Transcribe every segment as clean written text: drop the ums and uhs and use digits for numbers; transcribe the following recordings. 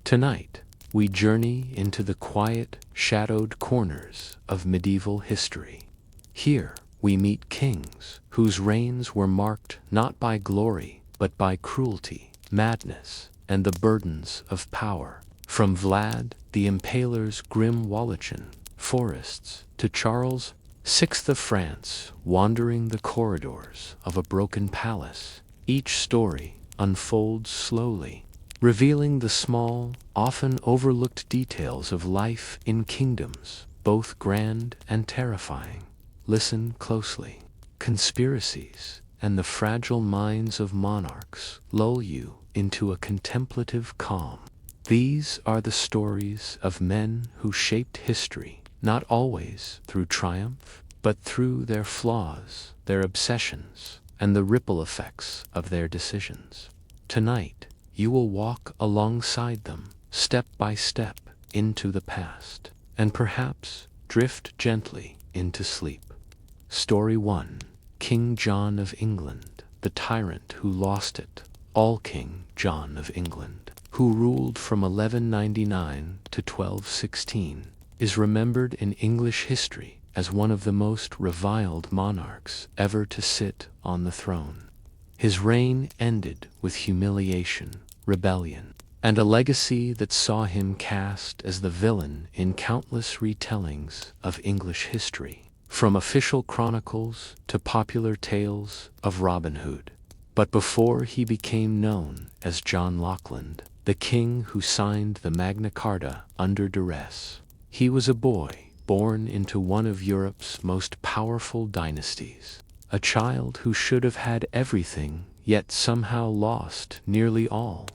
Tonight, we journey into the quiet, shadowed corners of medieval history. Here, we meet kings whose reigns were marked not by glory, but by cruelty, madness, and the burdens of power. From Vlad the Impaler's grim Wallachian forests to Charles VI of France wandering the corridors of a broken palace, each story unfolds slowly, revealing the small, often overlooked details of life in kingdoms, both grand and terrifying. Listen closely. Conspiracies and the fragile minds of monarchs lull you into a contemplative calm. These are the stories of men who shaped history, not always through triumph, but through their flaws, their obsessions, and the ripple effects of their decisions. Tonight, you will walk alongside them, step by step, into the past, and perhaps drift gently into sleep. Story 1. King John of England, the tyrant who lost it all. King John of England, who ruled from 1199 to 1216, is remembered in English history as one of the most reviled monarchs ever to sit on the throne. His reign ended with humiliation, rebellion, and a legacy that saw him cast as the villain in countless retellings of English history, from official chronicles to popular tales of Robin Hood. But before he became known as John Lackland, the king who signed the Magna Carta under duress, he was a boy born into one of Europe's most powerful dynasties, a child who should have had everything yet somehow lost nearly all.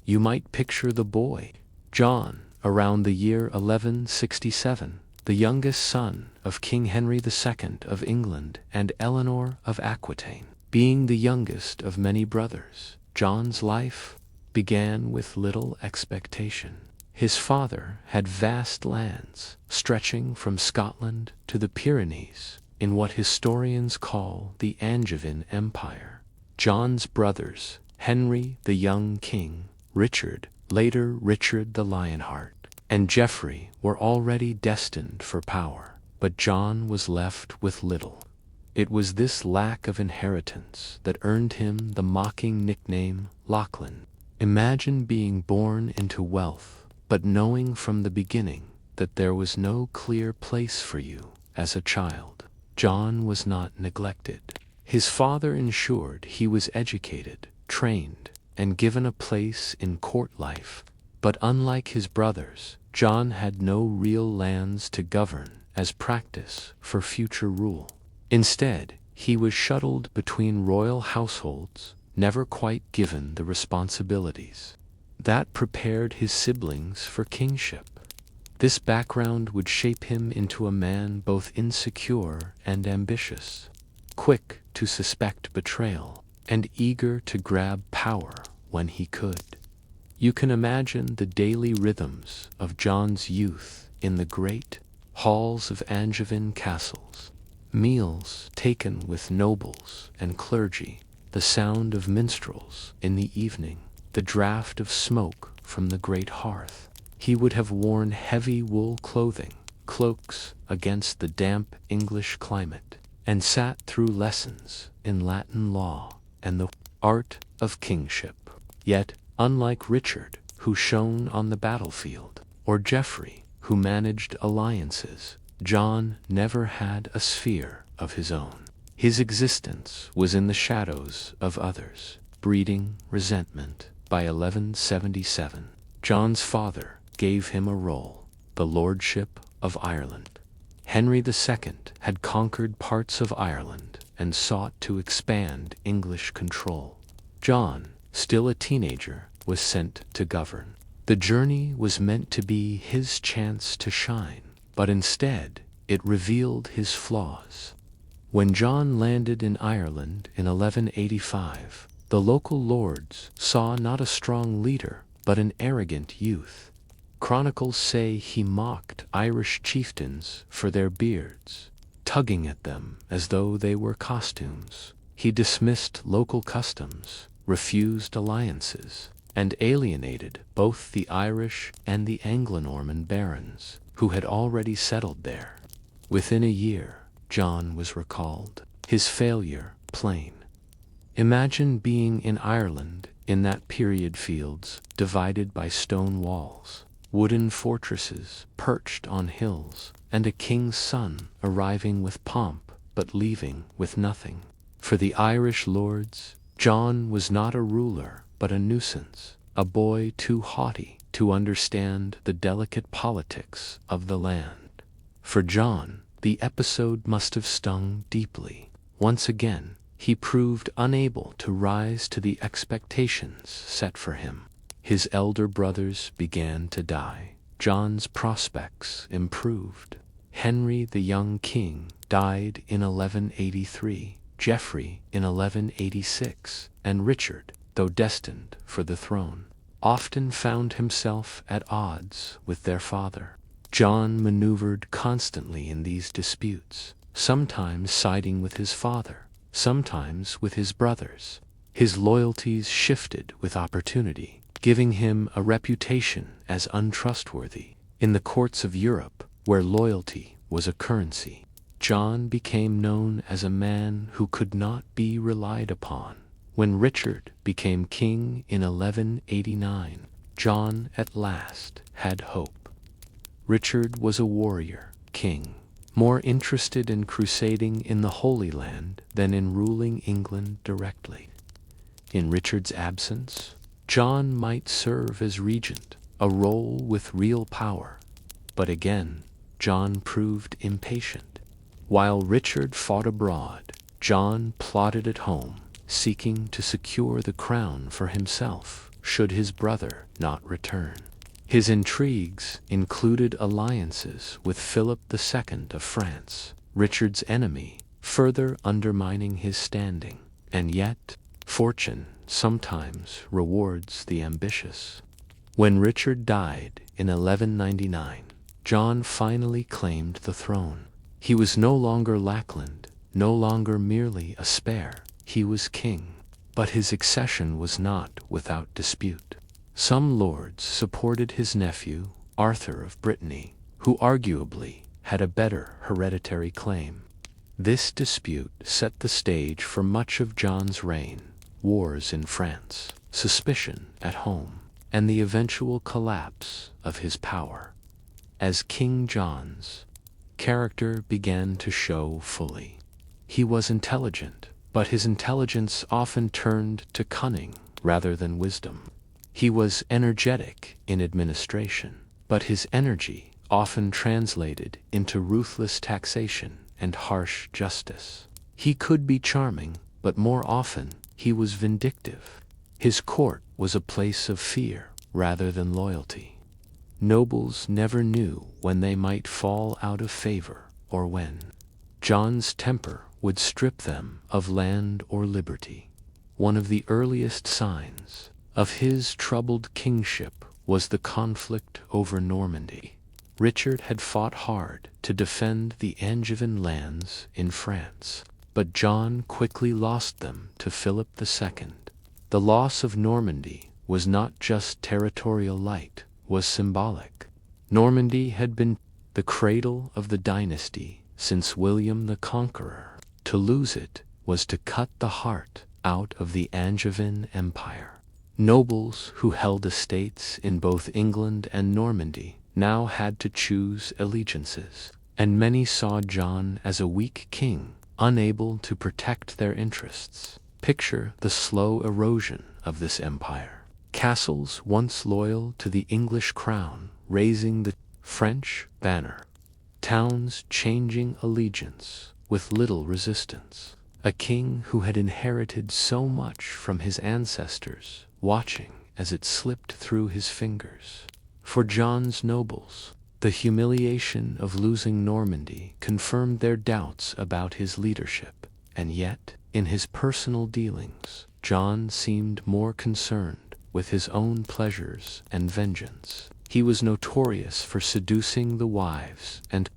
You might picture the boy, John, around the year 1167, the youngest son of King Henry II of England and Eleanor of Aquitaine. Being the youngest of many brothers, John's life began with little expectation. His father had vast lands stretching from Scotland to the Pyrenees in what historians call the Angevin Empire. John's brothers, Henry the young king, Richard, later Richard the Lionheart, and Geoffrey were already destined for power, but John was left with little. It was this lack of inheritance that earned him the mocking nickname Lackland. Imagine being born into wealth, but knowing from the beginning that there was no clear place for you as a child. John was not neglected. His father ensured he was educated, trained, and given a place in court life. But unlike his brothers, John had no real lands to govern as practice for future rule. Instead, he was shuttled between royal households, never quite given the responsibilities that prepared his siblings for kingship. This background would shape him into a man both insecure and ambitious, quick to suspect betrayal, and eager to grab power when he could. You can imagine the daily rhythms of John's youth in the great halls of Angevin castles, meals taken with nobles and clergy, the sound of minstrels in the evening, the draught of smoke from the great hearth. He would have worn heavy wool clothing, cloaks against the damp English climate, and sat through lessons in Latin law and the art of kingship. Yet, unlike Richard, who shone on the battlefield, or Geoffrey, who managed alliances, John never had a sphere of his own. His existence was in the shadows of others, breeding resentment. By 1177, John's father gave him a role, the lordship of Ireland. Henry II had conquered parts of Ireland and sought to expand English control. John, still a teenager, was sent to govern. The journey was meant to be his chance to shine, but instead it revealed his flaws. When John landed in Ireland in 1185, the local lords saw not a strong leader, but an arrogant youth. Chronicles say he mocked Irish chieftains for their beards, tugging at them as though they were costumes. He dismissed local customs, refused alliances, and alienated both the Irish and the Anglo-Norman barons, who had already settled there. Within a year, John was recalled, his failure plain. Imagine being in Ireland in that period, fields divided by stone walls, wooden fortresses perched on hills, and a king's son arriving with pomp but leaving with nothing. For the Irish lords, John was not a ruler but a nuisance, a boy too haughty to understand the delicate politics of the land. For John, the episode must have stung deeply. Once again, he proved unable to rise to the expectations set for him. His elder brothers began to die. John's prospects improved. Henry the young king died in 1183, Geoffrey in 1186, and Richard, though destined for the throne, often found himself at odds with their father. John maneuvered constantly in these disputes, sometimes siding with his father, sometimes with his brothers. His loyalties shifted with opportunity, giving him a reputation as untrustworthy. In the courts of Europe, where loyalty was a currency, John became known as a man who could not be relied upon. When Richard became king in 1189, John at last had hope. Richard was a warrior king, more interested in crusading in the Holy Land than in ruling England directly. In Richard's absence, John might serve as regent, a role with real power. But again, John proved impatient. While Richard fought abroad, John plotted at home, seeking to secure the crown for himself should his brother not return. His intrigues included alliances with Philip II of France, Richard's enemy, further undermining his standing. And yet, fortune sometimes rewards the ambitious. When Richard died in 1199, John finally claimed the throne. He was no longer Lackland, no longer merely a spare. He was king. But his accession was not without dispute. Some lords supported his nephew, Arthur of Brittany, who arguably had a better hereditary claim. This dispute set the stage for much of John's reign: wars in France, suspicion at home, and the eventual collapse of his power. As King John's character began to show fully. He was intelligent, but his intelligence often turned to cunning rather than wisdom. He was energetic in administration, but his energy often translated into ruthless taxation and harsh justice. He could be charming, but more often he was vindictive. His court was a place of fear rather than loyalty. Nobles never knew when they might fall out of favor or when. John's temper would strip them of land or liberty. One of the earliest signs of his troubled kingship was the conflict over Normandy. Richard had fought hard to defend the Angevin lands in France, but John quickly lost them to Philip II. The loss of Normandy was not just territorial light, was symbolic. Normandy had been the cradle of the dynasty since William the Conqueror. To lose it was to cut the heart out of the Angevin Empire. Nobles who held estates in both England and Normandy now had to choose allegiances, and many saw John as a weak king, unable to protect their interests. Picture the slow erosion of this empire. Castles once loyal to the English crown raising the French banner. Towns changing allegiance with little resistance. A king who had inherited so much from his ancestors, watching as it slipped through his fingers. For John's nobles, the humiliation of losing Normandy confirmed their doubts about his leadership, and yet, in his personal dealings, John seemed more concerned with his own pleasures and vengeance. He was notorious for seducing the wives and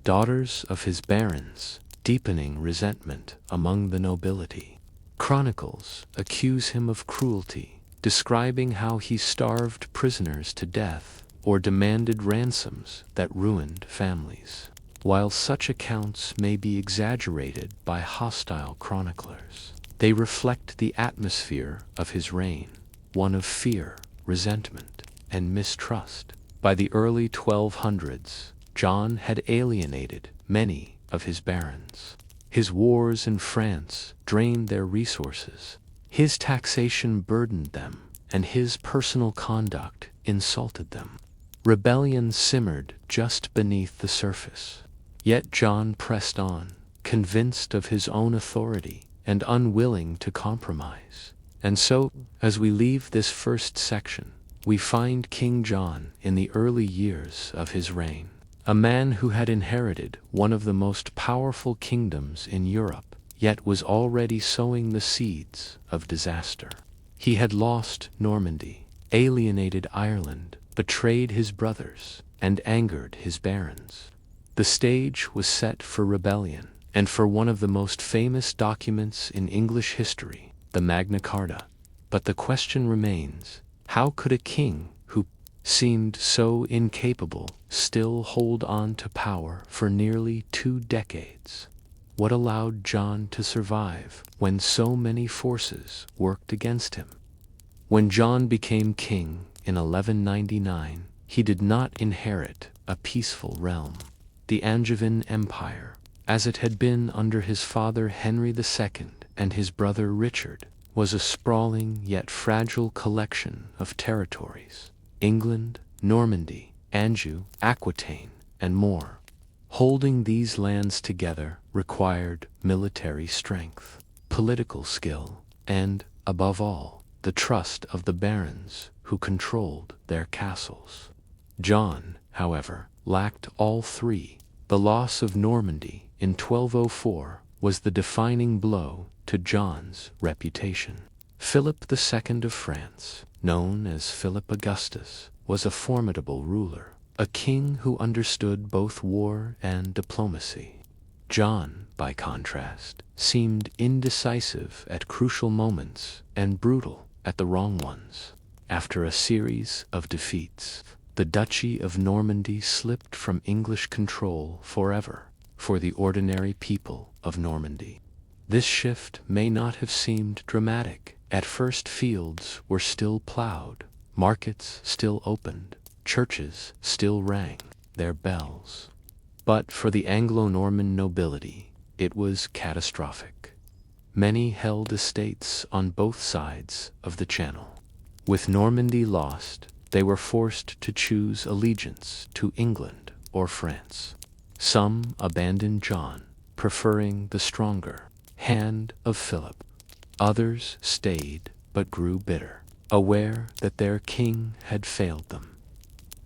daughters of his barons, deepening resentment among the nobility. Chronicles accuse him of cruelty, describing how he starved prisoners to death or demanded ransoms that ruined families. While such accounts may be exaggerated by hostile chroniclers, they reflect the atmosphere of his reign, one of fear, resentment, and mistrust. By the early 1200s, John had alienated many of his barons. His wars in France drained their resources. His taxation burdened them, and his personal conduct insulted them. Rebellion simmered just beneath the surface. Yet John pressed on, convinced of his own authority and unwilling to compromise. And so, as we leave this first section, we find King John in the early years of his reign, a man who had inherited one of the most powerful kingdoms in Europe, yet was already sowing the seeds of disaster. He had lost Normandy, alienated Ireland, betrayed his brothers, and angered his barons. The stage was set for rebellion, and for one of the most famous documents in English history, the Magna Carta. But the question remains, how could a king who seemed so incapable still hold on to power for nearly 2 decades? What allowed John to survive when so many forces worked against him? When John became king in 1199, he did not inherit a peaceful realm. The Angevin Empire, as it had been under his father Henry II and his brother Richard, was a sprawling yet fragile collection of territories: England, Normandy, Anjou, Aquitaine, and more. Holding these lands together required military strength, political skill, and, above all, the trust of the barons who controlled their castles. John, however, lacked all three. The loss of Normandy in 1204 was the defining blow to John's reputation. Philip II of France, known as Philip Augustus, was a formidable ruler, a king who understood both war and diplomacy. John, by contrast, seemed indecisive at crucial moments and brutal at the wrong ones. After a series of defeats, the Duchy of Normandy slipped from English control forever for the ordinary people of Normandy. This shift may not have seemed dramatic. At first, fields were still plowed, markets still opened, churches still rang their bells. But for the Anglo-Norman nobility, it was catastrophic. Many held estates on both sides of the Channel. With Normandy lost, they were forced to choose allegiance to England or France. Some abandoned John, preferring the stronger hand of Philip. Others stayed but grew bitter, aware that their king had failed them.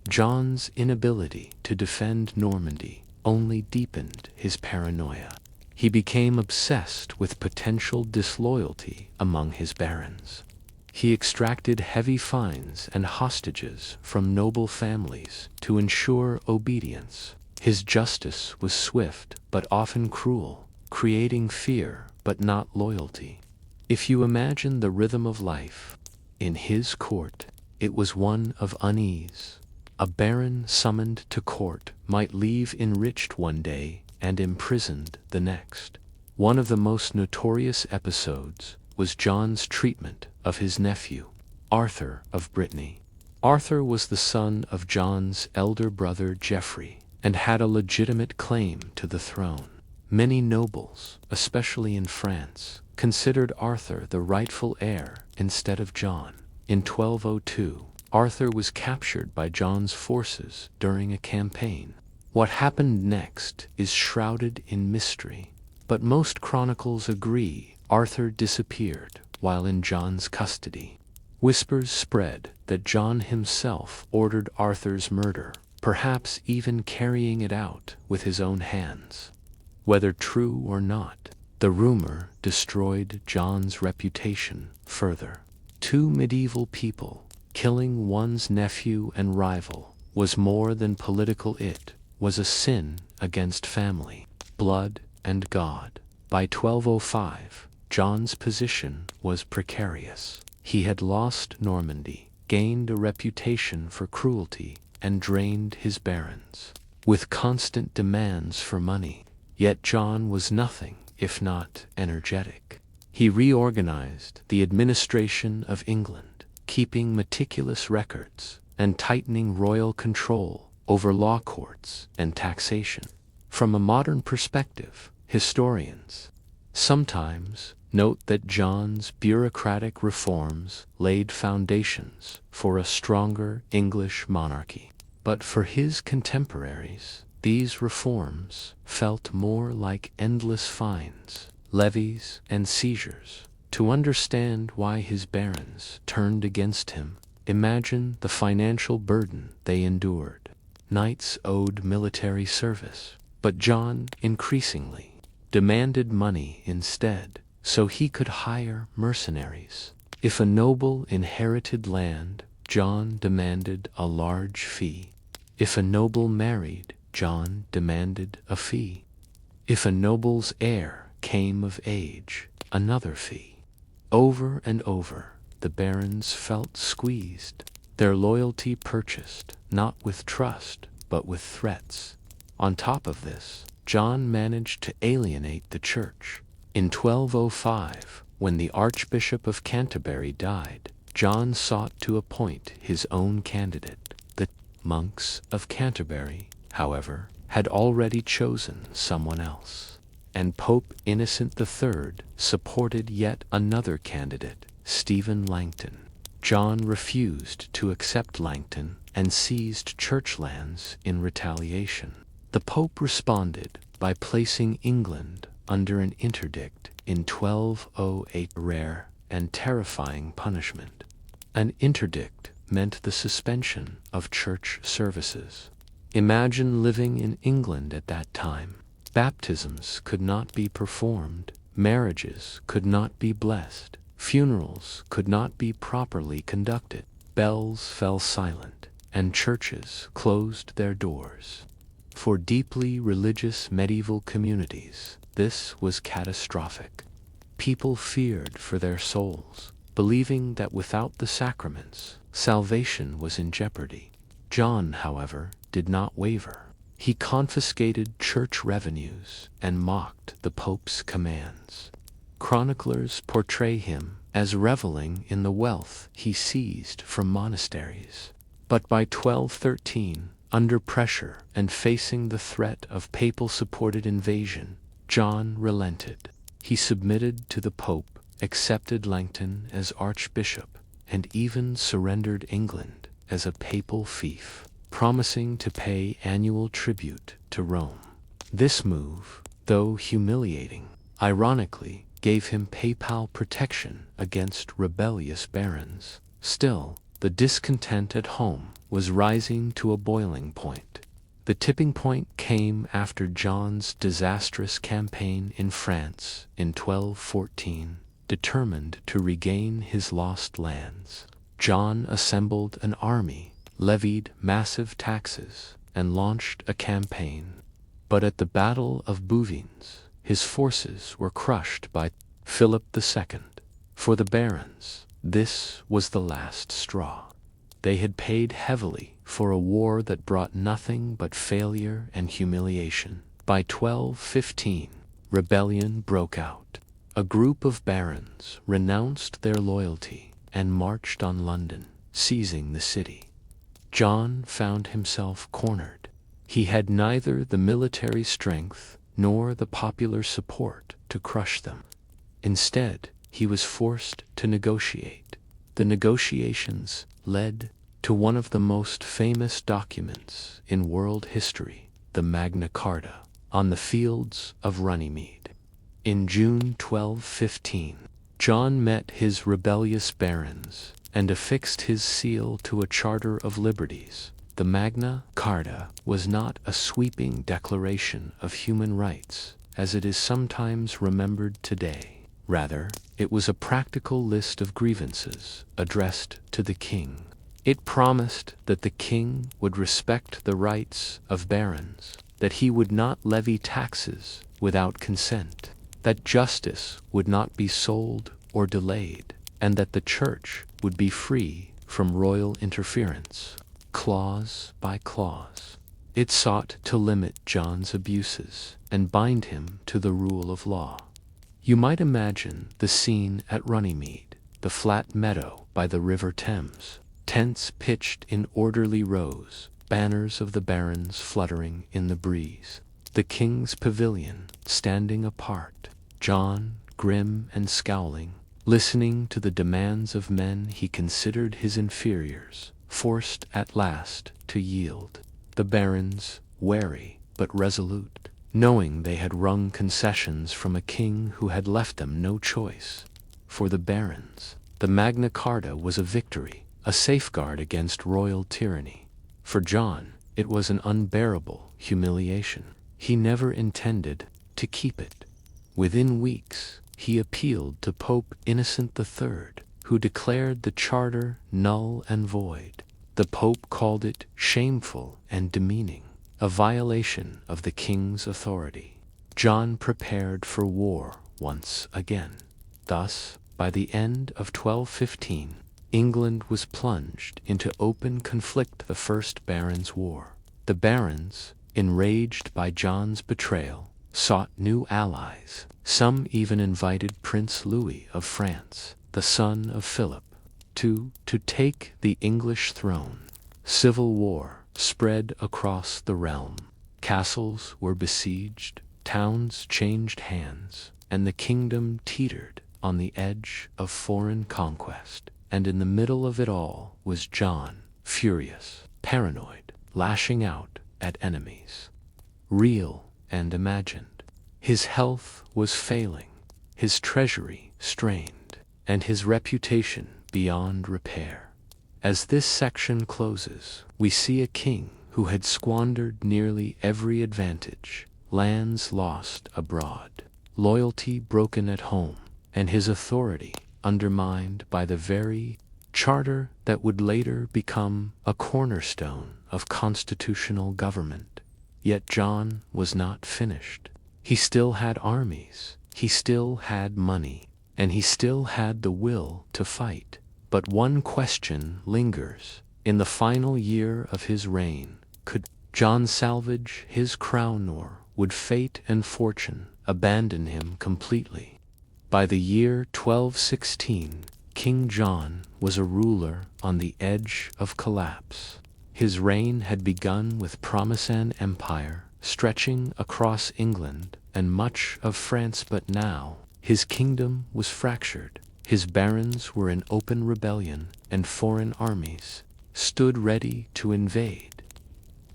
John's inability to defend Normandy only deepened his paranoia. He became obsessed with potential disloyalty among his barons. He extracted heavy fines and hostages from noble families to ensure obedience. His justice was swift but often cruel, creating fear but not loyalty. If you imagine the rhythm of life, in his court, it was one of unease. A baron summoned to court might leave enriched one day and imprisoned the next. One of the most notorious episodes was John's treatment of his nephew, Arthur of Brittany. Arthur was the son of John's elder brother Geoffrey and had a legitimate claim to the throne. Many nobles, especially in France, considered Arthur the rightful heir instead of John. In 1202, Arthur was captured by John's forces during a campaign. What happened next is shrouded in mystery, but most chronicles agree Arthur disappeared while in John's custody. Whispers spread that John himself ordered Arthur's murder, perhaps even carrying it out with his own hands. Whether true or not, the rumor destroyed John's reputation further. Two medieval people killing one's nephew and rival was more than political, it was a sin against family, blood, and God. By 1205, John's position was precarious. He had lost Normandy, gained a reputation for cruelty, and drained his barons, with constant demands for money. Yet John was nothing if not energetic. He reorganized the administration of England, keeping meticulous records and tightening royal control over law courts and taxation. From a modern perspective, historians sometimes note that John's bureaucratic reforms laid foundations for a stronger English monarchy. But for his contemporaries, these reforms felt more like endless fines, levies, and seizures. To understand why his barons turned against him, imagine the financial burden they endured. Knights owed military service, but John increasingly demanded money instead, so he could hire mercenaries. If a noble inherited land, John demanded a large fee. If a noble married, John demanded a fee. If a noble's heir came of age, another fee. Over and over, the barons felt squeezed, their loyalty purchased, not with trust, but with threats. On top of this, John managed to alienate the church. In 1205, when the Archbishop of Canterbury died, John sought to appoint his own candidate. The monks of Canterbury, however, had already chosen someone else, and Pope Innocent III supported yet another candidate, Stephen Langton. John refused to accept Langton and seized church lands in retaliation. The Pope responded by placing England under an interdict in 1208, a rare and terrifying punishment. An interdict meant the suspension of church services. Imagine living in England at that time. Baptisms could not be performed, marriages could not be blessed, funerals could not be properly conducted, bells fell silent, and churches closed their doors. For deeply religious medieval communities, this was catastrophic. People feared for their souls, believing that without the sacraments, salvation was in jeopardy. John, however, did not waver. He confiscated church revenues and mocked the Pope's commands. Chroniclers portray him as reveling in the wealth he seized from monasteries. But by 1213, under pressure and facing the threat of papal-supported invasion, John relented. He submitted to the Pope, accepted Langton as archbishop, and even surrendered England as a papal fief, promising to pay annual tribute to Rome. This move, though humiliating, ironically gave him papal protection against rebellious barons. Still, the discontent at home was rising to a boiling point. The tipping point came after John's disastrous campaign in France in 1214. Determined to regain his lost lands, John assembled an army, levied massive taxes, and launched a campaign. But at the Battle of Bouvines, his forces were crushed by Philip II. For the barons, this was the last straw. They had paid heavily for a war that brought nothing but failure and humiliation. By 1215, rebellion broke out. A group of barons renounced their loyalty and marched on London, seizing the city. John found himself cornered. He had neither the military strength nor the popular support to crush them. Instead, he was forced to negotiate. The negotiations led to one of the most famous documents in world history, the Magna Carta, on the fields of Runnymede. In June 1215, John met his rebellious barons and affixed his seal to a charter of liberties. The Magna Carta was not a sweeping declaration of human rights, as it is sometimes remembered today. Rather, it was a practical list of grievances addressed to the king. It promised that the king would respect the rights of barons, that he would not levy taxes without consent, that justice would not be sold or delayed, and that the church would be free from royal interference, clause by clause. It sought to limit John's abuses and bind him to the rule of law. You might imagine the scene at Runnymede, the flat meadow by the River Thames, tents pitched in orderly rows, banners of the barons fluttering in the breeze, the king's pavilion standing apart, John, grim and scowling, listening to the demands of men he considered his inferiors, forced at last to yield. The barons, wary but resolute, knowing they had wrung concessions from a king who had left them no choice. For the barons, the Magna Carta was a victory, a safeguard against royal tyranny. For John, it was an unbearable humiliation. He never intended to keep it. Within weeks, he appealed to Pope Innocent III, who declared the charter null and void. The Pope called it shameful and demeaning, a violation of the king's authority. John prepared for war once again. Thus, by the end of 1215, England was plunged into open conflict, the First Barons' War. The barons, enraged by John's betrayal, sought new allies. Some even invited Prince Louis of France, the son of Philip, to take the English throne. Civil war spread across the realm. Castles were besieged, towns changed hands, and the kingdom teetered on the edge of foreign conquest. And in the middle of it all was John, furious, paranoid, lashing out at enemies, real and imagined. His health was failing, his treasury strained, and his reputation beyond repair. As this section closes, we see a king who had squandered nearly every advantage, lands lost abroad, loyalty broken at home, and his authority undermined by the very charter that would later become a cornerstone of constitutional government. Yet John was not finished. He still had armies, he still had money, and he still had the will to fight. But one question lingers. In the final year of his reign, could John salvage his crown, or would fate and fortune abandon him completely? By the year 1216, King John was a ruler on the edge of collapse. His reign had begun with promise and empire, stretching across England and much of France, but now his kingdom was fractured. His barons were in open rebellion, and foreign armies stood ready to invade.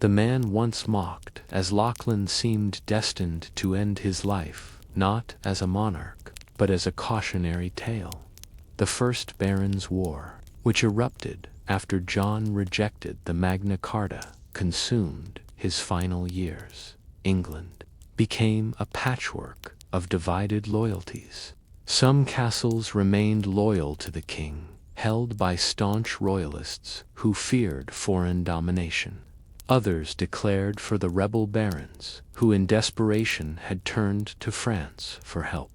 The man once mocked as Lachlan seemed destined to end his life, not as a monarch, but as a cautionary tale. The First Barons' War, which erupted after John rejected the Magna Carta, consumed his final years. England became a patchwork of divided loyalties. Some castles remained loyal to the king, held by staunch royalists who feared foreign domination. Others declared for the rebel barons, who in desperation had turned to France for help.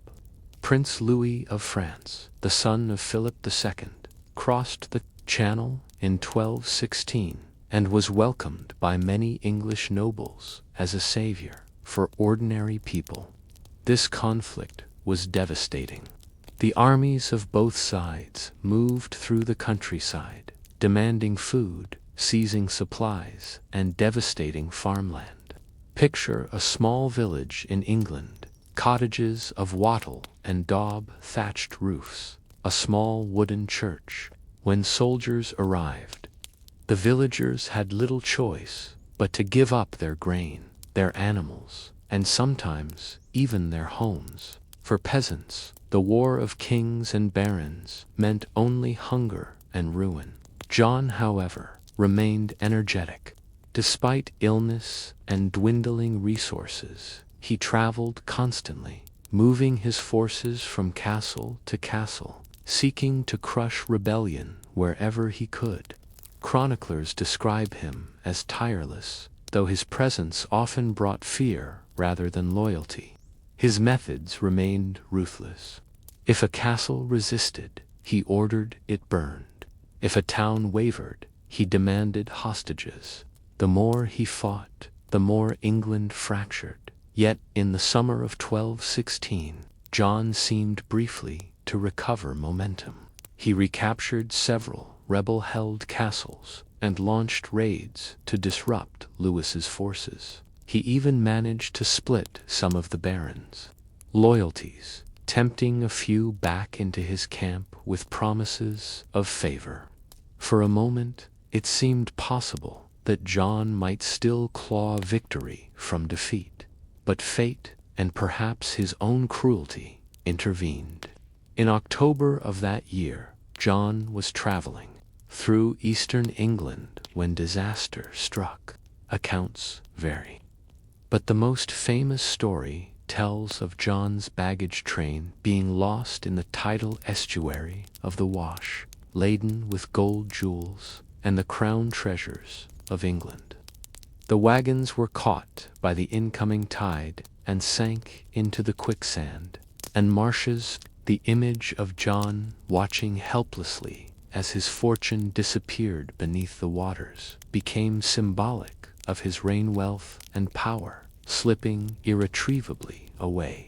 Prince Louis of France, the son of Philip II, crossed the Channel in 1216 and was welcomed by many English nobles as a savior for ordinary people. This conflict was devastating. The armies of both sides moved through the countryside, demanding food, seizing supplies, and devastating farmland. Picture a small village in England, cottages of wattle and daub thatched roofs, a small wooden church. When soldiers arrived, the villagers had little choice but to give up their grain, their animals, and sometimes even their homes. For peasants, the war of kings and barons meant only hunger and ruin. John, however, remained energetic. Despite illness and dwindling resources, he traveled constantly, moving his forces from castle to castle, seeking to crush rebellion wherever he could. Chroniclers describe him as tireless, though his presence often brought fear rather than loyalty. His methods remained ruthless. If a castle resisted, he ordered it burned. If a town wavered, he demanded hostages. The more he fought, the more England fractured. Yet in the summer of 1216, John seemed briefly to recover momentum. He recaptured several rebel-held castles and launched raids to disrupt Louis's forces. He even managed to split some of the barons' loyalties, tempting a few back into his camp with promises of favor. For a moment, it seemed possible that John might still claw victory from defeat. But fate, and perhaps his own cruelty, intervened. In October of that year, John was traveling through eastern England when disaster struck. Accounts vary, but the most famous story tells of John's baggage train being lost in the tidal estuary of the Wash, laden with gold jewels and the crown treasures of England. The wagons were caught by the incoming tide and sank into the quicksand and marshes. The image of John watching helplessly as his fortune disappeared beneath the waters became symbolic of his reign, wealth, and power slipping irretrievably away.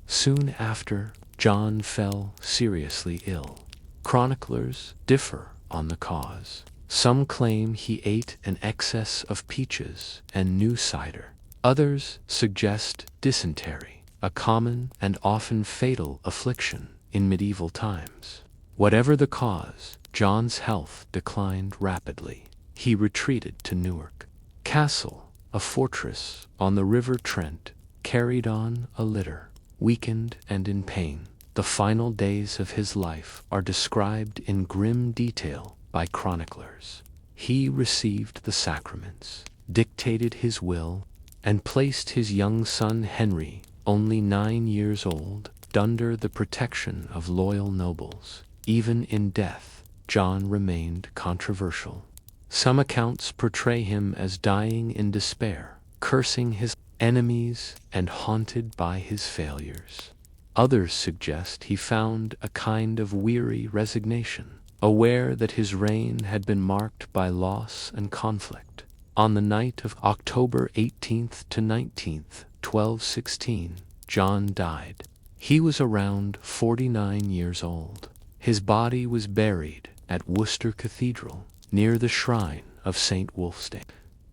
Soon after, John fell seriously ill. Chroniclers differ on the cause. Some claim he ate an excess of peaches and new cider. Others suggest dysentery, a common and often fatal affliction in medieval times. Whatever the cause, John's health declined rapidly. He retreated to Newark Castle, a fortress on the River Trent, carried on a litter, weakened and in pain. The final days of his life are described in grim detail by chroniclers. He received the sacraments, dictated his will, and placed his young son Henry, only 9 years old, under the protection of loyal nobles. Even in death, John remained controversial. Some accounts portray him as dying in despair, cursing his enemies and haunted by his failures. Others suggest he found a kind of weary resignation, aware that his reign had been marked by loss and conflict. On the night of October 18th to 19th, 1216, John died. He was around 49 years old. His body was buried at Worcester Cathedral, near the shrine of St. Wulfstan,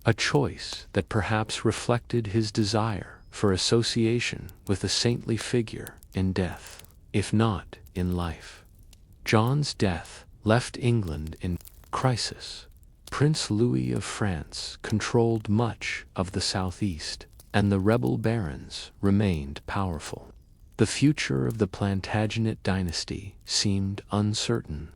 a choice that perhaps reflected his desire for association with a saintly figure in death, if not in life. John's death left England in crisis. Prince Louis of France controlled much of the southeast, and the rebel barons remained powerful. The future of the Plantagenet dynasty seemed uncertain.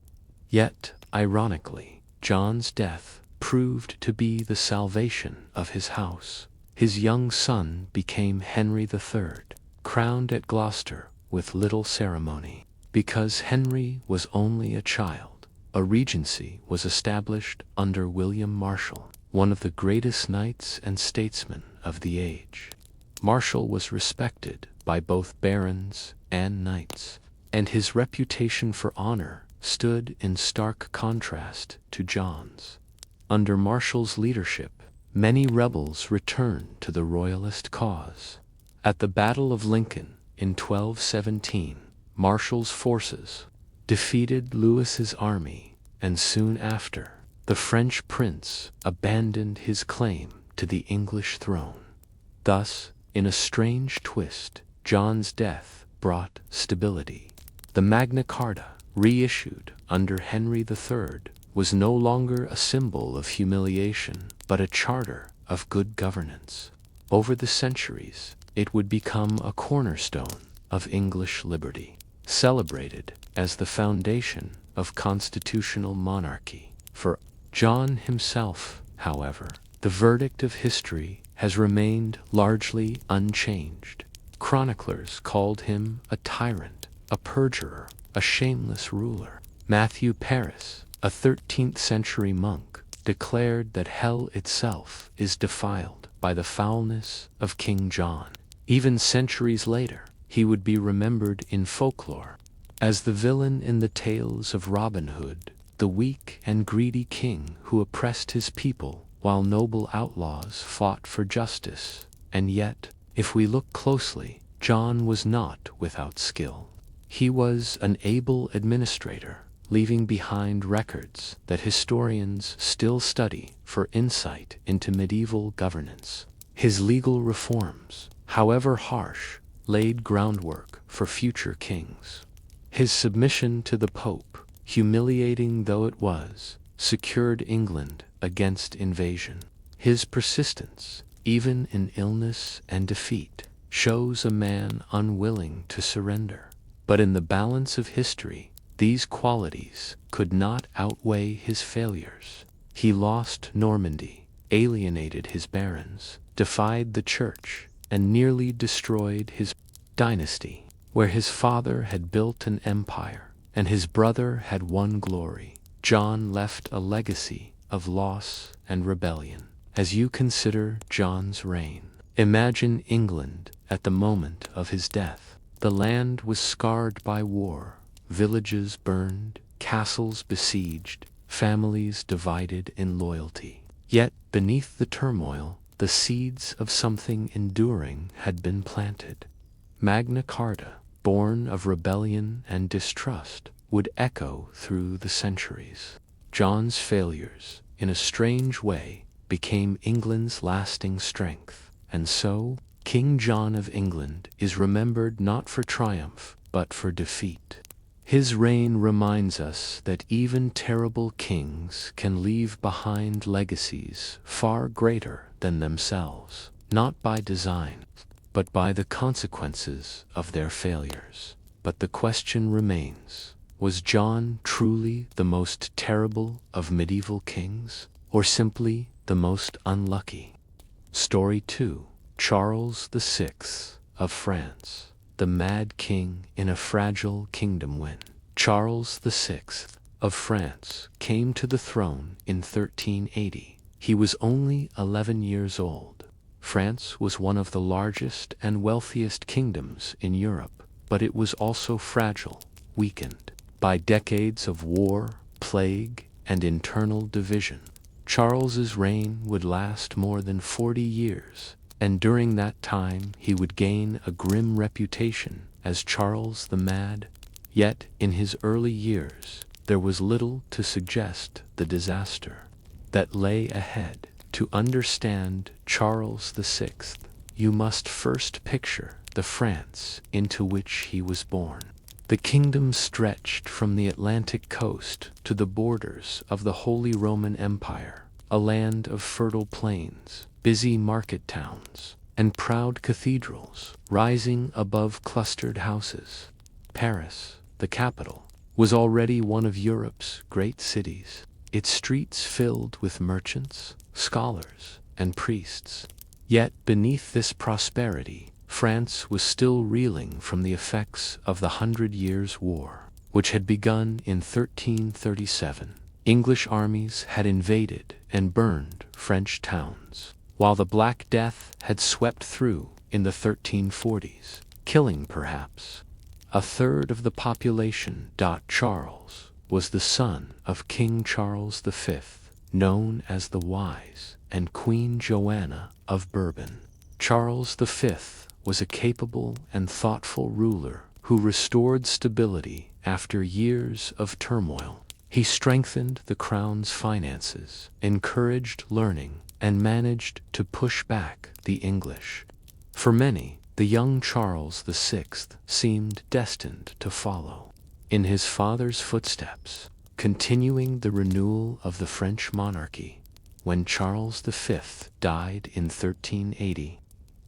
Yet, ironically, John's death proved to be the salvation of his house. His young son became Henry III, crowned at Gloucester with little ceremony. Because Henry was only a child, a regency was established under William Marshal, one of the greatest knights and statesmen of the age. Marshal was respected by both barons and knights, and his reputation for honor stood in stark contrast to John's. Under Marshal's leadership, many rebels returned to the royalist cause. At the Battle of Lincoln in 1217, Marshal's forces defeated Louis's army, and soon after, the French prince abandoned his claim to the English throne. Thus, in a strange twist, John's death brought stability. The Magna Carta, reissued under Henry III, was no longer a symbol of humiliation, but a charter of good governance. Over the centuries, it would become a cornerstone of English liberty, celebrated as the foundation of constitutional monarchy. For John himself, however, the verdict of history has remained largely unchanged. Chroniclers called him a tyrant, a perjurer, a shameless ruler. Matthew Paris, a 13th century monk, declared that hell itself is defiled by the foulness of King John. Even centuries later, he would be remembered in folklore As the villain in the tales of Robin Hood, the weak and greedy king who oppressed his people while noble outlaws fought for justice. And yet, if we look closely, John was not without skill. He was an able administrator, leaving behind records that historians still study for insight into medieval governance. His legal reforms, however harsh, laid groundwork for future kings. His submission to the Pope, humiliating though it was, secured England against invasion. His persistence, even in illness and defeat, shows a man unwilling to surrender. But in the balance of history, these qualities could not outweigh his failures. He lost Normandy, alienated his barons, defied the church, and nearly destroyed his dynasty. Where his father had built an empire, and his brother had won glory, John left a legacy of loss and rebellion. As you consider John's reign, imagine England at the moment of his death. The land was scarred by war, villages burned, castles besieged, families divided in loyalty. Yet, beneath the turmoil, the seeds of something enduring had been planted. Magna Carta, born of rebellion and distrust, would echo through the centuries. John's failures, in a strange way, became England's lasting strength, and so, King John of England is remembered not for triumph, but for defeat. His reign reminds us that even terrible kings can leave behind legacies far greater than themselves, not by design, but by the consequences of their failures. But the question remains, was John truly the most terrible of medieval kings, or simply the most unlucky? Story 2. Charles VI of France, the mad king in a fragile kingdom. When Charles VI of France came to the throne in 1380, he was only 11 years old. France was one of the largest and wealthiest kingdoms in Europe, but it was also fragile, weakened by decades of war, plague, and internal division. Charles's reign would last more than 40 years, and during that time he would gain a grim reputation as Charles the Mad. Yet, in his early years, there was little to suggest the disaster that lay ahead. To understand Charles VI, you must first picture the France into which he was born. The kingdom stretched from the Atlantic coast to the borders of the Holy Roman Empire, a land of fertile plains, busy market towns, and proud cathedrals rising above clustered houses. Paris, the capital, was already one of Europe's great cities, its streets filled with merchants, scholars, and priests. Yet beneath this prosperity, France was still reeling from the effects of the 100 Years' War, which had begun in 1337. English armies had invaded and burned French towns, while the Black Death had swept through in the 1340s, killing perhaps a third of the population. Charles was the son of King Charles V, known as the Wise, and Queen Joanna of Bourbon. Charles V was a capable and thoughtful ruler who restored stability after years of turmoil. He strengthened the crown's finances, encouraged learning, and managed to push back the English. For many, the young Charles VI seemed destined to follow in his father's footsteps, continuing the renewal of the French monarchy. When Charles V died in 1380,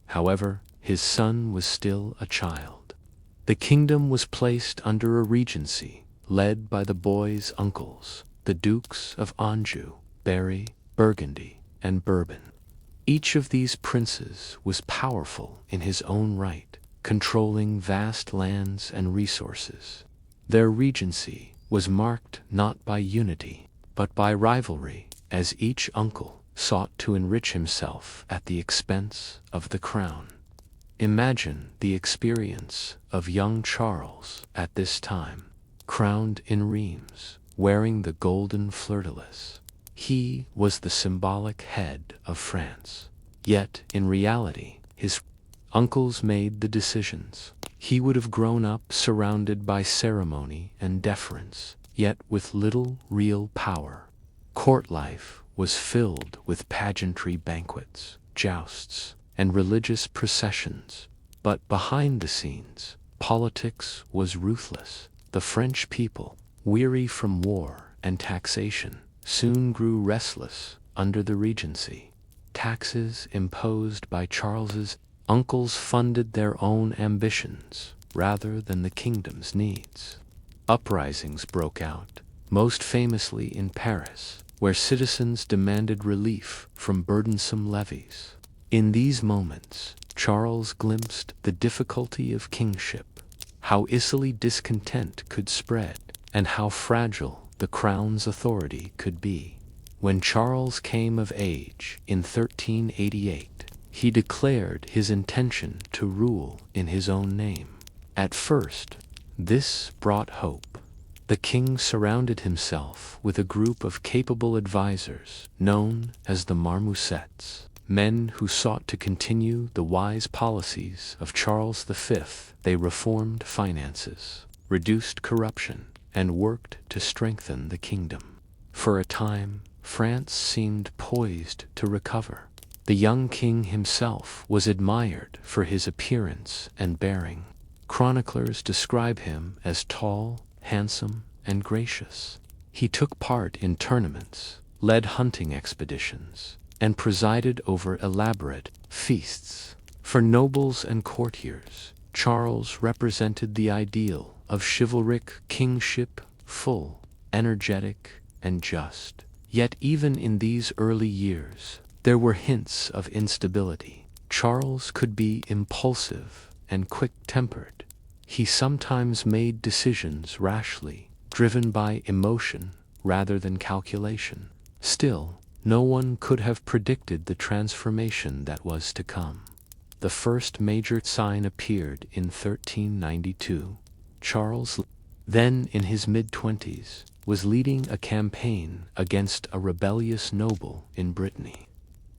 however, his son was still a child. The kingdom was placed under a regency led by the boy's uncles, the Dukes of Anjou, Berry, Burgundy, and Bourbon. Each of these princes was powerful in his own right, controlling vast lands and resources. Their regency was marked not by unity, but by rivalry, as each uncle sought to enrich himself at the expense of the crown. Imagine the experience of young Charles at this time, crowned in Reims, wearing the golden fleur-de-lis. He was the symbolic head of France. Yet, in reality, his uncles made the decisions. He would have grown up surrounded by ceremony and deference, yet with little real power. Court life was filled with pageantry banquets, jousts, and religious processions. But behind the scenes, politics was ruthless. The French people, weary from war and taxation, soon grew restless under the Regency. Taxes imposed by Charles's uncles funded their own ambitions rather than the kingdom's needs. Uprisings broke out, most famously in Paris, where citizens demanded relief from burdensome levies. In these moments, Charles glimpsed the difficulty of kingship, how easily discontent could spread, and how fragile the crown's authority could be. When Charles came of age in 1388, he declared his intention to rule in his own name. At first, this brought hope. The king surrounded himself with a group of capable advisors known as the marmosets, men who sought to continue the wise policies of Charles V. They reformed finances, reduced corruption, and worked to strengthen the kingdom. For a time, France seemed poised to recover. The young king himself was admired for his appearance and bearing. Chroniclers describe him as tall, handsome, and gracious. He took part in tournaments, led hunting expeditions, and presided over elaborate feasts. For nobles and courtiers, Charles represented the ideal of chivalric kingship, full, energetic, and just. Yet even in these early years, there were hints of instability. Charles could be impulsive and quick-tempered. He sometimes made decisions rashly, driven by emotion rather than calculation. Still, no one could have predicted the transformation that was to come. The first major sign appeared in 1392. Charles, then in his mid-20s, was leading a campaign against a rebellious noble in Brittany.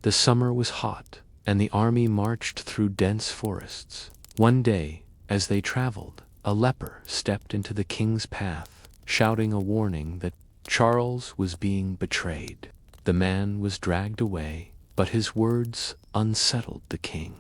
The summer was hot, and the army marched through dense forests. One day, as they traveled, a leper stepped into the king's path, shouting a warning that Charles was being betrayed. The man was dragged away, but his words unsettled the king.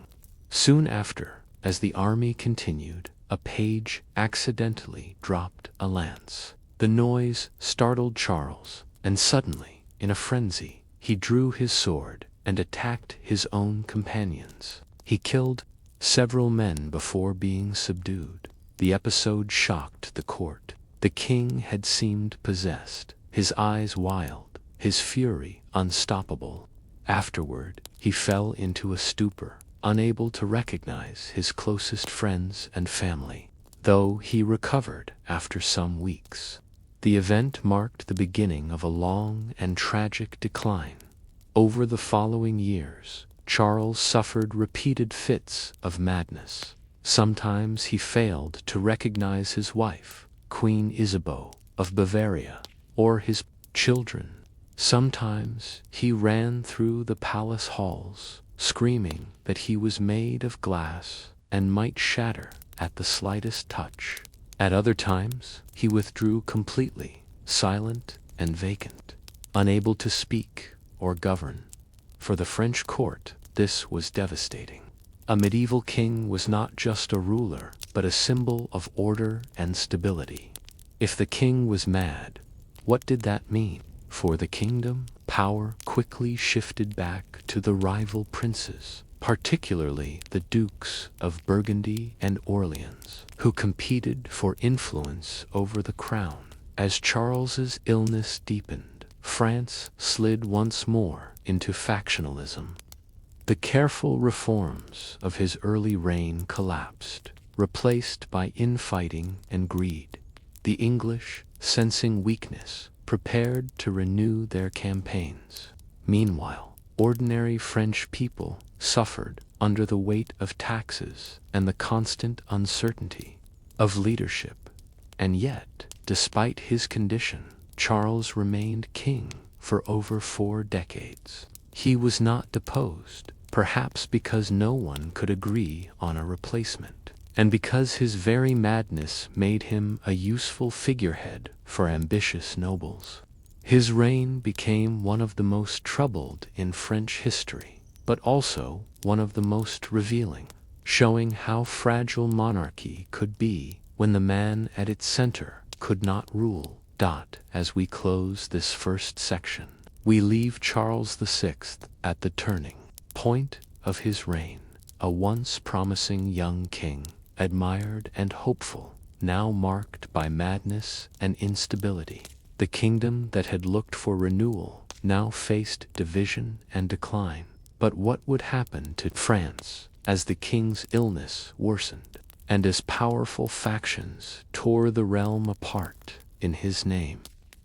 Soon after, as the army continued, a page accidentally dropped a lance. The noise startled Charles, and suddenly, in a frenzy, he drew his sword and attacked his own companions. He killed several men before being subdued. The episode shocked the court. The king had seemed possessed, his eyes wild, his fury unstoppable. Afterward, he fell into a stupor, unable to recognize his closest friends and family, though he recovered after some weeks. The event marked the beginning of a long and tragic decline. Over the following years, Charles suffered repeated fits of madness. Sometimes he failed to recognize his wife, Queen Isabeau of Bavaria, or his children. Sometimes he ran through the palace halls, screaming that he was made of glass and might shatter at the slightest touch. At other times, he withdrew completely, silent and vacant, unable to speak or govern. For the French court, this was devastating. A medieval king was not just a ruler, but a symbol of order and stability. If the king was mad, what did that mean? For the kingdom, power quickly shifted back to the rival princes, particularly the dukes of Burgundy and Orleans, who competed for influence over the crown. As Charles's illness deepened, France slid once more into factionalism. The careful reforms of his early reign collapsed, replaced by infighting and greed. The English, sensing weakness, prepared to renew their campaigns. Meanwhile, ordinary French people suffered under the weight of taxes and the constant uncertainty of leadership. And yet, despite his condition, Charles remained king for over 4 decades. He was not deposed, perhaps because no one could agree on a replacement, and because his very madness made him a useful figurehead for ambitious nobles. His reign became one of the most troubled in French history, but also one of the most revealing, showing how fragile monarchy could be when the man at its center could not rule. As we close this first section, we leave Charles VI at the turning point of his reign, a once promising young king, admired and hopeful, now marked by madness and instability. The kingdom that had looked for renewal now faced division and decline. But what would happen to France as the king's illness worsened, and as powerful factions tore the realm apart in his name?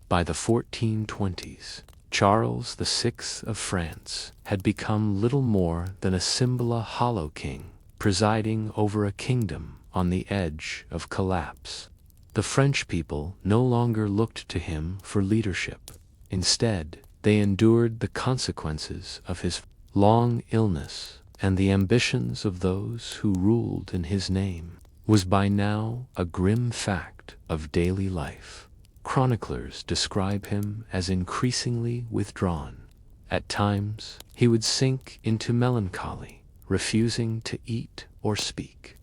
By the 1420s, Charles VI of France had become little more than a hollow king, presiding over a kingdom on the edge of collapse. The French people no longer looked to him for leadership. Instead, they endured the consequences of his long illness, and the ambitions of those who ruled in his name was by now a grim fact of daily life. Chroniclers describe him as increasingly withdrawn. At times, he would sink into melancholy, refusing to eat or speak.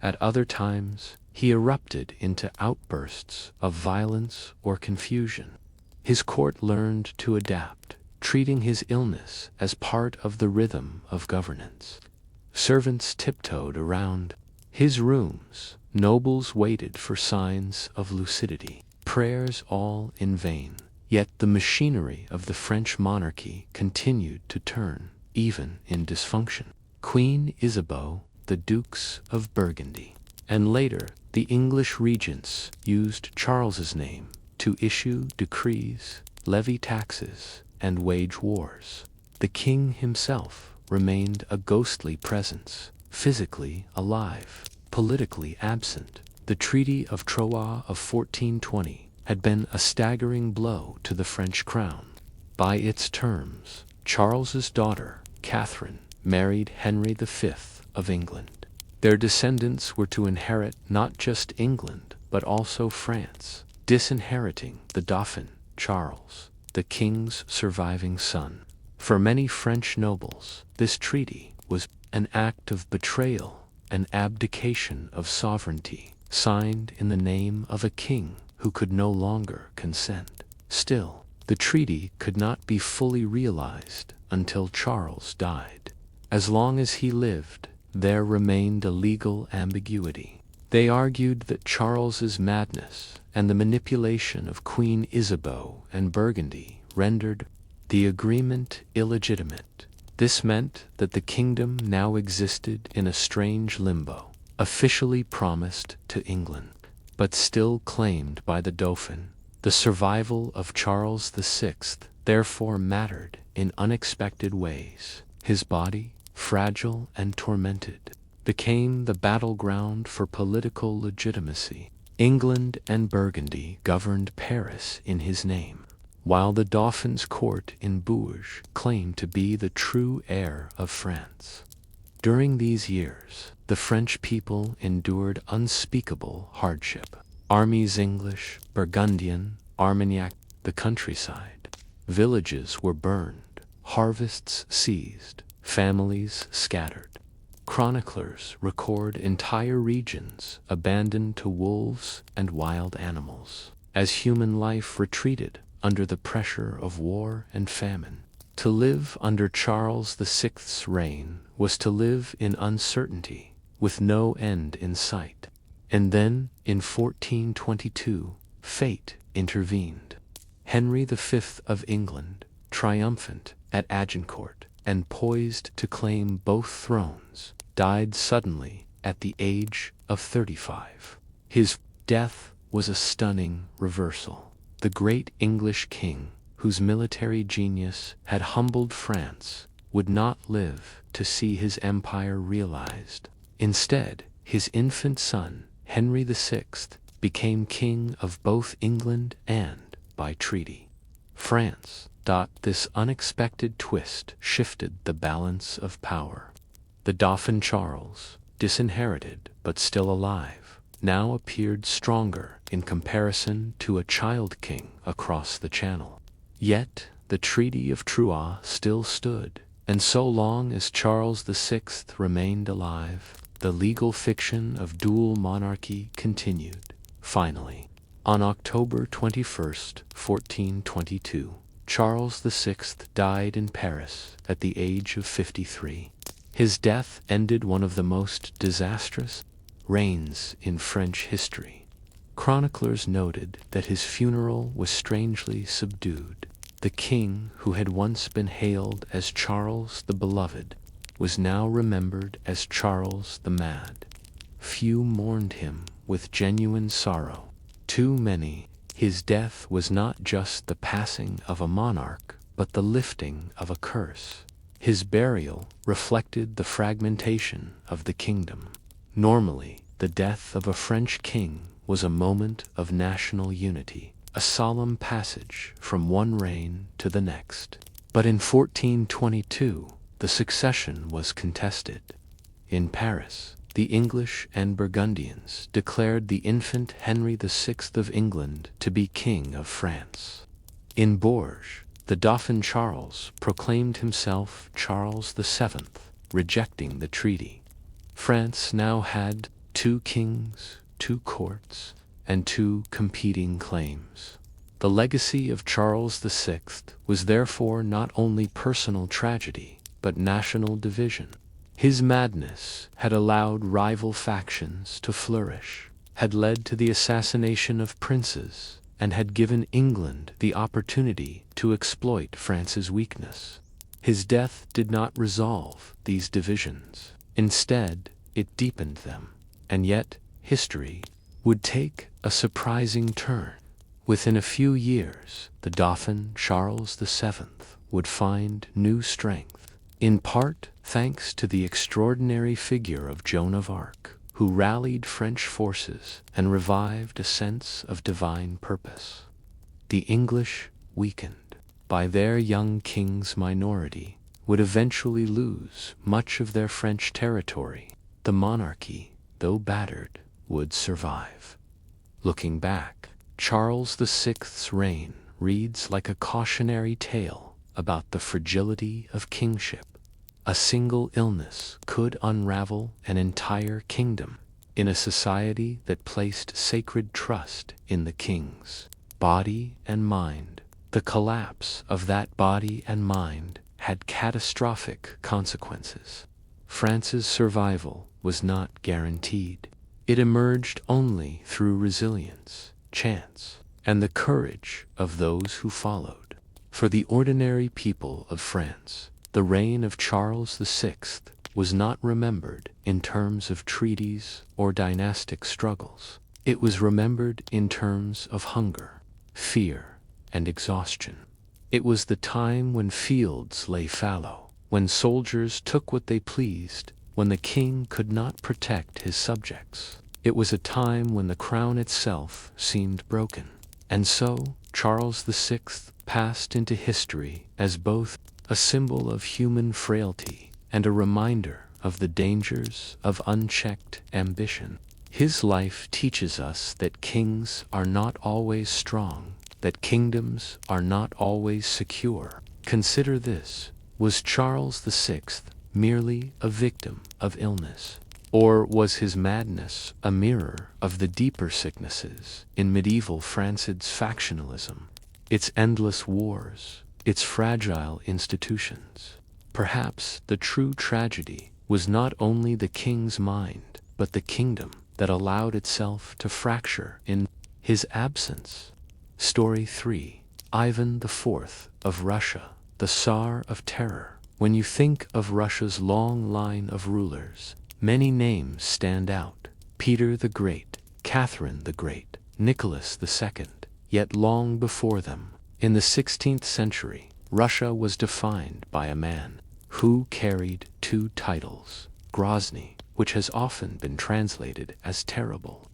At other times, he erupted into outbursts of violence or confusion. His court learned to adapt, treating his illness as part of the rhythm of governance. Servants tiptoed around his rooms, nobles waited for signs of lucidity, prayers all in vain. Yet the machinery of the French monarchy continued to turn, even in dysfunction. Queen Isabeau, the Dukes of Burgundy, and later the English regents used Charles's name to issue decrees, levy taxes, and wage wars. The king himself remained a ghostly presence, physically alive, politically absent. The Treaty of Troyes of 1420 had been a staggering blow to the French crown. By its terms, Charles's daughter, Catherine, married Henry V of England. Their descendants were to inherit not just England, but also France, disinheriting the Dauphin, Charles, the king's surviving son. For many French nobles, this treaty was an act of betrayal, an abdication of sovereignty, signed in the name of a king who could no longer consent. Still, the treaty could not be fully realized until Charles died. As long as he lived, there remained a legal ambiguity. They argued that Charles's madness and the manipulation of Queen Isabeau and Burgundy rendered the agreement illegitimate. This meant that the kingdom now existed in a strange limbo, officially promised to England, but still claimed by the Dauphin. The survival of Charles VI therefore mattered in unexpected ways. His body, fragile and tormented, became the battleground for political legitimacy. England and Burgundy governed Paris in his name, while the Dauphin's court in Bourges claimed to be the true heir of France. During these years, the French people endured unspeakable hardship. Armies English, Burgundian, Armagnac, the countryside. Villages were burned, harvests seized, families scattered. Chroniclers record entire regions abandoned to wolves and wild animals, as human life retreated under the pressure of war and famine. To live under Charles VI's reign was to live in uncertainty, with no end in sight. And then, in 1422, fate intervened. Henry V of England, triumphant at Agincourt and poised to claim both thrones, died suddenly at the age of 35. His death was a stunning reversal. The great English king, whose military genius had humbled France, would not live to see his empire realized. Instead, his infant son, Henry VI, became king of both England and, by treaty, France. This unexpected twist shifted the balance of power. The Dauphin Charles, disinherited but still alive, now appeared stronger in comparison to a child king across the Channel. Yet, the Treaty of Troyes still stood, and so long as Charles VI remained alive, the legal fiction of dual monarchy continued. Finally, on October 21, 1422, Charles VI died in Paris at the age of 53. His death ended one of the most disastrous reigns in French history. Chroniclers noted that his funeral was strangely subdued. The king, who had once been hailed as Charles the Beloved, was now remembered as Charles the Mad. Few mourned him with genuine sorrow. Too many. His death was not just the passing of a monarch, but the lifting of a curse. His burial reflected the fragmentation of the kingdom. Normally, the death of a French king was a moment of national unity, a solemn passage from one reign to the next. But in 1422, the succession was contested. In Paris, the English and Burgundians declared the infant Henry VI of England to be King of France. In Bourges, the Dauphin Charles proclaimed himself Charles VII, rejecting the treaty. France now had two kings, two courts, and two competing claims. The legacy of Charles VI was therefore not only personal tragedy, but national division. His madness had allowed rival factions to flourish, had led to the assassination of princes, and had given England the opportunity to exploit France's weakness. His death did not resolve these divisions. Instead, it deepened them. And yet, history would take a surprising turn. Within a few years, the Dauphin Charles VII would find new strength, in part thanks to the extraordinary figure of Joan of Arc, who rallied French forces and revived a sense of divine purpose. The English, weakened by their young king's minority, would eventually lose much of their French territory. The monarchy, though battered, would survive. Looking back, Charles VI's reign reads like a cautionary tale about the fragility of kingship. A single illness could unravel an entire kingdom. In a society that placed sacred trust in the king's body and mind, the collapse of that body and mind had catastrophic consequences. France's survival was not guaranteed. It emerged only through resilience, chance, and the courage of those who followed. For the ordinary people of France, the reign of Charles VI was not remembered in terms of treaties or dynastic struggles. It was remembered in terms of hunger, fear, and exhaustion. It was the time when fields lay fallow, when soldiers took what they pleased, when the king could not protect his subjects. It was a time when the crown itself seemed broken. And so, Charles VI passed into history as both a symbol of human frailty and a reminder of the dangers of unchecked ambition. His life teaches us that kings are not always strong, that kingdoms are not always secure. Consider this: was Charles VI merely a victim of illness? Or was his madness a mirror of the deeper sicknesses in medieval France's factionalism, its endless wars, its fragile institutions? Perhaps the true tragedy was not only the king's mind, but the kingdom that allowed itself to fracture in his absence. Story 3. Ivan IV of Russia, the Tsar of Terror. When you think of Russia's long line of rulers, many names stand out: Peter the Great, Catherine the Great, Nicholas II. Yet long before them, in the 16th century, Russia was defined by a man. who carried two titles, Grozny, which has often been translated as terrible.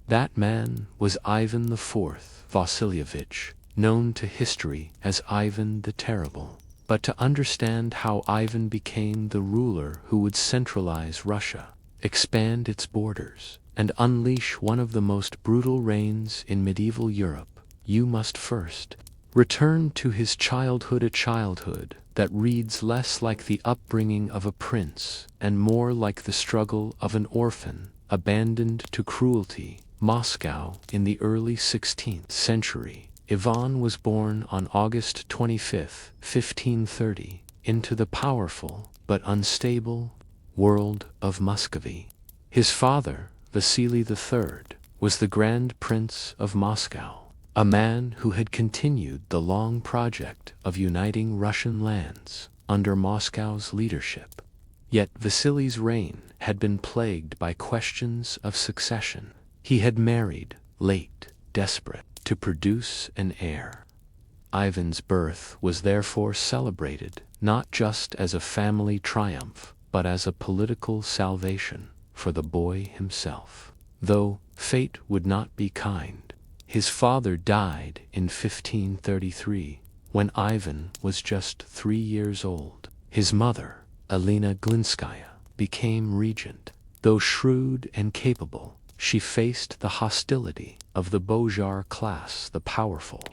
That man was Ivan IV Vasilyevich, known to history as Ivan the Terrible. But to understand how Ivan became the ruler who would centralize Russia, expand its borders, and unleash one of the most brutal reigns in medieval Europe, you must first return to his childhood, a childhood that reads less like the upbringing of a prince and more like the struggle of an orphan abandoned to cruelty. Moscow in the early 16th century. Ivan was born on August 25, 1530, into the powerful but unstable world of Muscovy. His father, Vasily III, was the Grand Prince of Moscow, a man who had continued the long project of uniting Russian lands under Moscow's leadership. Yet Vasily's reign had been plagued by questions of succession. He had married late, desperate to produce an heir. Ivan's birth was therefore celebrated not just as a family triumph, but as a political salvation for the boy himself. Though fate would not be kind, his father died in 1533, when Ivan was just 3 years old. His mother, Elena Glinskaya, became regent. Though shrewd and capable, she faced the hostility of the bourgeois class, the powerful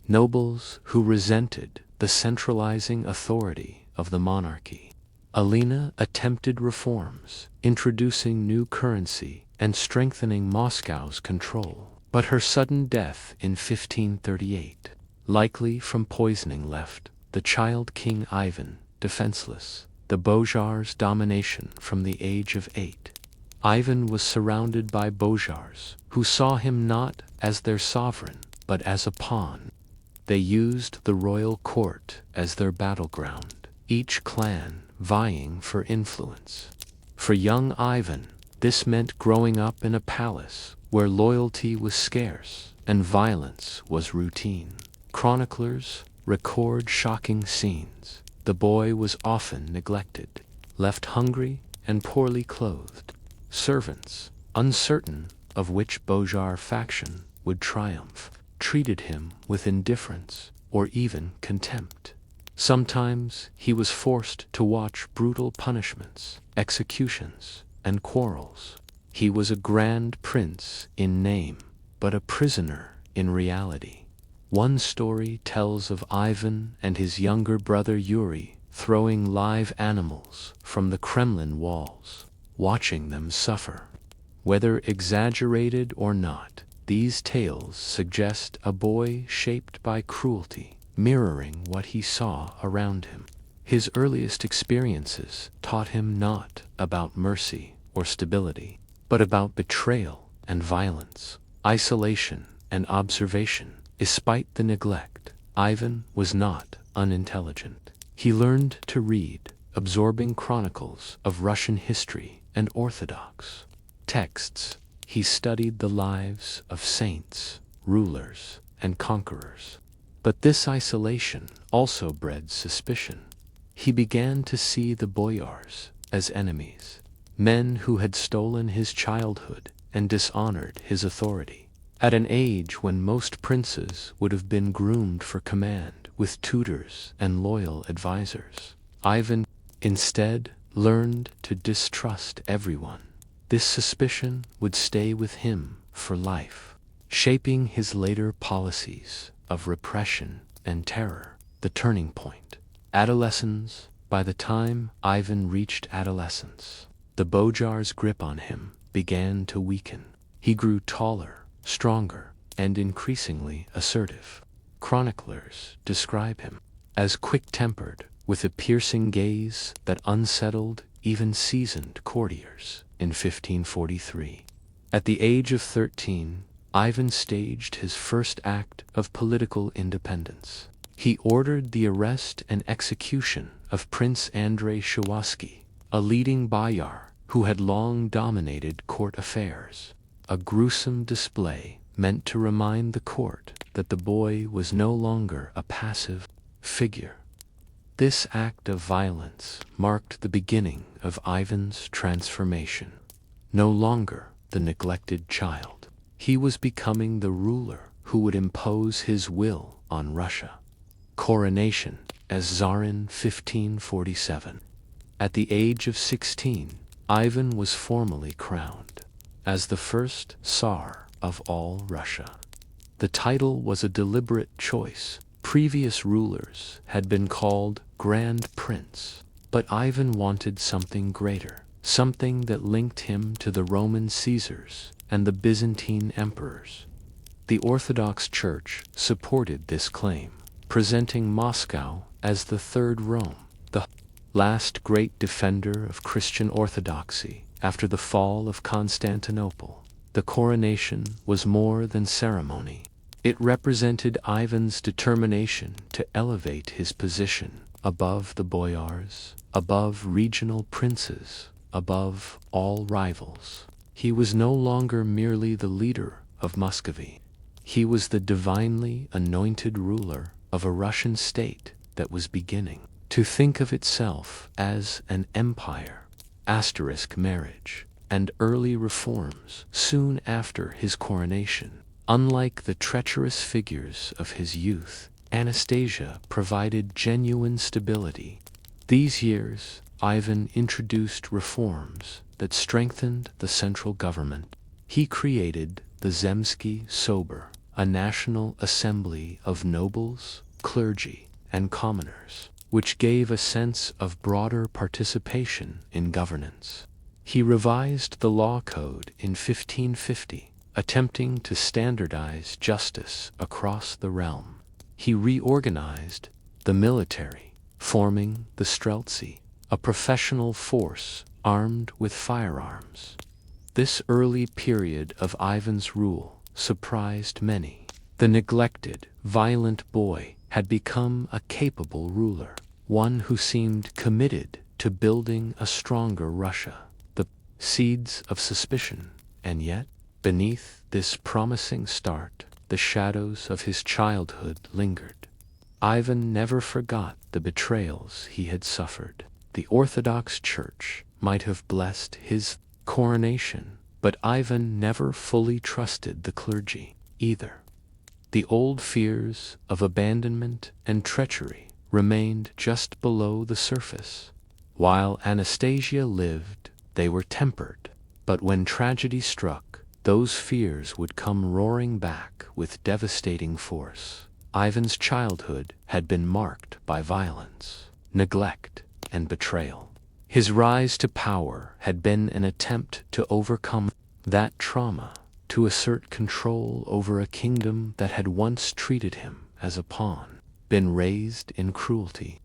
nobles who resented the centralizing authority of the monarchy. Elena attempted reforms, introducing new currency and strengthening Moscow's control. But her sudden death in 1538, likely from poisoning, left the child King Ivan defenseless. The bourgeois' domination from the age of 8. Ivan was surrounded by bourgeois who saw him not as their sovereign, but as a pawn. They used the royal court as their battleground, each clan vying for influence. For young Ivan, this meant growing up in a palace where loyalty was scarce and violence was routine. Chroniclers record shocking scenes. The boy was often neglected, left hungry and poorly clothed. Servants, uncertain of which bourgeois faction would triumph, treated him with indifference or even contempt. Sometimes he was forced to watch brutal punishments, executions, and quarrels. He was a grand prince in name, but a prisoner in reality. One story tells of Ivan and his younger brother Yuri throwing live animals from the Kremlin walls, watching them suffer. Whether exaggerated or not, these tales suggest a boy shaped by cruelty, mirroring what he saw around him. His earliest experiences taught him not about mercy or stability, but about betrayal and violence, isolation and observation. Despite the neglect, Ivan was not unintelligent. He learned to read, absorbing chronicles of Russian history and Orthodox texts. He studied the lives of saints, rulers, and conquerors. But this isolation also bred suspicion. He began to see the boyars as enemies, men who had stolen his childhood and dishonored his authority. At an age when most princes would have been groomed for command with tutors and loyal advisors, Ivan instead learned to distrust everyone. This suspicion would stay with him for life, shaping his later policies of repression and terror. The turning point. Adolescence. By the time Ivan reached adolescence, the bourgeois' grip on him began to weaken. He grew taller, stronger, and increasingly assertive. Chroniclers describe him as quick-tempered, with a piercing gaze that unsettled even seasoned courtiers. In 1543, at the age of 13, Ivan staged his first act of political independence. He ordered the arrest and execution of Prince Andrei Shawsky, a leading boyar who had long dominated court affairs. A gruesome display meant to remind the court that the boy was no longer a passive figure. This act of violence marked the beginning of Ivan's transformation. No longer the neglected child, he was becoming the ruler who would impose his will on Russia. Coronation as Tsar in 1547. At the age of 16, Ivan was formally crowned as the first Tsar of all Russia. The title was a deliberate choice. Previous rulers had been called Grand Prince, but Ivan wanted something greater, something that linked him to the Roman Caesars and the Byzantine emperors. The Orthodox Church supported this claim, presenting Moscow as the Third Rome, the last great defender of Christian orthodoxy after the fall of Constantinople. The coronation was more than ceremony. It represented Ivan's determination to elevate his position above the boyars, above regional princes, above all rivals. He was no longer merely the leader of Muscovy. He was the divinely anointed ruler of a Russian state that was beginning to think of itself as an empire. Marriage and early reforms soon after his coronation. Unlike the treacherous figures of his youth, Anastasia provided genuine stability. These years, Ivan introduced reforms that strengthened the central government. He created the Zemsky Sobor, a national assembly of nobles, clergy, and commoners, which gave a sense of broader participation in governance. He revised the law code in 1550, attempting to standardize justice across the realm. He reorganized the military, forming the Streltsy, a professional force armed with firearms. This early period of Ivan's rule surprised many. The neglected, violent boy had become a capable ruler, one who seemed committed to building a stronger Russia. The seeds of suspicion, and yet, beneath this promising start, the shadows of his childhood lingered. Ivan never forgot the betrayals he had suffered. The Orthodox Church might have blessed his coronation, but Ivan never fully trusted the clergy either. The old fears of abandonment and treachery remained just below the surface. While Anastasia lived, they were tempered, but when tragedy struck, those fears would come roaring back with devastating force. Ivan's childhood had been marked by violence, neglect, and betrayal. His rise to power had been an attempt to overcome that trauma, to assert control over a kingdom that had once treated him as a pawn, been raised in cruelty.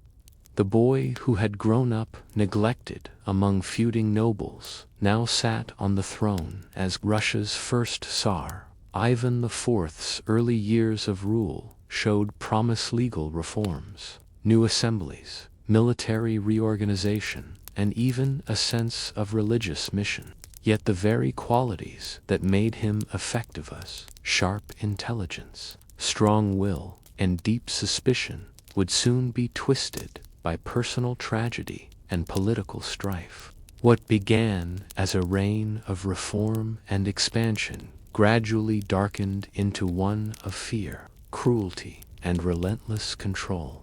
The boy who had grown up neglected among feuding nobles now sat on the throne as Russia's first Tsar. Ivan IV's early years of rule showed promise: legal reforms, new assemblies, military reorganization, and even a sense of religious mission. Yet the very qualities that made him effective, as sharp intelligence, strong will, and deep suspicion, would soon be twisted by personal tragedy and political strife. What began as a reign of reform and expansion gradually darkened into one of fear, cruelty, and relentless control.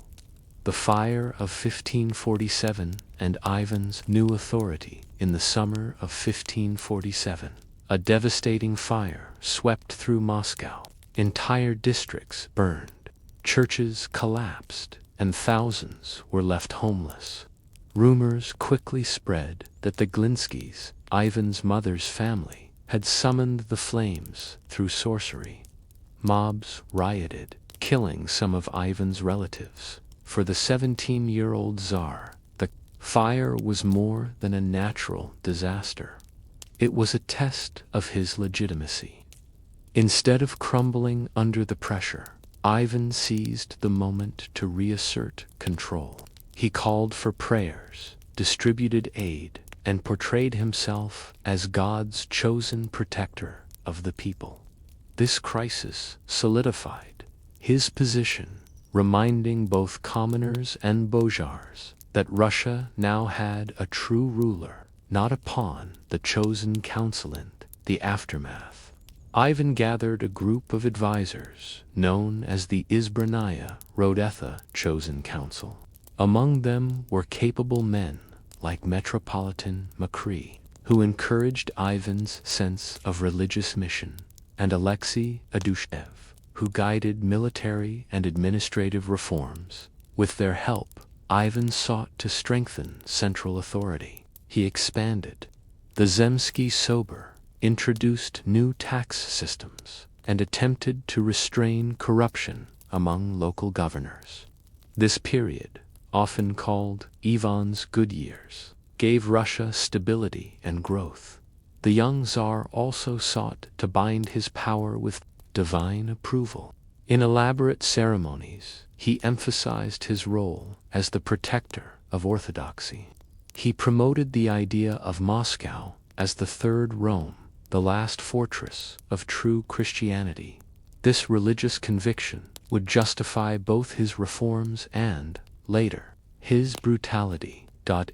The fire of 1547 and Ivan's new authority in the summer of 1547. A devastating fire swept through Moscow. Entire districts burned, churches collapsed, and thousands were left homeless. Rumors quickly spread that the Glinskys, Ivan's mother's family, had summoned the flames through sorcery. Mobs rioted, killing some of Ivan's relatives. For the 17-year-old Tsar, the fire was more than a natural disaster. It was a test of his legitimacy. Instead of crumbling under the pressure, Ivan seized the moment to reassert control. He called for prayers, distributed aid, and portrayed himself as God's chosen protector of the people. This crisis solidified his position, reminding both commoners and boyars that Russia now had a true ruler, not a pawn, the chosen council. In the aftermath, Ivan gathered a group of advisors, known as the Izbrannaya Rodetha chosen council. Among them were capable men like Metropolitan Macri, who encouraged Ivan's sense of religious mission, and Alexei Adushev, who guided military and administrative reforms. With their help, Ivan sought to strengthen central authority. He expanded the Zemsky Sober, introduced new tax systems, and attempted to restrain corruption among local governors. This period, often called Ivan's good years, gave Russia stability and growth. The young Tsar also sought to bind his power with divine approval. In elaborate ceremonies, he emphasized his role as the protector of orthodoxy. He promoted the idea of Moscow as the third Rome, the last fortress of true Christianity. This religious conviction would justify both his reforms and, later, his brutality.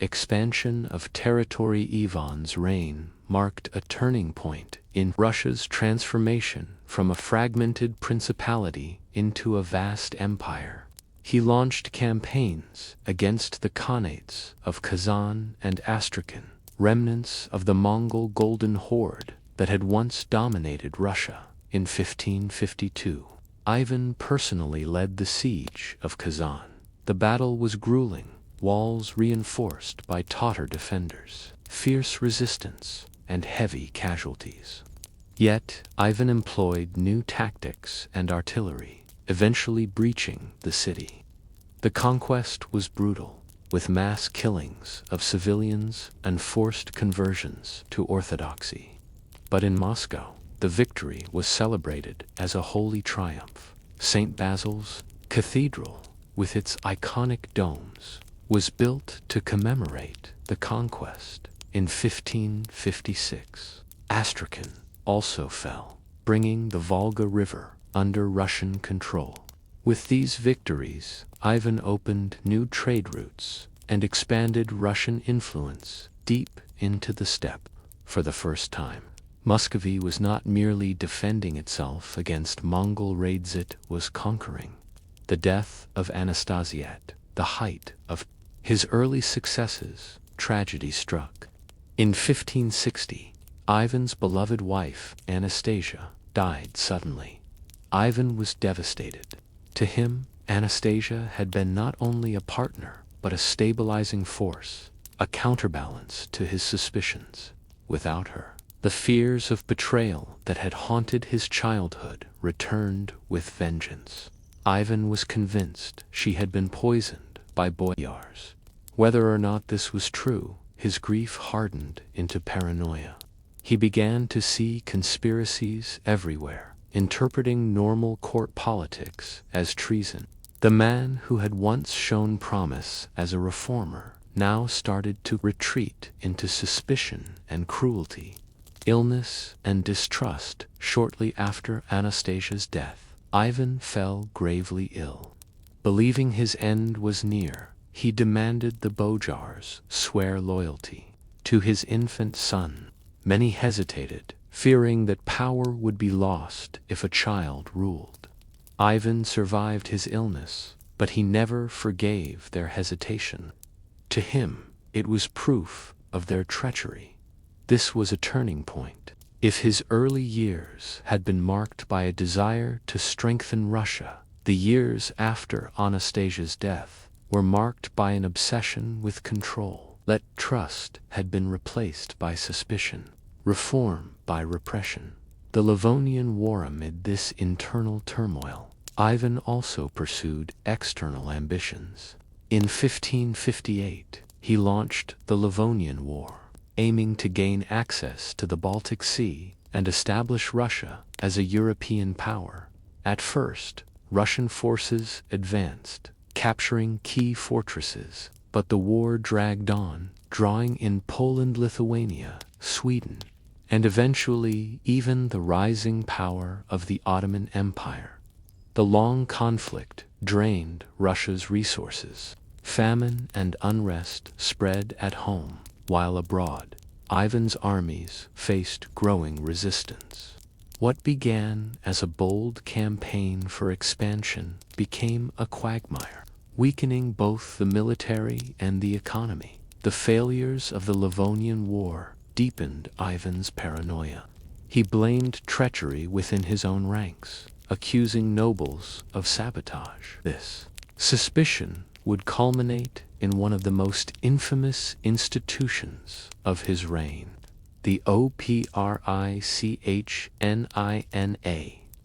Expansion of territory. Ivan's reign marked a turning point in Russia's transformation from a fragmented principality into a vast empire. He launched campaigns against the Khanates of Kazan and Astrakhan, remnants of the Mongol Golden Horde that had once dominated Russia. In 1552, Ivan personally led the siege of Kazan. The battle was grueling, walls reinforced by Tatar defenders, fierce resistance, and heavy casualties. Yet, Ivan employed new tactics and artillery, eventually breaching the city. The conquest was brutal, with mass killings of civilians and forced conversions to orthodoxy. But in Moscow, the victory was celebrated as a holy triumph. St. Basil's Cathedral, with its iconic domes, was built to commemorate the conquest. In 1556, Astrakhan also fell, bringing the Volga River under Russian control. With these victories, Ivan opened new trade routes and expanded Russian influence deep into the steppe. For the first time, Muscovy was not merely defending itself against Mongol raids, it was conquering. The death of Anastasiad, the height of his early successes, tragedy struck. In 1560, Ivan's beloved wife, Anastasia, died suddenly. Ivan was devastated. To him, Anastasia had been not only a partner, but a stabilizing force, a counterbalance to his suspicions. Without her, the fears of betrayal that had haunted his childhood returned with vengeance. Ivan was convinced she had been poisoned by boyars. Whether or not this was true, his grief hardened into paranoia. He began to see conspiracies everywhere, interpreting normal court politics as treason. The man who had once shown promise as a reformer now started to retreat into suspicion and cruelty. Illness and distrust. Shortly after Anastasia's death, Ivan fell gravely ill. Believing his end was near, he demanded the boyars swear loyalty to his infant son. Many hesitated, fearing that power would be lost if a child ruled. Ivan survived his illness, but he never forgave their hesitation. To him, it was proof of their treachery. This was a turning point. If his early years had been marked by a desire to strengthen Russia, the years after Anastasia's death were marked by an obsession with control. Let trust had been replaced by suspicion, reform by repression. The Livonian War. Amid this internal turmoil, Ivan also pursued external ambitions. In 1558, he launched the Livonian War, aiming to gain access to the Baltic Sea and establish Russia as a European power. At first, Russian forces advanced, capturing key fortresses, but the war dragged on, drawing in Poland, Lithuania, Sweden, and eventually even the rising power of the Ottoman Empire. The long conflict drained Russia's resources. Famine and unrest spread at home, while abroad, Ivan's armies faced growing resistance. What began as a bold campaign for expansion became a quagmire, weakening both the military and the economy. The failures of the Livonian War deepened Ivan's paranoia. He blamed treachery within his own ranks, accusing nobles of sabotage. This suspicion would culminate in one of the most infamous institutions of his reign, the Oprichnina.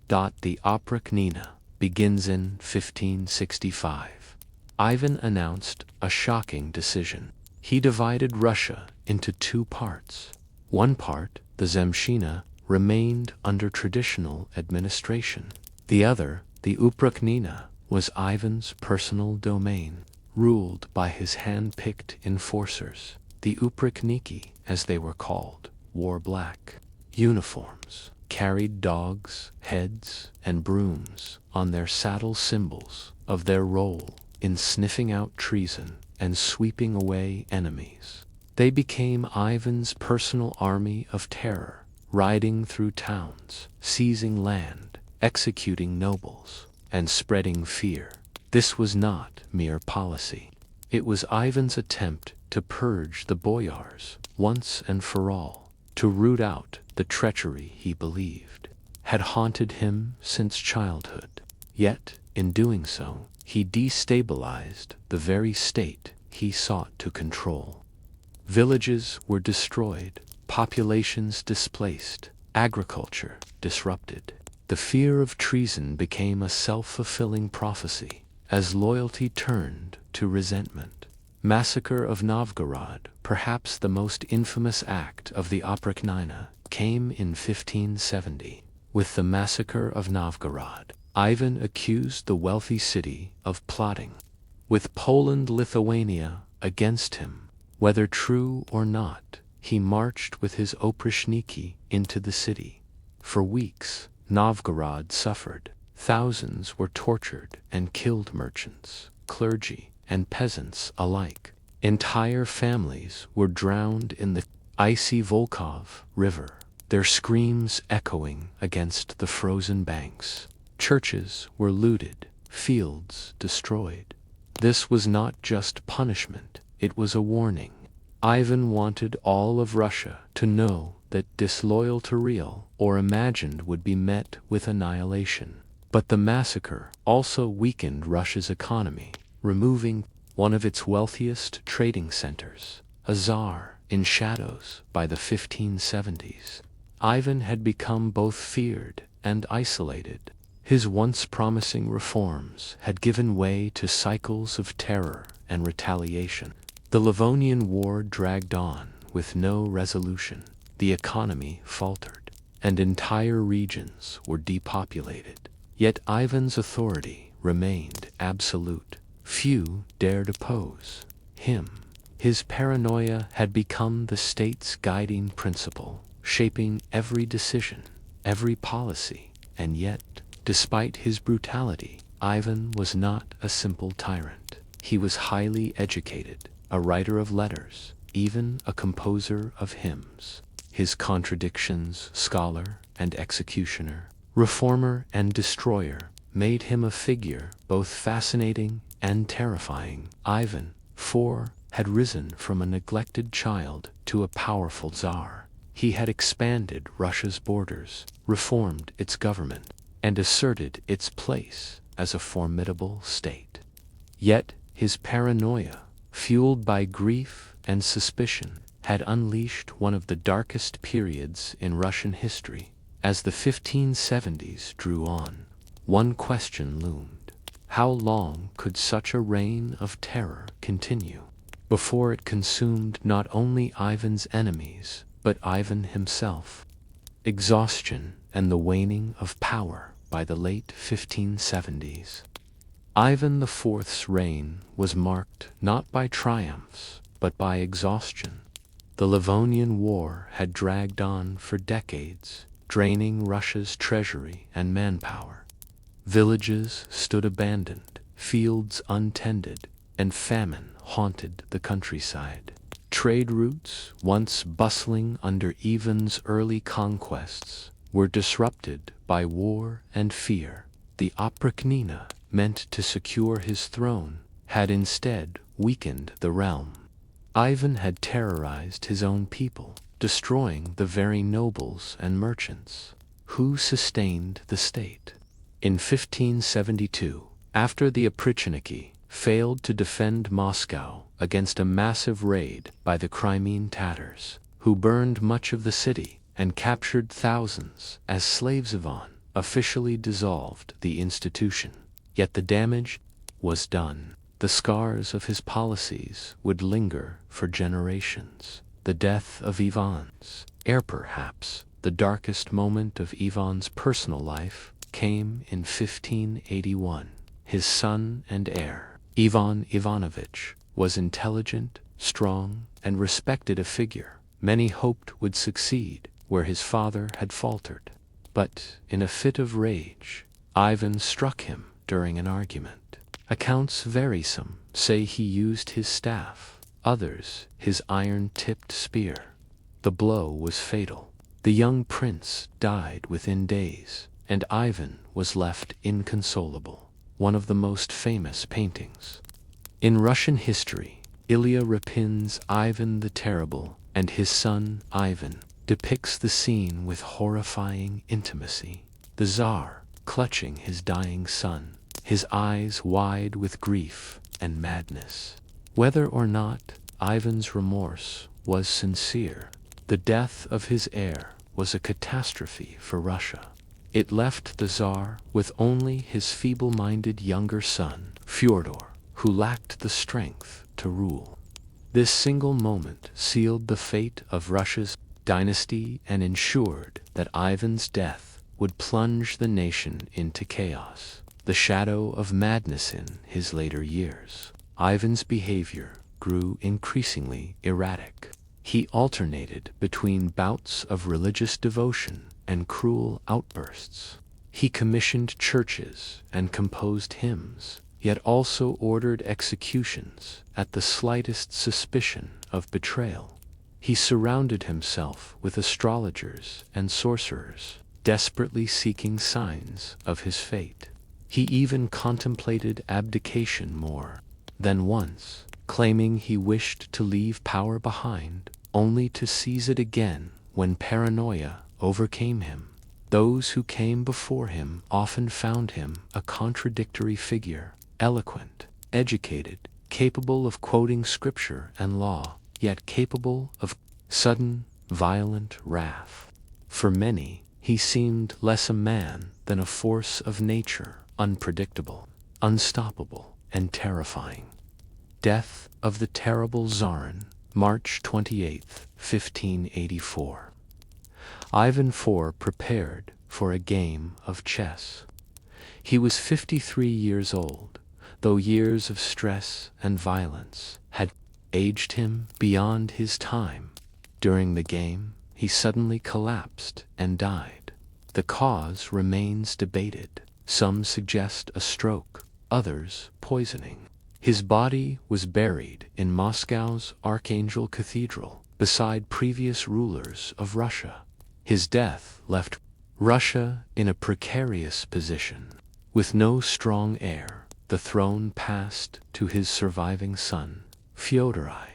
The Oprichnina begins in 1565. Ivan announced a shocking decision. He divided Russia into two parts. One part, the Zemshina, remained under traditional administration. The other, the Oprichnina, was Ivan's personal domain, ruled by his hand-picked enforcers. The Oprichniki, as they were called, wore black uniforms, carried dogs' heads and brooms on their saddle, symbols of their role in sniffing out treason and sweeping away enemies. They became Ivan's personal army of terror, riding through towns, seizing land, executing nobles, and spreading fear. This was not mere policy. It was Ivan's attempt to purge the boyars once and for all, to root out the treachery he believed had haunted him since childhood. Yet, in doing so, he destabilized the very state he sought to control. Villages were destroyed, populations displaced, agriculture disrupted. The fear of treason became a self-fulfilling prophecy as loyalty turned to resentment. Massacre of Novgorod, perhaps the most infamous act of the Oprichnina, came in 1570. With the massacre of Novgorod, Ivan accused the wealthy city of plotting with Poland-Lithuania against him. Whether true or not, he marched with his Oprichniki into the city. For weeks, Novgorod suffered. Thousands were tortured and killed, merchants, clergy, and peasants alike. Entire families were drowned in the icy Volkhov River, their screams echoing against the frozen banks. Churches were looted, fields destroyed. This was not just punishment, it was a warning. Ivan wanted all of Russia to know that disloyalty, real or imagined, would be met with annihilation. But the massacre also weakened Russia's economy, removing one of its wealthiest trading centers, a czar in shadows. By the 1570s, Ivan had become both feared and isolated. His once promising reforms had given way to cycles of terror and retaliation. The Livonian War dragged on with no resolution. The economy faltered, and entire regions were depopulated. Yet Ivan's authority remained absolute. Few dared oppose him. His paranoia had become the state's guiding principle, shaping every decision, every policy. And yet, despite his brutality, Ivan was not a simple tyrant. He was highly educated, a writer of letters, even a composer of hymns. His contradictions, scholar and executioner, reformer and destroyer, made him a figure both fascinating and terrifying. Ivan IV had risen from a neglected child to a powerful czar. He had expanded Russia's borders, reformed its government, and asserted its place as a formidable state. Yet his paranoia, fueled by grief and suspicion, had unleashed one of the darkest periods in Russian history. As the 1570s drew on, one question loomed. How long could such a reign of terror continue before it consumed not only Ivan's enemies, but Ivan himself? Exhaustion and the waning of power. By the late 1570s, Ivan IV's reign was marked not by triumphs, but by exhaustion. The Livonian War had dragged on for decades, draining Russia's treasury and manpower. Villages stood abandoned, fields untended, and famine haunted the countryside. Trade routes, once bustling under Ivan's early conquests, were disrupted by war and fear. The Oprichnina, meant to secure his throne, had instead weakened the realm. Ivan had terrorized his own people, destroying the very nobles and merchants who sustained the state. In 1572, after the Oprichniki failed to defend Moscow against a massive raid by the Crimean Tatars, who burned much of the city and captured thousands as slaves, Ivan officially dissolved the institution. Yet the damage was done. The scars of his policies would linger for generations. The death of Ivan's heir, perhaps the darkest moment of Ivan's personal life, came in 1581. His son and heir, Ivan Ivanovich, was intelligent, strong, and respected, a figure many hoped would succeed where his father had faltered. But in a fit of rage, Ivan struck him during an argument. Accounts vary. Some say he used his staff, others his iron-tipped spear. The blow was fatal. The young prince died within days, and Ivan was left inconsolable. One of the most famous paintings in Russian history, Ilya Repin's Ivan the Terrible and his son Ivan, depicts the scene with horrifying intimacy. The Tsar, clutching his dying son, his eyes wide with grief and madness. Whether or not Ivan's remorse was sincere, the death of his heir was a catastrophe for Russia. It left the Tsar with only his feeble-minded younger son, Fyodor, who lacked the strength to rule. This single moment sealed the fate of Russia's dynasty and ensured that Ivan's death would plunge the nation into chaos. The shadow of madness in his later years, Ivan's behavior grew increasingly erratic. He alternated between bouts of religious devotion and cruel outbursts. He commissioned churches and composed hymns, yet also ordered executions at the slightest suspicion of betrayal. He surrounded himself with astrologers and sorcerers, desperately seeking signs of his fate. He even contemplated abdication more than once, claiming he wished to leave power behind, only to seize it again when paranoia overcame him. Those who came before him often found him a contradictory figure, eloquent, educated, capable of quoting scripture and law, yet capable of sudden, violent wrath. For many, he seemed less a man than a force of nature, unpredictable, unstoppable, and terrifying. Death of the terrible Tsarin, March 28, 1584. Ivan IV prepared for a game of chess. He was 53 years old, though years of stress and violence had aged him beyond his time. During the game, he suddenly collapsed and died. The cause remains debated. Some suggest a stroke, others poisoning. His body was buried in Moscow's Archangel Cathedral, beside previous rulers of Russia. His death left Russia in a precarious position. With no strong heir, the throne passed to his surviving son, Fyodor I.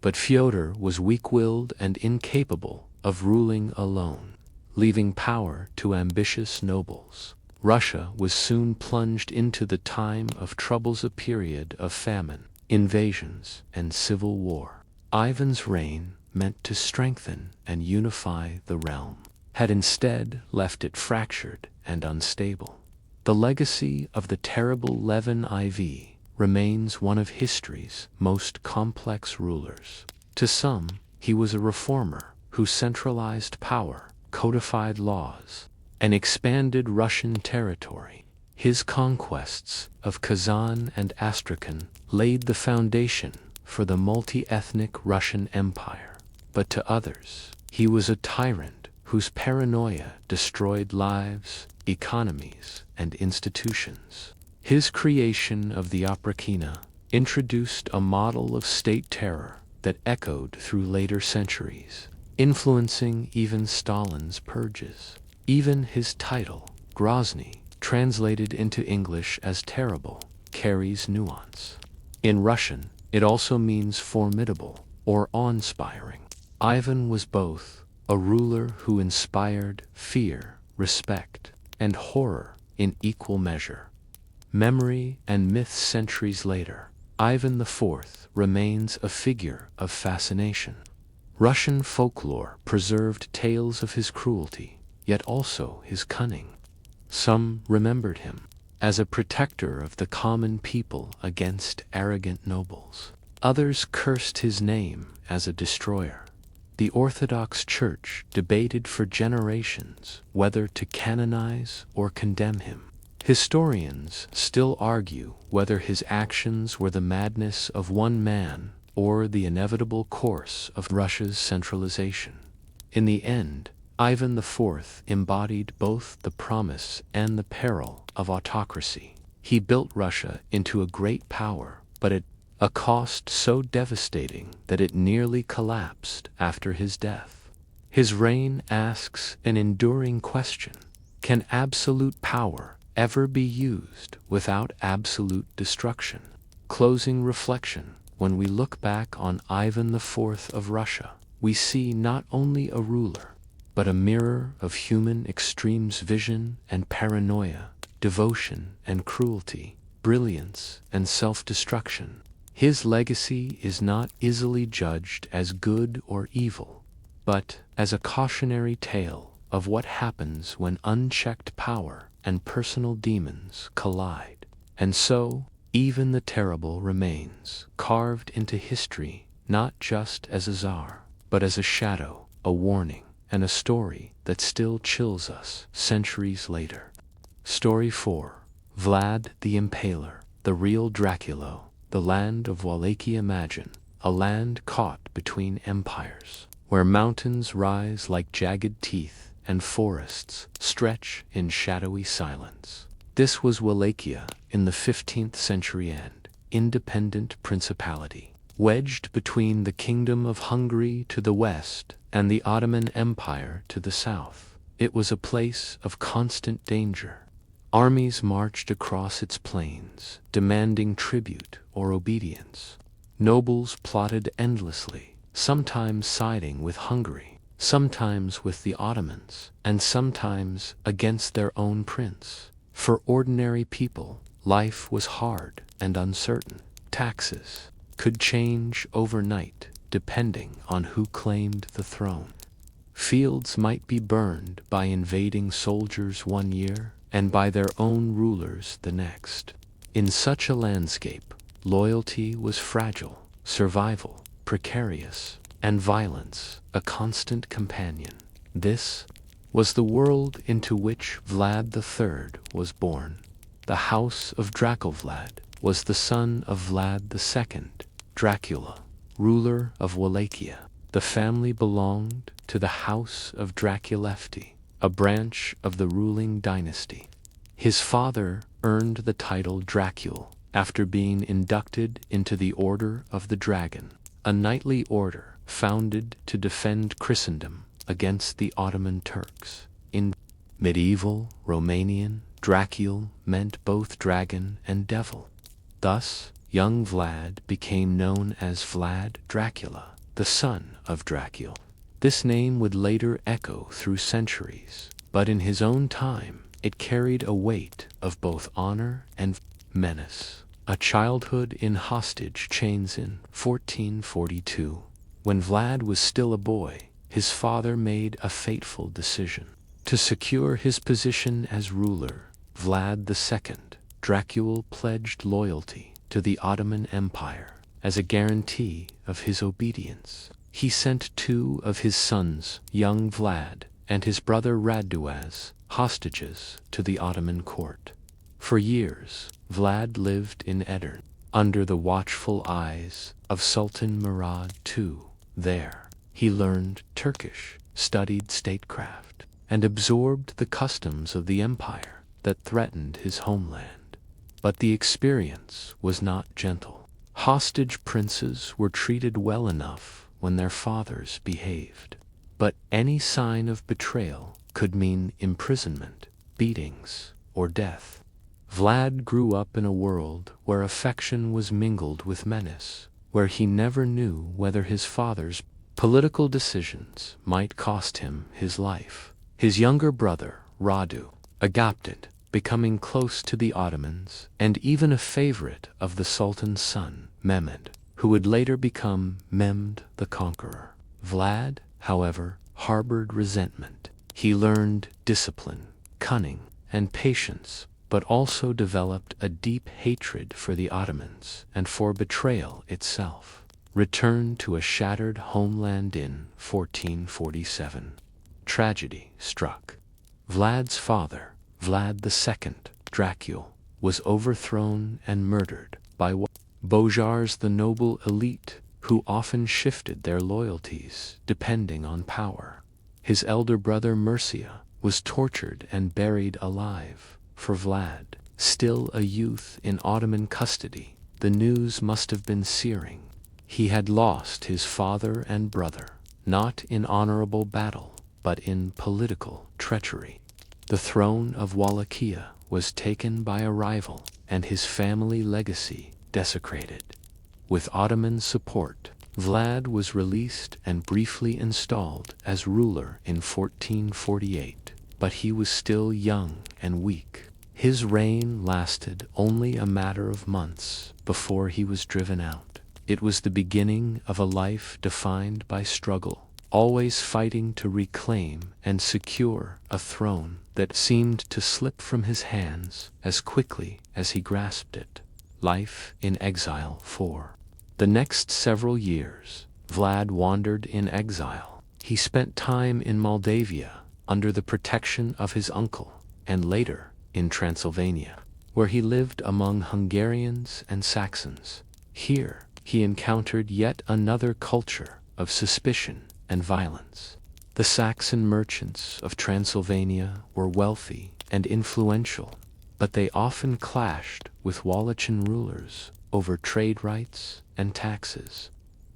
But Fyodor was weak-willed and incapable of ruling alone, leaving power to ambitious nobles. Russia was soon plunged into the time of troubles, a period of famine, invasions, and civil war. Ivan's reign, meant to strengthen and unify the realm, had instead left it fractured and unstable. The legacy of the terrible Levin IV remains one of history's most complex rulers. To some, he was a reformer who centralized power, codified laws, and expanded Russian territory. His conquests of Kazan and Astrakhan laid the foundation for the multi-ethnic Russian Empire. But to others, he was a tyrant whose paranoia destroyed lives, economies, and institutions. His creation of the oprachina introduced a model of state terror that echoed through later centuries, influencing even Stalin's purges. Even his title, Grozny, translated into English as terrible, carries nuance. In Russian, it also means formidable or awe-inspiring. Ivan was both a ruler who inspired fear, respect, and horror in equal measure. Memory and myth centuries later, Ivan IV remains a figure of fascination. Russian folklore preserved tales of his cruelty, yet also his cunning. Some remembered him as a protector of the common people against arrogant nobles. Others cursed his name as a destroyer. The Orthodox Church debated for generations whether to canonize or condemn him. Historians still argue whether his actions were the madness of one man or the inevitable course of Russia's centralization. In the end, Ivan IV embodied both the promise and the peril of autocracy. He built Russia into a great power, but at a cost so devastating that it nearly collapsed after his death. His reign asks an enduring question: can absolute power ever be used without absolute destruction? Closing reflection: when we look back on Ivan IV of Russia, we see not only a ruler, but a mirror of human extremes: vision and paranoia, devotion and cruelty, brilliance and self-destruction. His legacy is not easily judged as good or evil, but as a cautionary tale of what happens when unchecked power and personal demons collide. And so, even the terrible remains carved into history, not just as a czar, but as a shadow, a warning, and a story that still chills us centuries later. Story 4. Vlad the Impaler, the real Dracula, the land of Wallachia. Imagine a land caught between empires, where mountains rise like jagged teeth and forests stretch in shadowy silence. This was Wallachia in the 15th century, an independent principality, wedged between the Kingdom of Hungary to the west and the Ottoman Empire to the south. It was a place of constant danger. Armies marched across its plains, demanding tribute or obedience. Nobles plotted endlessly, sometimes siding with Hungary, sometimes with the Ottomans, and sometimes against their own prince. For ordinary people, life was hard and uncertain. Taxes could change overnight, depending on who claimed the throne. Fields might be burned by invading soldiers one year, and by their own rulers the next. In such a landscape, loyalty was fragile, survival precarious, and violence a constant companion. This was the world into which Vlad III was born. The house of Dracula was the son of Vlad II, Dracula, ruler of Wallachia. The family belonged to the house of Draculefti, a branch of the ruling dynasty. His father earned the title Dracul after being inducted into the Order of the Dragon, a knightly order founded to defend Christendom against the Ottoman Turks. In medieval Romanian, Dracul meant both dragon and devil. Thus, young Vlad became known as Vlad Dracula, the son of Dracul. This name would later echo through centuries, but in his own time, it carried a weight of both honor and menace. A childhood in hostage chains. In 1442, when Vlad was still a boy, his father made a fateful decision. To secure his position as ruler, Vlad II, Dracula pledged loyalty to the Ottoman Empire. As a guarantee of his obedience, he sent two of his sons, young Vlad and his brother Radu, as hostages to the Ottoman court. For years, Vlad lived in Edirne, under the watchful eyes of Sultan Murad II. There, he learned Turkish, studied statecraft, and absorbed the customs of the empire that threatened his homeland. But the experience was not gentle. Hostage princes were treated well enough when their fathers behaved, but any sign of betrayal could mean imprisonment, beatings, or death. Vlad grew up in a world where affection was mingled with menace, where he never knew whether his father's political decisions might cost him his life. His younger brother, Radu, adopted, becoming close to the Ottomans and even a favorite of the Sultan's son, Mehmed, who would later become Mehmed the Conqueror. Vlad, however, harbored resentment. He learned discipline, cunning, and patience, but also developed a deep hatred for the Ottomans and for betrayal itself. Returned to a shattered homeland in 1447. Tragedy struck. Vlad's father, Vlad II, Dracula, was overthrown and murdered by Boyars, the noble elite, who often shifted their loyalties depending on power. His elder brother Mircea was tortured and buried alive. For Vlad, still a youth in Ottoman custody, the news must have been searing. He had lost his father and brother, not in honorable battle, but in political treachery. The throne of Wallachia was taken by a rival, and his family legacy desecrated. With Ottoman support, Vlad was released and briefly installed as ruler in 1448, but he was still young and weak. His reign lasted only a matter of months before he was driven out. It was the beginning of a life defined by struggle, always fighting to reclaim and secure a throne that seemed to slip from his hands as quickly as he grasped it. Life in exile. For the next several years, Vlad wandered in exile. He spent time in Moldavia under the protection of his uncle, and later in Transylvania, where he lived among Hungarians and Saxons. Here, he encountered yet another culture of suspicion and violence. The Saxon merchants of Transylvania were wealthy and influential, but they often clashed with Wallachian rulers over trade rights and taxes.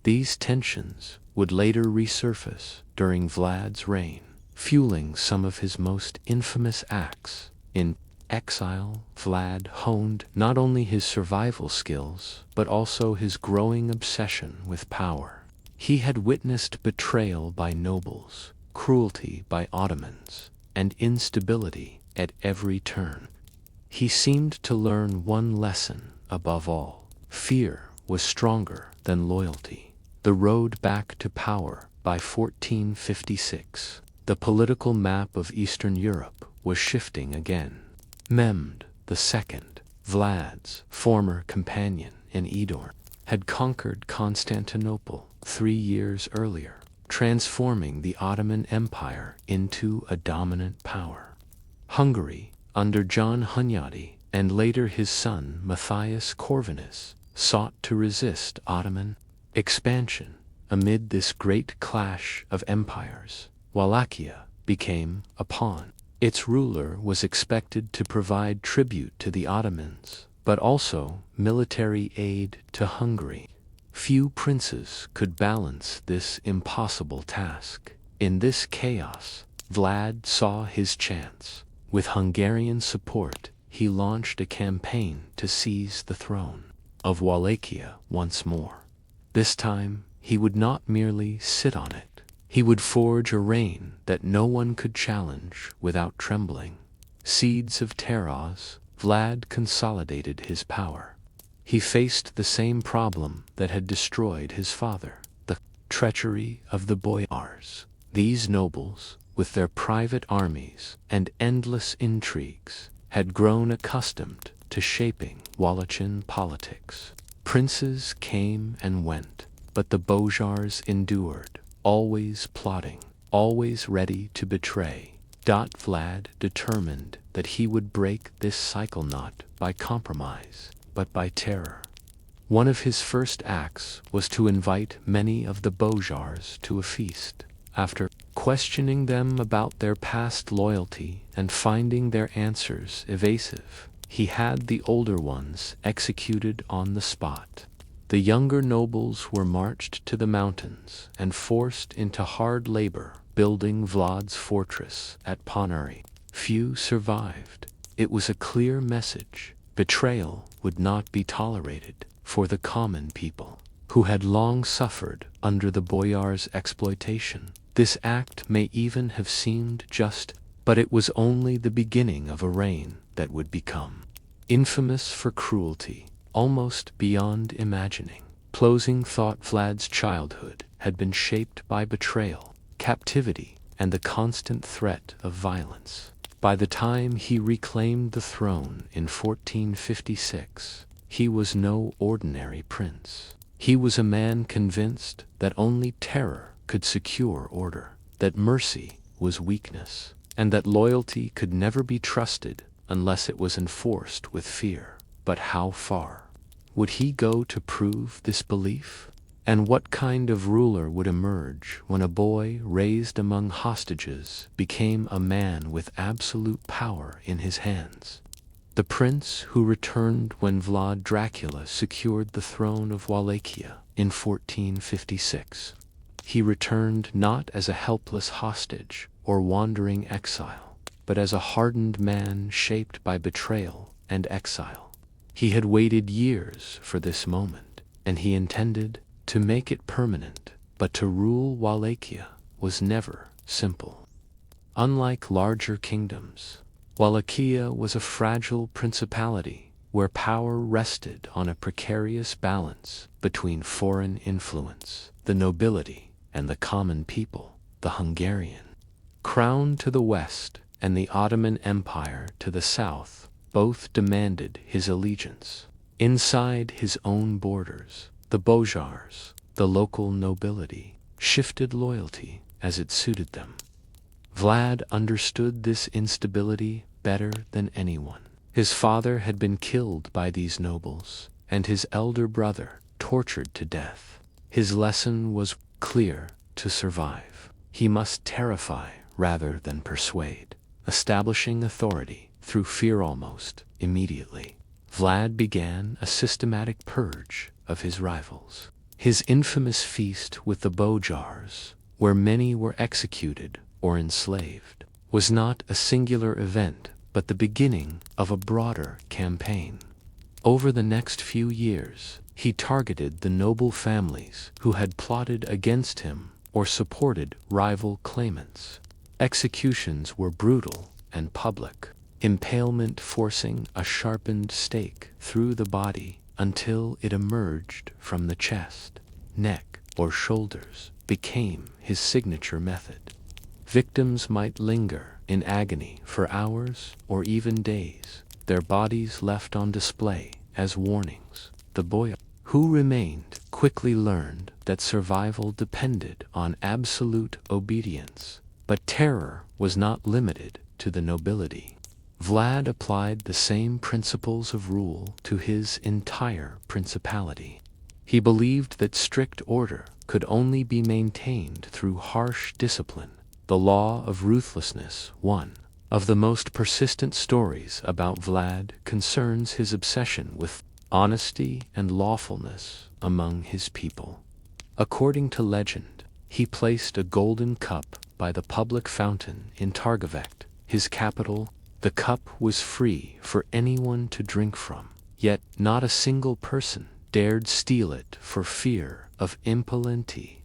These tensions would later resurface during Vlad's reign, fueling some of his most infamous acts. In exile, Vlad honed not only his survival skills, but also his growing obsession with power. He had witnessed betrayal by nobles, cruelty by Ottomans, and instability at every turn. He seemed to learn one lesson above all: fear was stronger than loyalty. The road back to power. By 1456, the political map of Eastern Europe was shifting again. Mehmed II, Vlad's former companion in Edirne, had conquered Constantinople 3 years earlier, transforming the Ottoman Empire into a dominant power. Hungary, under John Hunyadi and later his son Matthias Corvinus, sought to resist Ottoman expansion. Amid this great clash of empires, Wallachia became a pawn. Its ruler was expected to provide tribute to the Ottomans, but also military aid to Hungary. Few princes could balance this impossible task. In this chaos, Vlad saw his chance. With Hungarian support, he launched a campaign to seize the throne of Wallachia once more. This time, he would not merely sit on it. He would forge a reign that no one could challenge without trembling. Seeds of Taraz, Vlad consolidated his power. He faced the same problem that had destroyed his father: the treachery of the boyars. These nobles, with their private armies and endless intrigues, had grown accustomed to shaping Wallachian politics. Princes came and went, but the boyars endured, always plotting, always ready to betray. Vlad determined that he would break this cycle not by compromise, but by terror. One of his first acts was to invite many of the boyars to a feast. After questioning them about their past loyalty and finding their answers evasive. He had the older ones executed on the spot. The younger nobles were marched to the mountains and forced into hard labor building Vlad's fortress at Ponary. Few survived. It was a clear message. Betrayal would not be tolerated for the common people, who had long suffered under the boyars' exploitation. This act may even have seemed just, but it was only the beginning of a reign that would become infamous for cruelty, almost beyond imagining. Closing thought: Vlad's childhood had been shaped by betrayal, captivity, and the constant threat of violence. By the time he reclaimed the throne in 1456, he was no ordinary prince. He was a man convinced that only terror could secure order, that mercy was weakness, and that loyalty could never be trusted unless it was enforced with fear. But how far would he go to prove this belief? And what kind of ruler would emerge when a boy raised among hostages became a man with absolute power in his hands? The prince who returned when Vlad Dracula secured the throne of Wallachia in 1456. He returned not as a helpless hostage or wandering exile, but as a hardened man shaped by betrayal and exile. He had waited years for this moment, and he intended to make it permanent. But to rule Wallachia was never simple. Unlike larger kingdoms, Wallachia was a fragile principality where power rested on a precarious balance between foreign influence, the nobility, and the common people, the Hungarian crown to the west and the Ottoman Empire to the south. Both demanded his allegiance. Inside his own borders, the boyars, the local nobility, shifted loyalty as it suited them. Vlad understood this instability better than anyone. His father had been killed by these nobles, and his elder brother tortured to death. His lesson was clear: to survive, he must terrify rather than persuade, establishing authority through fear almost immediately. Vlad began a systematic purge of his rivals. His infamous feast with the boyars, where many were executed or enslaved, was not a singular event, but the beginning of a broader campaign. Over the next few years, he targeted the noble families who had plotted against him or supported rival claimants. Executions were brutal and public, impalement forcing a sharpened stake through the body until it emerged from the chest. Neck or shoulders became his signature method. Victims might linger in agony for hours or even days, their bodies left on display as warnings. The boy who remained quickly learned that survival depended on absolute obedience, but terror was not limited to the nobility. Vlad applied the same principles of rule to his entire principality. He believed that strict order could only be maintained through harsh discipline. The law of ruthlessness, one of the most persistent stories about Vlad, concerns his obsession with honesty and lawfulness among his people. According to legend, he placed a golden cup by the public fountain in Targovect, his capital. The cup was free for anyone to drink from, yet not a single person dared steal it for fear of impunity.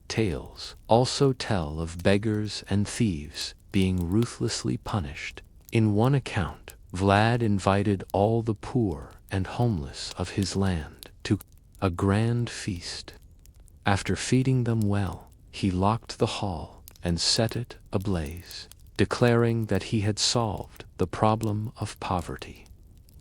Tales also tell of beggars and thieves being ruthlessly punished. In one account, Vlad invited all the poor and homeless of his land to a grand feast. After feeding them well, he locked the hall and set it ablaze, declaring that he had solved the problem of poverty.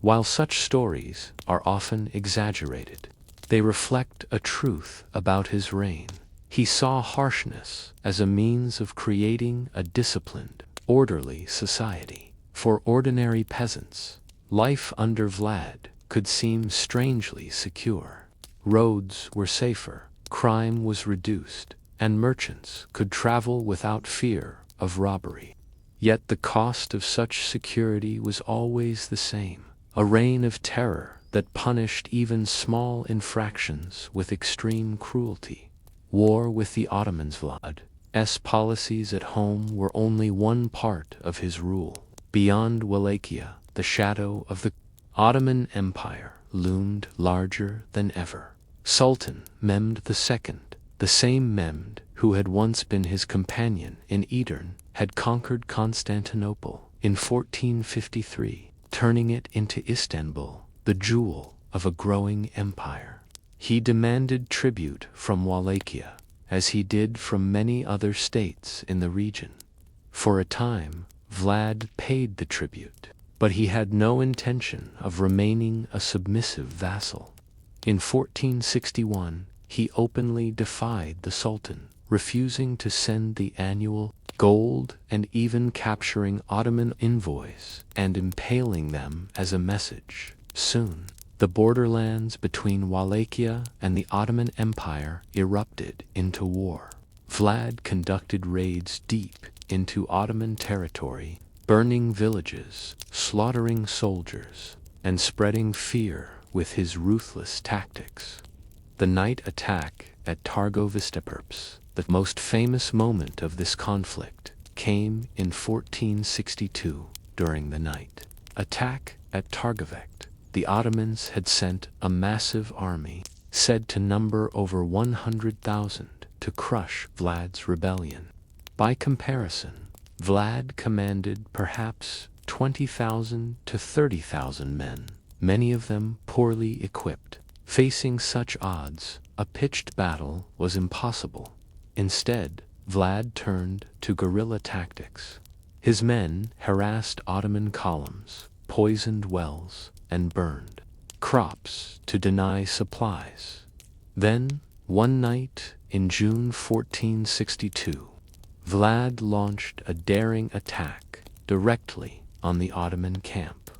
While such stories are often exaggerated, they reflect a truth about his reign. He saw harshness as a means of creating a disciplined, orderly society. For ordinary peasants, life under Vlad could seem strangely secure. Roads were safer, crime was reduced, and merchants could travel without fear of robbery. Yet the cost of such security was always the same: a reign of terror that punished even small infractions with extreme cruelty. War with the Ottomans. Vlad's policies at home were only one part of his rule. Beyond Wallachia, the shadow of the Ottoman Empire loomed larger than ever. Sultan Mehmed II, the same Mehmed who had once been his companion in Edirne, had conquered Constantinople in 1453, turning it into Istanbul, the jewel of a growing empire. He demanded tribute from Wallachia, as he did from many other states in the region. For a time, Vlad paid the tribute, but he had no intention of remaining a submissive vassal. In 1461, he openly defied the Sultan, refusing to send the annual gold and even capturing Ottoman envoys and impaling them as a message. Soon, the borderlands between Wallachia and the Ottoman Empire erupted into war. Vlad conducted raids deep into Ottoman territory, burning villages, slaughtering soldiers, and spreading fear with his ruthless tactics. The night attack at Targovisteperps, the most famous moment of this conflict, came in 1462 during the night attack at Targovekt. The Ottomans had sent a massive army, said to number over 100,000, to crush Vlad's rebellion. By comparison, Vlad commanded perhaps 20,000 to 30,000 men, many of them poorly equipped. Facing such odds, a pitched battle was impossible. Instead, Vlad turned to guerrilla tactics. His men harassed Ottoman columns, poisoned wells, and burned crops to deny supplies. Then, one night in June 1462, Vlad launched a daring attack directly on the Ottoman camp.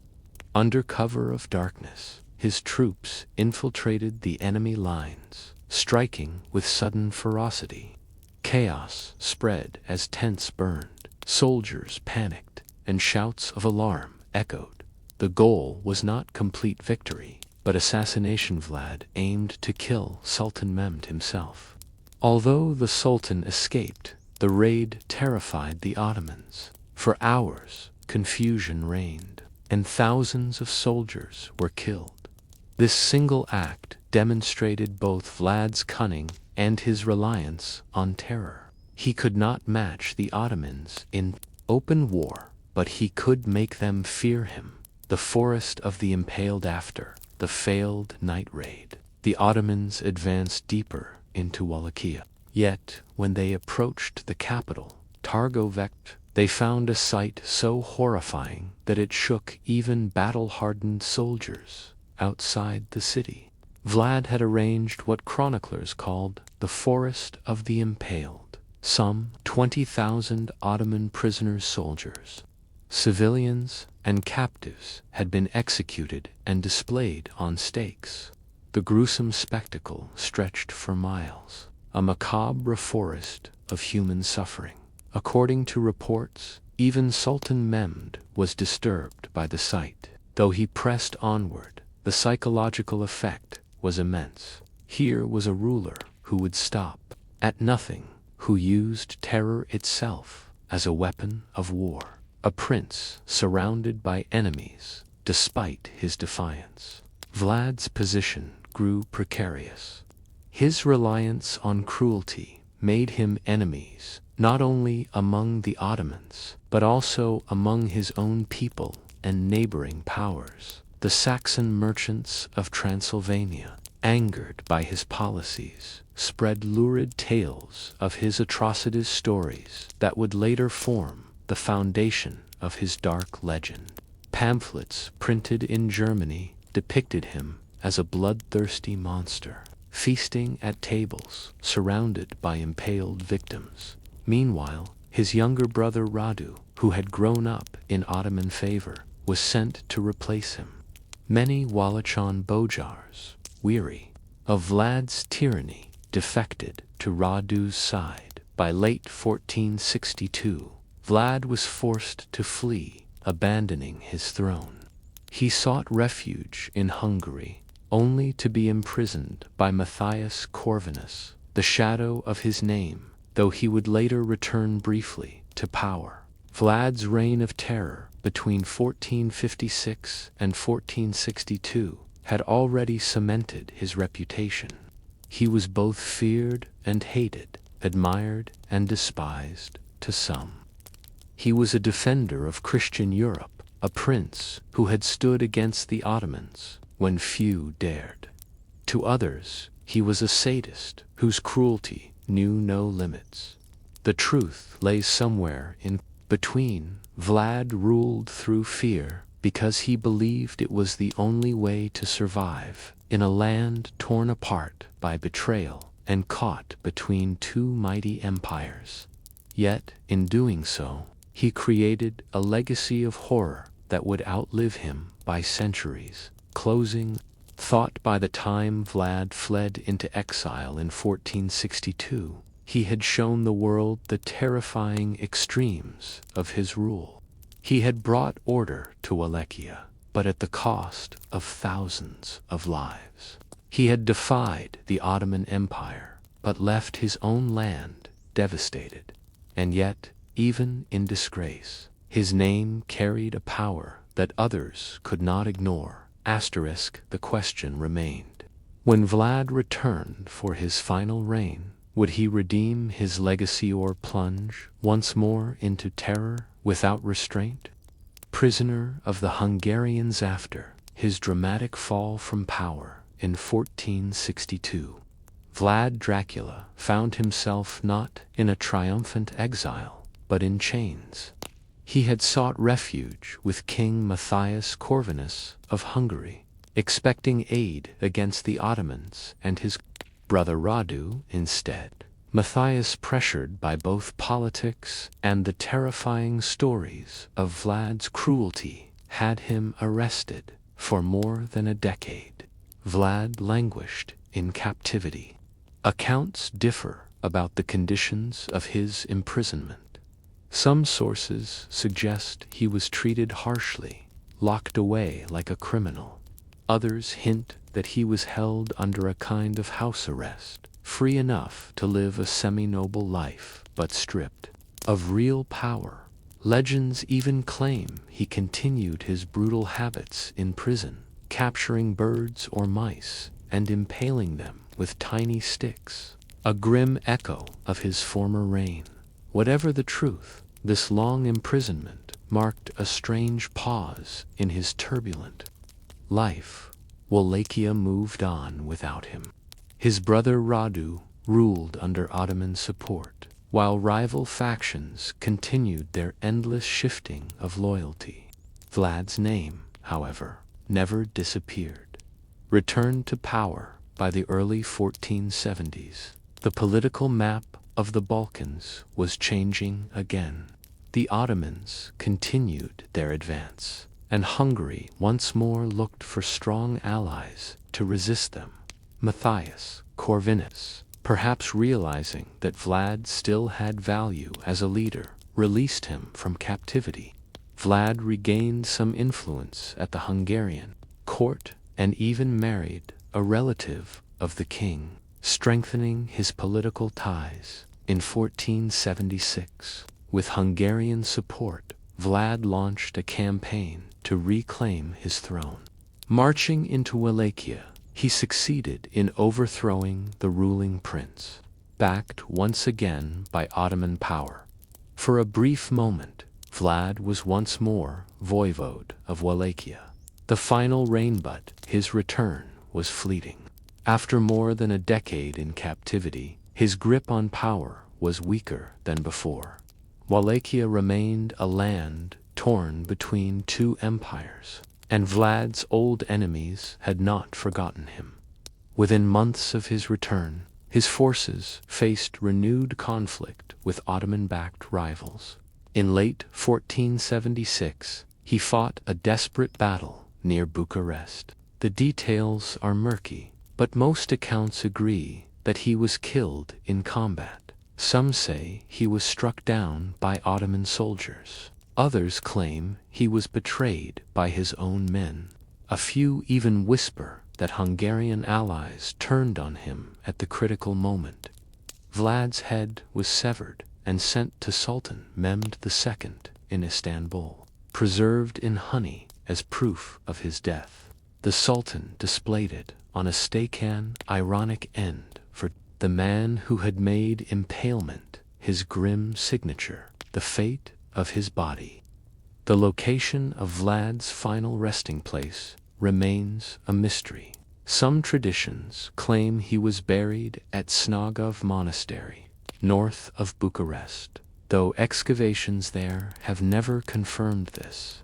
Under cover of darkness, his troops infiltrated the enemy lines, striking with sudden ferocity. Chaos spread as tents burned, soldiers panicked, and shouts of alarm echoed. The goal was not complete victory, but assassination. Vlad aimed to kill Sultan Mehmed himself. Although the Sultan escaped, the raid terrified the Ottomans. For hours, confusion reigned, and thousands of soldiers were killed. This single act demonstrated both Vlad's cunning and his reliance on terror. He could not match the Ottomans in open war, but he could make them fear him. The forest of the impaled. After the failed night raid, the Ottomans advanced deeper into Wallachia. Yet, when they approached the capital, Targovekt, they found a sight so horrifying that it shook even battle-hardened soldiers outside the city. Vlad had arranged what chroniclers called the Forest of the Impaled. Some 20,000 Ottoman prisoner soldiers, civilians, and captives had been executed and displayed on stakes. The gruesome spectacle stretched for miles, a macabre forest of human suffering. According to reports, even Sultan Mehmed was disturbed by the sight. Though he pressed onward, the psychological effect was immense. Here was a ruler who would stop at nothing, who used terror itself as a weapon of war. A prince surrounded by enemies, despite his defiance. Vlad's position grew precarious. His reliance on cruelty made him enemies, not only among the Ottomans, but also among his own people and neighboring powers. The Saxon merchants of Transylvania, angered by his policies, spread lurid tales of his atrocious stories that would later form the foundation of his dark legend. Pamphlets printed in Germany depicted him as a bloodthirsty monster, feasting at tables surrounded by impaled victims. Meanwhile, his younger brother Radu, who had grown up in Ottoman favor, was sent to replace him. Many Wallachian Bojars, weary of Vlad's tyranny, defected to Radu's side. By late 1462, Vlad was forced to flee, abandoning his throne. He sought refuge in Hungary, only to be imprisoned by Matthias Corvinus, the shadow of his name, though he would later return briefly to power. Vlad's reign of terror between 1456 and 1462 had already cemented his reputation. He was both feared and hated, admired and despised to some. He was a defender of Christian Europe, a prince who had stood against the Ottomans when few dared. To others, he was a sadist whose cruelty knew no limits. The truth lay somewhere in between. Vlad ruled through fear because he believed it was the only way to survive in a land torn apart by betrayal and caught between two mighty empires. Yet, in doing so, he created a legacy of horror that would outlive him by centuries. Closing thought: by the time Vlad fled into exile in 1462, he had shown the world the terrifying extremes of his rule. He had brought order to Wallachia, but at the cost of thousands of lives. He had defied the Ottoman Empire, but left his own land devastated. And yet, even in disgrace, his name carried a power that others could not ignore. The question remained. When Vlad returned for his final reign, would he redeem his legacy or plunge once more into terror without restraint? Prisoner of the Hungarians after his dramatic fall from power in 1462, Vlad Dracula found himself not in a triumphant exile, but in chains. He had sought refuge with King Matthias Corvinus of Hungary, expecting aid against the Ottomans and his brother Radu. Instead, Matthias, pressured by both politics and the terrifying stories of Vlad's cruelty, had him arrested for more than a decade. Vlad languished in captivity. Accounts differ about the conditions of his imprisonment. Some sources suggest he was treated harshly, locked away like a criminal. Others hint that he was held under a kind of house arrest, free enough to live a semi-noble life, but stripped of real power. Legends even claim he continued his brutal habits in prison, capturing birds or mice and impaling them with tiny sticks, a grim echo of his former reign. Whatever the truth, this long imprisonment marked a strange pause in his turbulent life. Wallachia moved on without him. His brother Radu ruled under Ottoman support, while rival factions continued their endless shifting of loyalty. Vlad's name, however, never disappeared. Returned to power by the early 1470s, the political map of the Balkans was changing again. The Ottomans continued their advance, and Hungary once more looked for strong allies to resist them. Matthias Corvinus, perhaps realizing that Vlad still had value as a leader, released him from captivity. Vlad regained some influence at the Hungarian court and even married a relative of the king, strengthening his political ties. In 1476, with Hungarian support, Vlad launched a campaign to reclaim his throne. Marching into Wallachia, he succeeded in overthrowing the ruling prince, backed once again by Ottoman power. For a brief moment, Vlad was once more voivode of Wallachia. The final reign, but his return was fleeting. After more than a decade in captivity, his grip on power was weaker than before. Wallachia remained a land torn between two empires, and Vlad's old enemies had not forgotten him. Within months of his return, his forces faced renewed conflict with Ottoman-backed rivals. In late 1476, he fought a desperate battle near Bucharest. The details are murky, but most accounts agree that he was killed in combat. Some say he was struck down by Ottoman soldiers. Others claim he was betrayed by his own men. A few even whisper that Hungarian allies turned on him at the critical moment. Vlad's head was severed and sent to Sultan Mehmed II in Istanbul, preserved in honey as proof of his death. The Sultan displayed it on a stakan ironic end for the man who had made impalement his grim signature, the fate of his body. The location of Vlad's final resting place remains a mystery. Some traditions claim he was buried at Snagov Monastery, north of Bucharest, though excavations there have never confirmed this.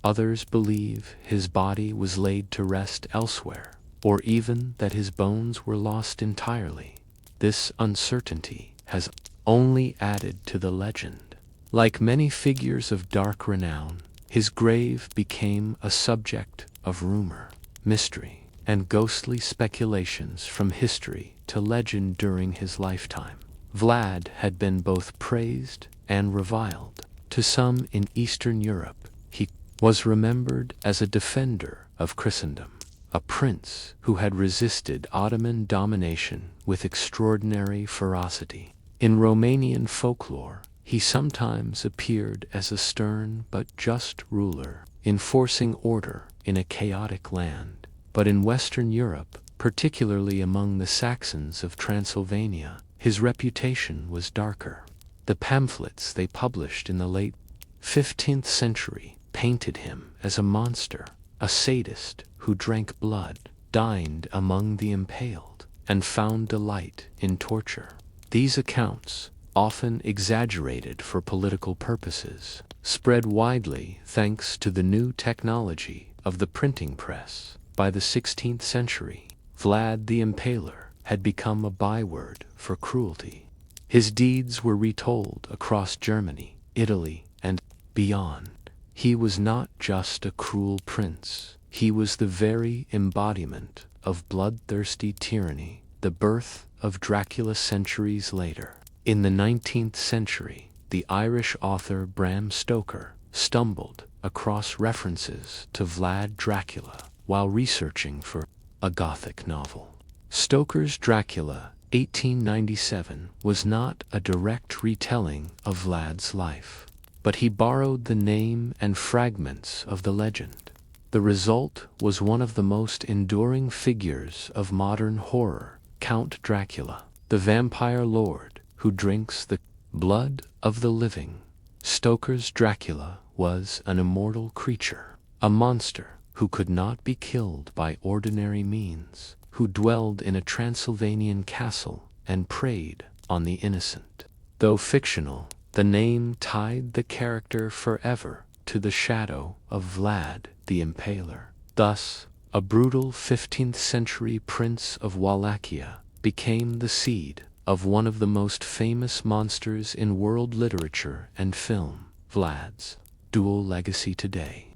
Others believe his body was laid to rest elsewhere, or even that his bones were lost entirely. This uncertainty has only added to the legend. Like many figures of dark renown, his grave became a subject of rumor, mystery, and ghostly speculations from history to legend during his lifetime. Vlad had been both praised and reviled. To some in Eastern Europe, he was remembered as a defender of Christendom, a prince who had resisted Ottoman domination with extraordinary ferocity. In Romanian folklore, he sometimes appeared as a stern but just ruler, enforcing order in a chaotic land. But in Western Europe, particularly among the Saxons of Transylvania, his reputation was darker. The pamphlets they published in the late 15th century painted him as a monster, a sadist who drank blood, dined among the impaled, and found delight in torture. These accounts, often exaggerated for political purposes, spread widely thanks to the new technology of the printing press. By the 16th century, Vlad the Impaler had become a byword for cruelty. His deeds were retold across Germany, Italy, and beyond. He was not just a cruel prince. He was the very embodiment of bloodthirsty tyranny, the birth of Dracula centuries later. In the 19th century, the Irish author Bram Stoker stumbled across references to Vlad Dracula while researching for a Gothic novel. Stoker's Dracula, 1897, was not a direct retelling of Vlad's life, but he borrowed the name and fragments of the legend. The result was one of the most enduring figures of modern horror, Count Dracula, the vampire lord who drinks the blood of the living. Stoker's Dracula was an immortal creature, a monster who could not be killed by ordinary means, who dwelled in a Transylvanian castle and preyed on the innocent. Though fictional, the name tied the character forever to the shadow of Vlad the Impaler. Thus, a brutal 15th century prince of Wallachia became the seed of one of the most famous monsters in world literature and film. Vlad's dual legacy today.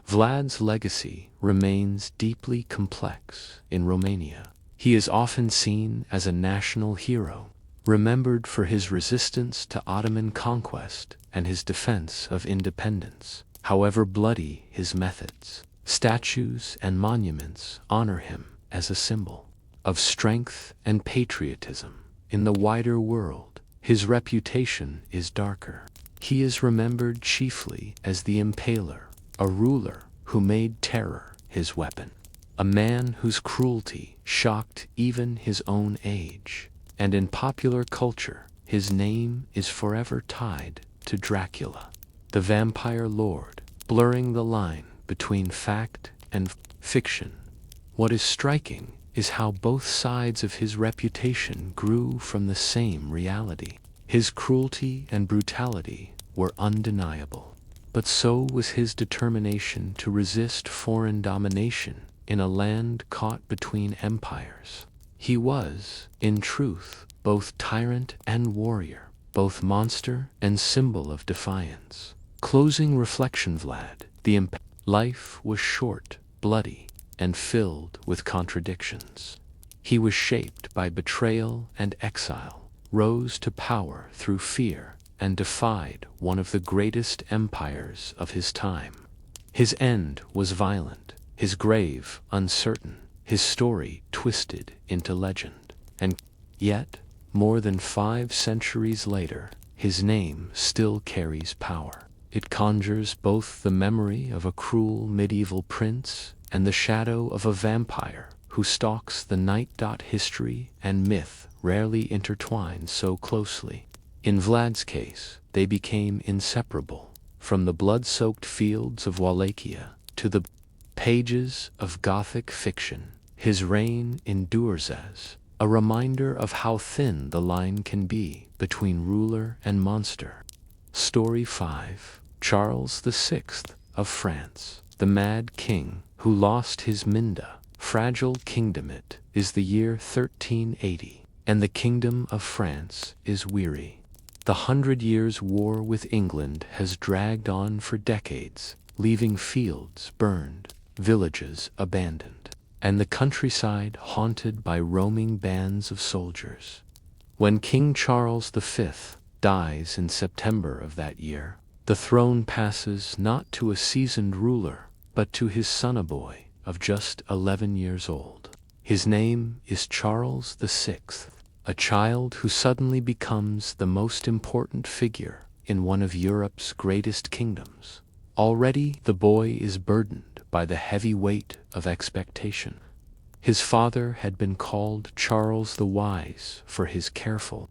Vlad's legacy remains deeply complex in Romania. He is often seen as a national hero, remembered for his resistance to Ottoman conquest and his defense of independence. However bloody his methods, statues and monuments honor him as a symbol of strength and patriotism. In the wider world, his reputation is darker. He is remembered chiefly as the Impaler, a ruler who made terror his weapon, a man whose cruelty shocked even his own age. And in popular culture, his name is forever tied to Dracula, the vampire lord, blurring the line between fact and fiction. What is striking is how both sides of his reputation grew from the same reality. His cruelty and brutality were undeniable, but so was his determination to resist foreign domination in a land caught between empires. He was, in truth, both tyrant and warrior, both monster and symbol of defiance. Closing reflection. Vlad the Impaler. Life was short, bloody, and filled with contradictions. He was shaped by betrayal and exile, rose to power through fear, and defied one of the greatest empires of his time. His end was violent, his grave uncertain, his story twisted into legend. And yet, more than 5 centuries later, his name still carries power. It conjures both the memory of a cruel medieval prince and the shadow of a vampire who stalks the night. History and myth rarely intertwine so closely. In Vlad's case, they became inseparable, from the blood-soaked fields of Wallachia to the pages of Gothic fiction. His reign endures as a reminder of how thin the line can be between ruler and monster. Story 5. Charles VI of France, the mad king who lost his fragile kingdom. It is the year 1380, and the kingdom of France is weary. The 100 Years' War with England has dragged on for decades, leaving fields burned, villages abandoned, and the countryside haunted by roaming bands of soldiers. When King Charles V dies in September of that year, the throne passes not to a seasoned ruler, but to his son, a boy of just 11 years old. His name is Charles VI, a child who suddenly becomes the most important figure in one of Europe's greatest kingdoms. Already the boy is burdened by the heavy weight of expectation. His father had been called Charles the Wise for his careful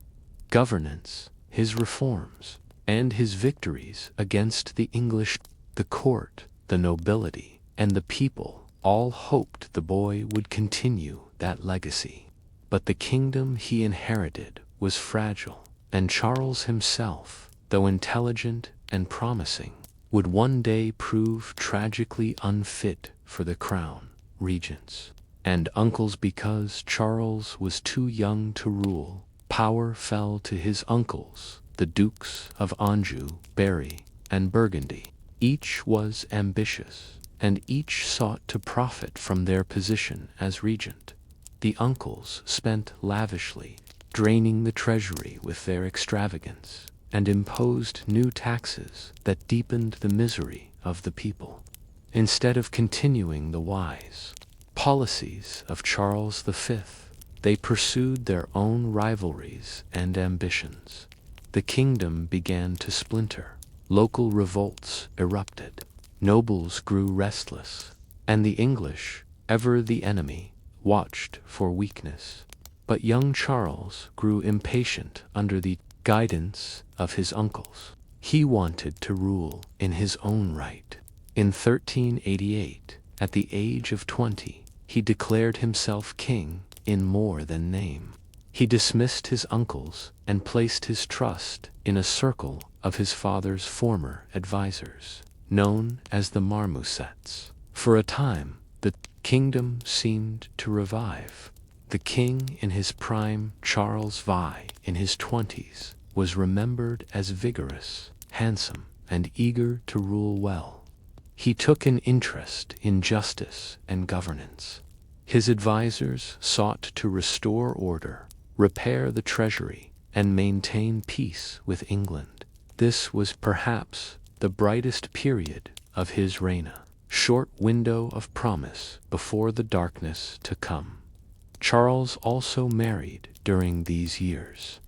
governance, his reforms, and his victories against the English. The court, the nobility, and the people all hoped the boy would continue that legacy. But the kingdom he inherited was fragile, and Charles himself, though intelligent and promising, would one day prove tragically unfit for the crown, regents, and uncles. Because Charles was too young to rule, power fell to his uncles, the Dukes of Anjou, Berry, and Burgundy. Each was ambitious, and each sought to profit from their position as regent. The uncles spent lavishly, draining the treasury with their extravagance, and imposed new taxes that deepened the misery of the people. Instead of continuing the wise policies of Charles V, they pursued their own rivalries and ambitions. The kingdom began to splinter. Local revolts erupted. Nobles grew restless, and the English, ever the enemy, watched for weakness. But young Charles grew impatient under the guidance of his uncles. He wanted to rule in his own right. In 1388, at the age of 20, he declared himself king in more than name. He dismissed his uncles and placed his trust in a circle of his father's former advisors, known as the marmosets. For a time, the kingdom seemed to revive. The king in his prime, Charles V, in his 20s, was remembered as vigorous, handsome, and eager to rule well. He took an interest in justice and governance. His advisors sought to restore order, repair the treasury, and maintain peace with England. This was perhaps the brightest period of his reign, a short window of promise before the darkness to come. Charles also married during these years.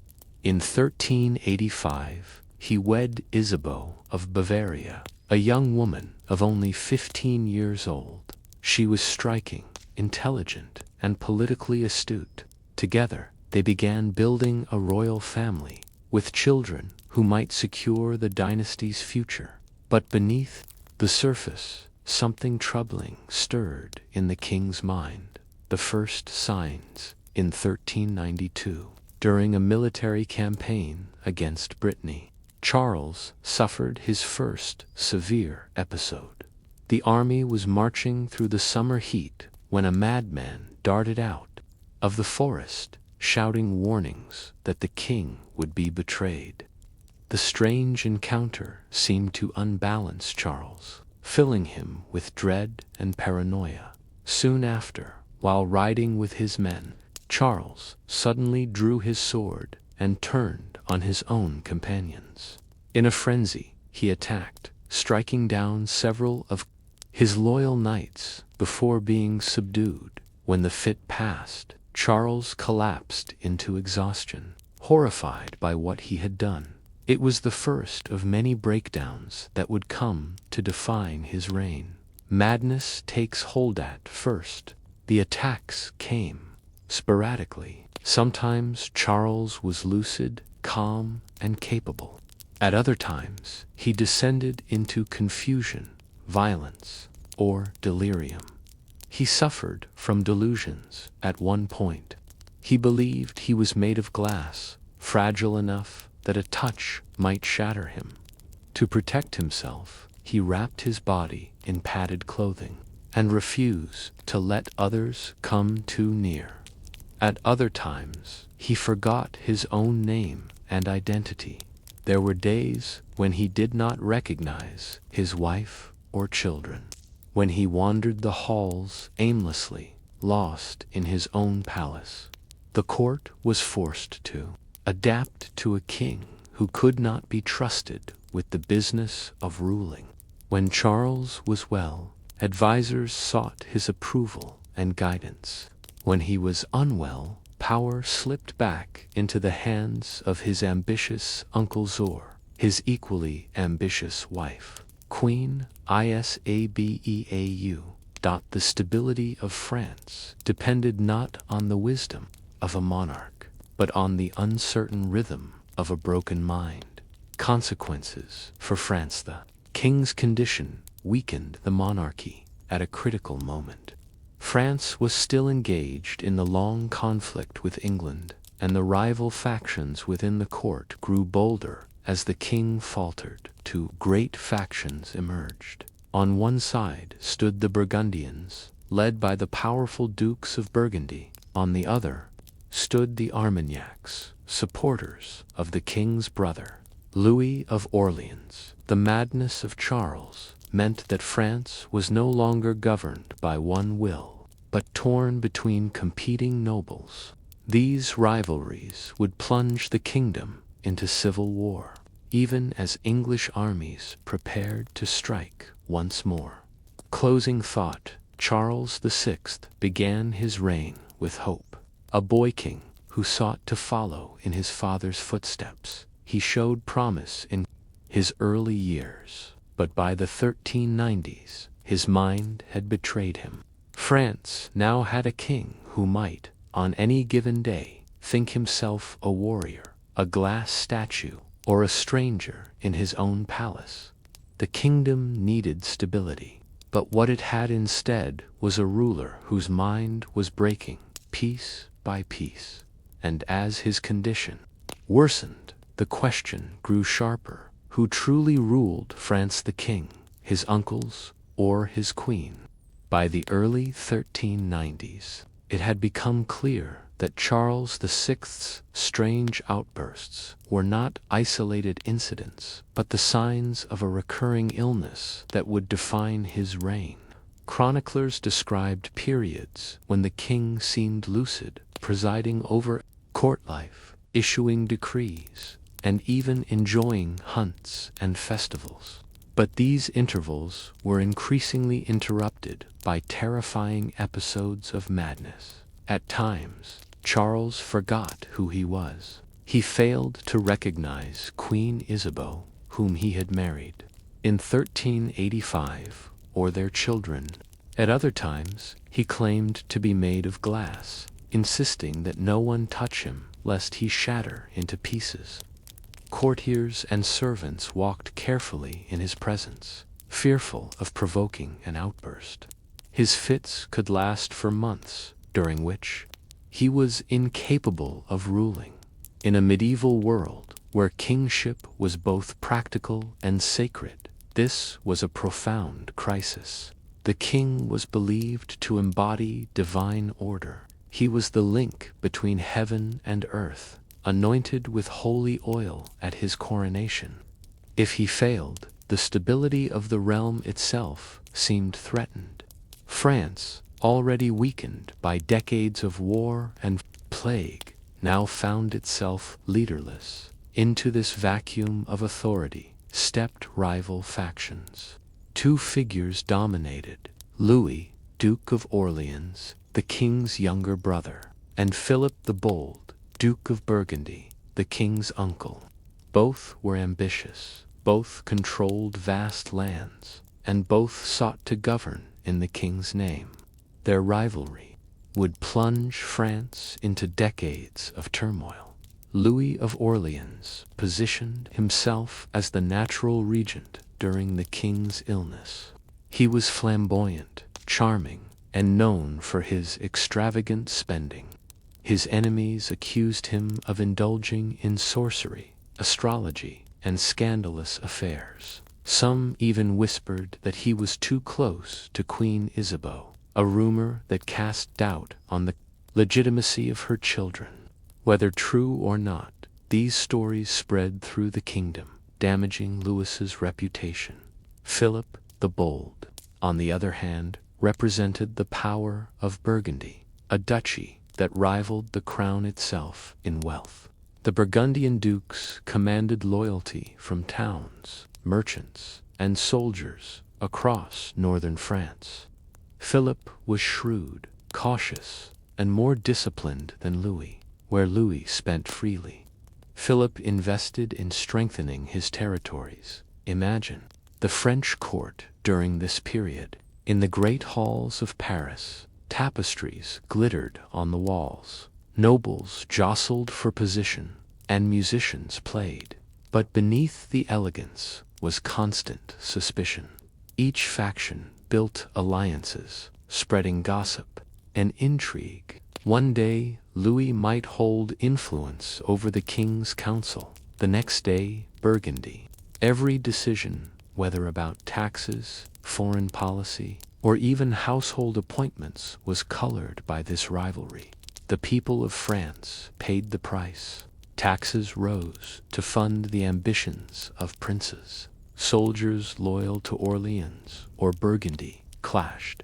In 1385, he wed Isabeau of Bavaria, a young woman of only 15 years old. She was striking, intelligent, and politically astute. Together, they began building a royal family, with children who might secure the dynasty's future. But beneath the surface, something troubling stirred in the king's mind. The first signs, in 1392, during a military campaign against Brittany, Charles suffered his first severe episode. The army was marching through the summer heat when a madman darted out of the forest, shouting warnings that the king would be betrayed. The strange encounter seemed to unbalance Charles, filling him with dread and paranoia. Soon after, while riding with his men, Charles suddenly drew his sword and turned on his own companions. In a frenzy, he attacked, striking down several of his loyal knights before being subdued. When the fit passed, Charles collapsed into exhaustion, horrified by what he had done. It was the first of many breakdowns that would come to define his reign. Madness takes hold at first. The attacks came sporadically. Sometimes Charles was lucid, calm, and capable. At other times, he descended into confusion, violence, or delirium. He suffered from delusions. At one point, he believed he was made of glass, fragile enough that a touch might shatter him. To protect himself, he wrapped his body in padded clothing and refused to let others come too near. At other times, he forgot his own name and identity. There were days when he did not recognize his wife or children, when he wandered the halls aimlessly, lost in his own palace. The court was forced to adapt to a king who could not be trusted with the business of ruling. When Charles was well, advisors sought his approval and guidance. When he was unwell, power slipped back into the hands of his ambitious Uncle Zor, his equally ambitious wife, Queen Isabeau. The stability of France depended not on the wisdom of a monarch, but on the uncertain rhythm of a broken mind. Consequences for France: the king's condition weakened the monarchy at a critical moment. France was still engaged in the long conflict with England, and the rival factions within the court grew bolder as the king faltered. Two great factions emerged. On one side stood the Burgundians, led by the powerful dukes of Burgundy. On the other stood the Armagnacs, supporters of the king's brother, Louis of Orleans. The madness of Charles meant that France was no longer governed by one will, but torn between competing nobles. These rivalries would plunge the kingdom into civil war, even as English armies prepared to strike once more. Closing thought: Charles VI began his reign with hope. A boy king who sought to follow in his father's footsteps, he showed promise in his early years, but by the 1390s, his mind had betrayed him. France now had a king who might, on any given day, think himself a warrior, a glass statue, or a stranger in his own palace. The kingdom needed stability, but what it had instead was a ruler whose mind was breaking piece by piece. And as his condition worsened, the question grew sharper: who truly ruled France, the king, his uncles, or his queen? By the early 1390s, it had become clear that Charles VI's strange outbursts were not isolated incidents, but the signs of a recurring illness that would define his reign. Chroniclers described periods when the king seemed lucid, presiding over court life, issuing decrees, and even enjoying hunts and festivals. But these intervals were increasingly interrupted by terrifying episodes of madness. At times, Charles forgot who he was. He failed to recognize Queen Isabeau, whom he had married in 1385, or their children. At other times, he claimed to be made of glass, insisting that no one touch him lest he shatter into pieces. Courtiers and servants walked carefully in his presence, fearful of provoking an outburst. His fits could last for months, during which he was incapable of ruling. In a medieval world where kingship was both practical and sacred, this was a profound crisis. The king was believed to embody divine order. He was the link between heaven and earth, anointed with holy oil at his coronation. If he failed, the stability of the realm itself seemed threatened. France, already weakened by decades of war and plague, now found itself leaderless. Into this vacuum of authority stepped rival factions. Two figures dominated: Louis, Duke of Orleans, the king's younger brother, and Philip the Bold, Duke of Burgundy, the king's uncle. Both were ambitious, both controlled vast lands, and both sought to govern in the king's name. Their rivalry would plunge France into decades of turmoil. Louis of Orleans positioned himself as the natural regent during the king's illness. He was flamboyant, charming, and known for his extravagant spending. His enemies accused him of indulging in sorcery, astrology, and scandalous affairs. Some even whispered that he was too close to Queen Isabeau, a rumor that cast doubt on the legitimacy of her children. Whether true or not, these stories spread through the kingdom, damaging Louis's reputation. Philip the Bold, on the other hand, represented the power of Burgundy, a duchy that rivaled the crown itself in wealth. The Burgundian dukes commanded loyalty from towns, merchants, and soldiers across northern France. Philip was shrewd, cautious, and more disciplined than Louis, where Louis spent freely. Philip invested in strengthening his territories. Imagine the French court during this period. In the great halls of Paris, tapestries glittered on the walls. Nobles jostled for position, and musicians played. But beneath the elegance was constant suspicion. Each faction built alliances, spreading gossip and intrigue. One day, Louis might hold influence over the king's council. The next day, Burgundy. Every decision, whether about taxes, foreign policy, or even household appointments, was colored by this rivalry. The people of France paid the price. Taxes rose to fund the ambitions of princes. Soldiers loyal to Orleans or Burgundy clashed.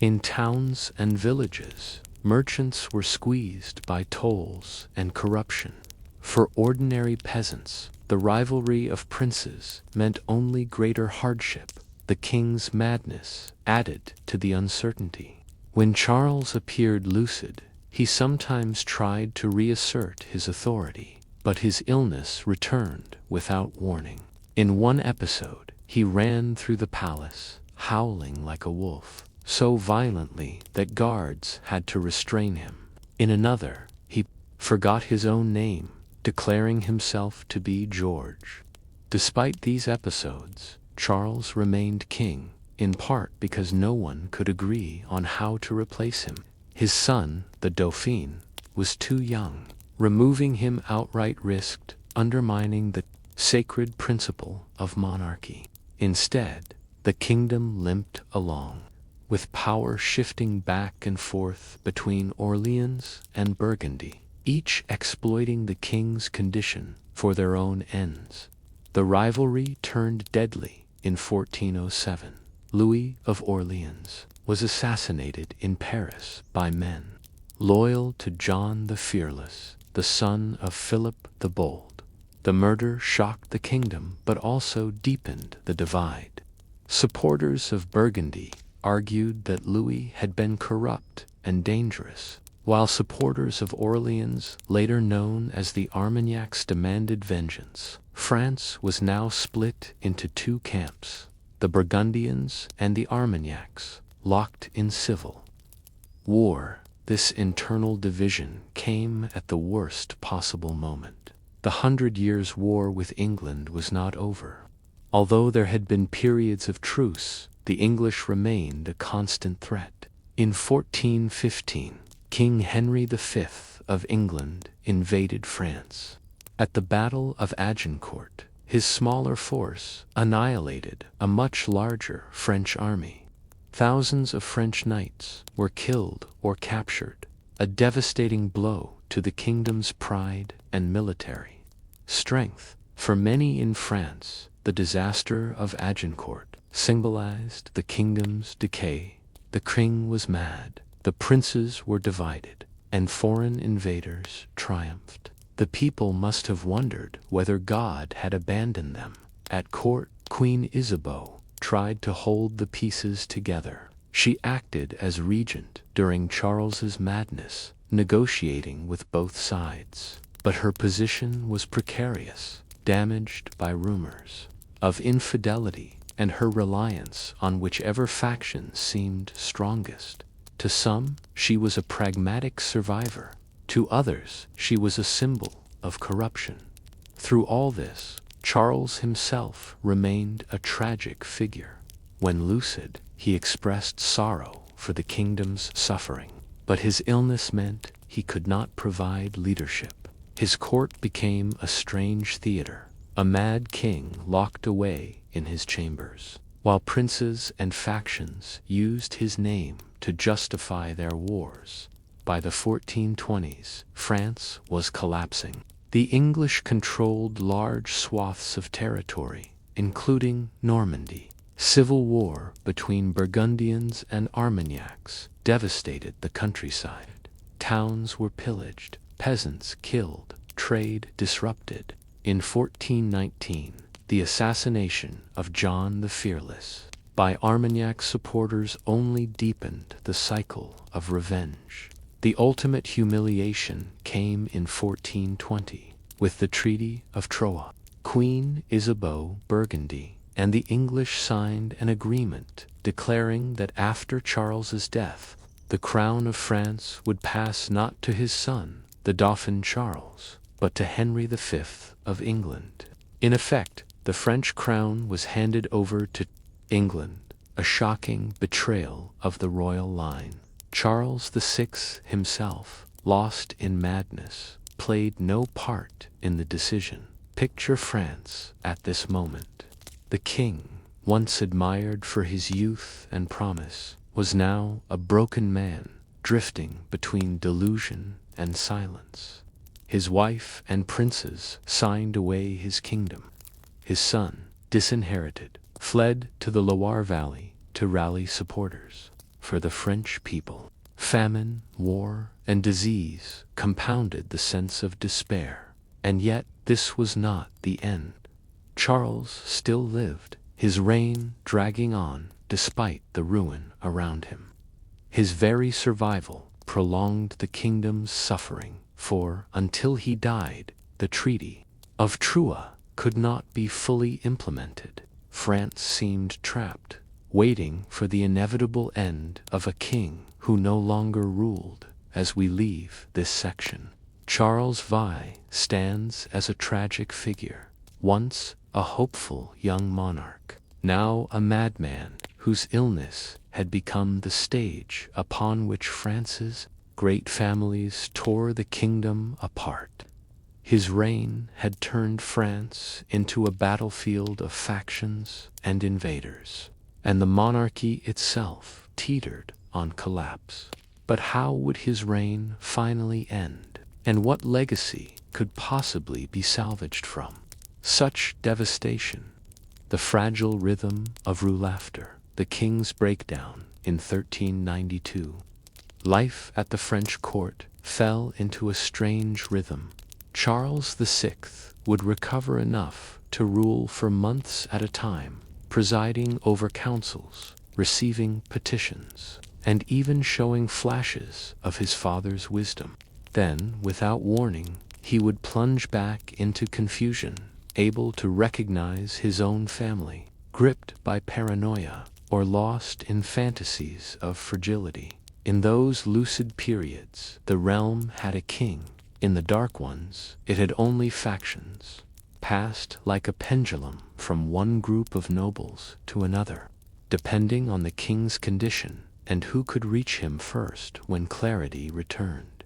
In towns and villages, merchants were squeezed by tolls and corruption. For ordinary peasants, the rivalry of princes meant only greater hardship. The king's madness added to the uncertainty. When Charles appeared lucid, he sometimes tried to reassert his authority, but his illness returned without warning. In one episode, he ran through the palace, howling like a wolf, so violently that guards had to restrain him. In another, he forgot his own name, declaring himself to be George. Despite these episodes, Charles remained king, in part because no one could agree on how to replace him. His son, the Dauphin, was too young. Removing him outright risked undermining the sacred principle of monarchy. Instead, the kingdom limped along, with power shifting back and forth between Orleans and Burgundy, each exploiting the king's condition for their own ends. The rivalry turned deadly in 1407. Louis of Orleans was assassinated in Paris by men loyal to John the Fearless, the son of Philip the Bold. The murder shocked the kingdom but also deepened the divide. Supporters of Burgundy argued that Louis had been corrupt and dangerous, while supporters of Orleans, later known as the Armagnacs, demanded vengeance. France was now split into two camps, the Burgundians and the Armagnacs, locked in civil war. This internal division came at the worst possible moment. The 100 Years' War with England was not over. Although there had been periods of truce, the English remained a constant threat. In 1415, King Henry V of England invaded France. At the Battle of Agincourt, his smaller force annihilated a much larger French army. Thousands of French knights were killed or captured, a devastating blow to the kingdom's pride and military strength. For many in France, the disaster of Agincourt symbolized the kingdom's decay. The king was mad, the princes were divided, and foreign invaders triumphed. The people must have wondered whether God had abandoned them. At court, Queen Isabeau tried to hold the pieces together. She acted as regent during Charles's madness, negotiating with both sides. But her position was precarious, damaged by rumors of infidelity and her reliance on whichever faction seemed strongest. To some, she was a pragmatic survivor. To others, she was a symbol of corruption. Through all this, Charles himself remained a tragic figure. When lucid, he expressed sorrow for the kingdom's suffering, but his illness meant he could not provide leadership. His court became a strange theater, a mad king locked away in his chambers, while princes and factions used his name to justify their wars. By the 1420s, France was collapsing. The English controlled large swaths of territory, including Normandy. Civil war between Burgundians and Armagnacs devastated the countryside. Towns were pillaged, peasants killed, trade disrupted. In 1419, the assassination of John the Fearless by Armagnac supporters only deepened the cycle of revenge. The ultimate humiliation came in 1420 with the Treaty of Troyes. Queen Isabeau Burgundy and the English signed an agreement declaring that after Charles's death, the crown of France would pass not to his son, the Dauphin Charles, but to Henry V of England. In effect, the French crown was handed over to England, a shocking betrayal of the royal line. Charles VI himself, lost in madness, played no part in the decision. Picture France at this moment. The king, once admired for his youth and promise, was now a broken man, drifting between delusion and silence. His wife and princes signed away his kingdom. His son, disinherited, fled to the Loire Valley to rally supporters. For the French people, famine, war, and disease compounded the sense of despair. And yet this was not the end. Charles still lived, his reign dragging on despite the ruin around him. His very survival prolonged the kingdom's suffering, for until he died, the Treaty of Troyes could not be fully implemented. France seemed trapped, waiting for the inevitable end of a king who no longer ruled. As we leave this section, Charles V stands as a tragic figure, once a hopeful young monarch, now a madman whose illness had become the stage upon which France's great families tore the kingdom apart. His reign had turned France into a battlefield of factions and invaders, and the monarchy itself teetered on collapse. But how would his reign finally end, and what legacy could possibly be salvaged from such devastation? The fragile rhythm of laughter, the king's breakdown in 1392. Life at the French court fell into a strange rhythm. Charles VI would recover enough to rule for months at a time, presiding over councils, receiving petitions, and even showing flashes of his father's wisdom. Then, without warning, he would plunge back into confusion, able to recognize his own family, gripped by paranoia or lost in fantasies of fragility. In those lucid periods, the realm had a king. In the dark ones, it had only factions, passed like a pendulum from one group of nobles to another, depending on the king's condition and who could reach him first when clarity returned.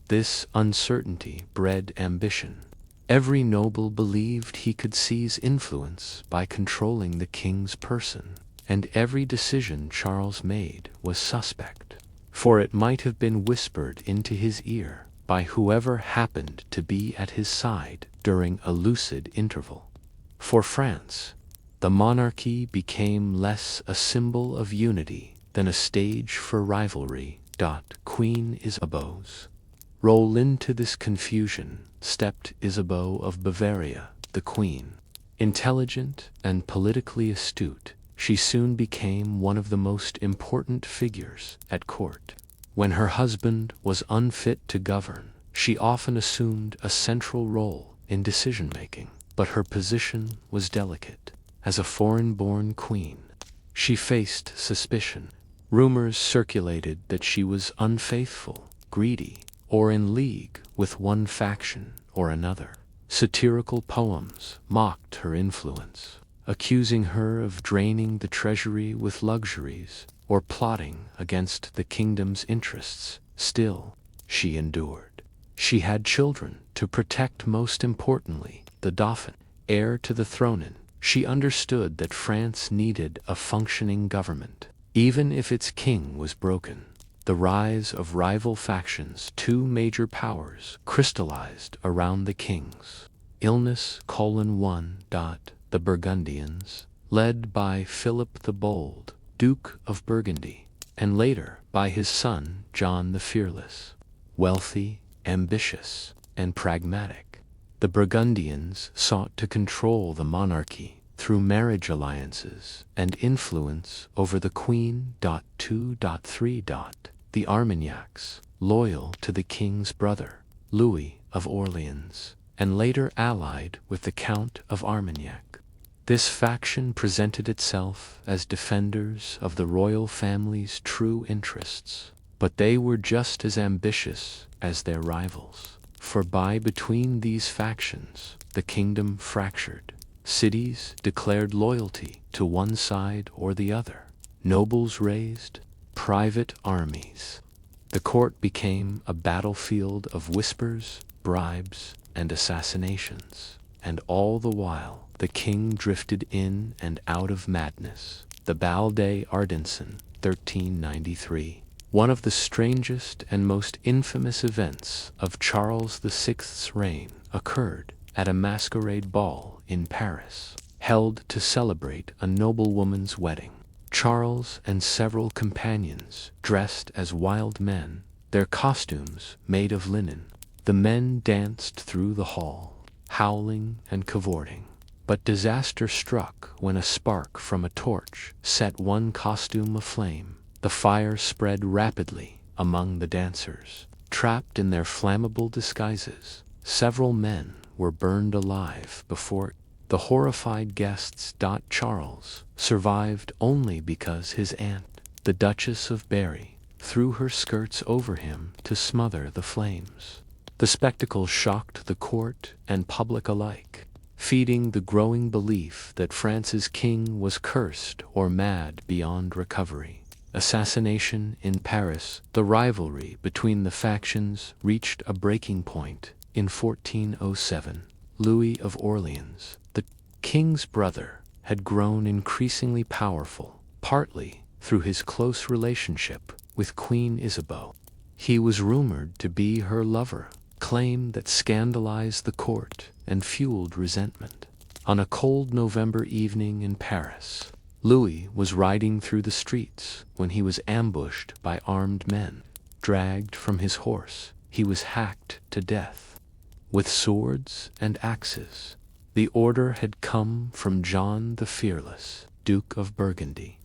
This uncertainty bred ambition. Every noble believed he could seize influence by controlling the king's person, and every decision Charles made was suspect, for it might have been whispered into his ear by whoever happened to be at his side during a lucid interval. For France, the monarchy became less a symbol of unity than a stage for rivalry. Queen Isabeau's Roll into this confusion stepped Isabeau of Bavaria, the queen. Intelligent and politically astute, she soon became one of the most important figures at court. When her husband was unfit to govern, she often assumed a central role in decision-making, but her position was delicate. As a foreign-born queen, she faced suspicion. Rumors circulated that she was unfaithful, greedy, or in league with one faction or another. Satirical poems mocked her influence, accusing her of draining the treasury with luxuries or plotting against the kingdom's interests. Still, she endured. She had children to protect, most importantly, the Dauphin, heir to the throne, and she understood that France needed a functioning government, even if its king was broken. The rise of rival factions, two major powers, crystallized around the kings. Illness: 1. The Burgundians, led by Philip the Bold, Duke of Burgundy, and later by his son John the Fearless. Wealthy, ambitious, and pragmatic, the Burgundians sought to control the monarchy through marriage alliances and influence over the queen. 2. 3. The Armagnacs, loyal to the king's brother, Louis of Orleans, and later allied with the Count of Armagnac. This faction presented itself as defenders of the royal family's true interests, but they were just as ambitious as their rivals. For between these factions, the kingdom fractured. Cities declared loyalty to one side or the other. Nobles raised private armies. The court became a battlefield of whispers, bribes, and assassinations. And all the while, the king drifted in and out of madness. The Bal des Ardennes, 1393. One of the strangest and most infamous events of Charles VI's reign occurred at a masquerade ball in Paris, held to celebrate a noblewoman's wedding. Charles and several companions, dressed as wild men, their costumes made of linen. The men danced through the hall, howling and cavorting. But disaster struck when a spark from a torch set one costume aflame. The fire spread rapidly among the dancers. Trapped in their flammable disguises, several men were burned alive before the horrified guests. Charles survived only because his aunt, the Duchess of Berry, threw her skirts over him to smother the flames. The spectacle shocked the court and public alike, feeding the growing belief that France's king was cursed or mad beyond recovery. Assassination in Paris. The rivalry between the factions reached a breaking point in 1407. Louis of Orleans, the king's brother, had grown increasingly powerful, partly through his close relationship with Queen Isabeau. He was rumored to be her lover, claim that scandalized the court and fueled resentment. On a cold November evening in Paris, Louis was riding through the streets when he was ambushed by armed men. Dragged from his horse, he was hacked to death with swords and axes. The order had come from John the Fearless, Duke of Burgundy.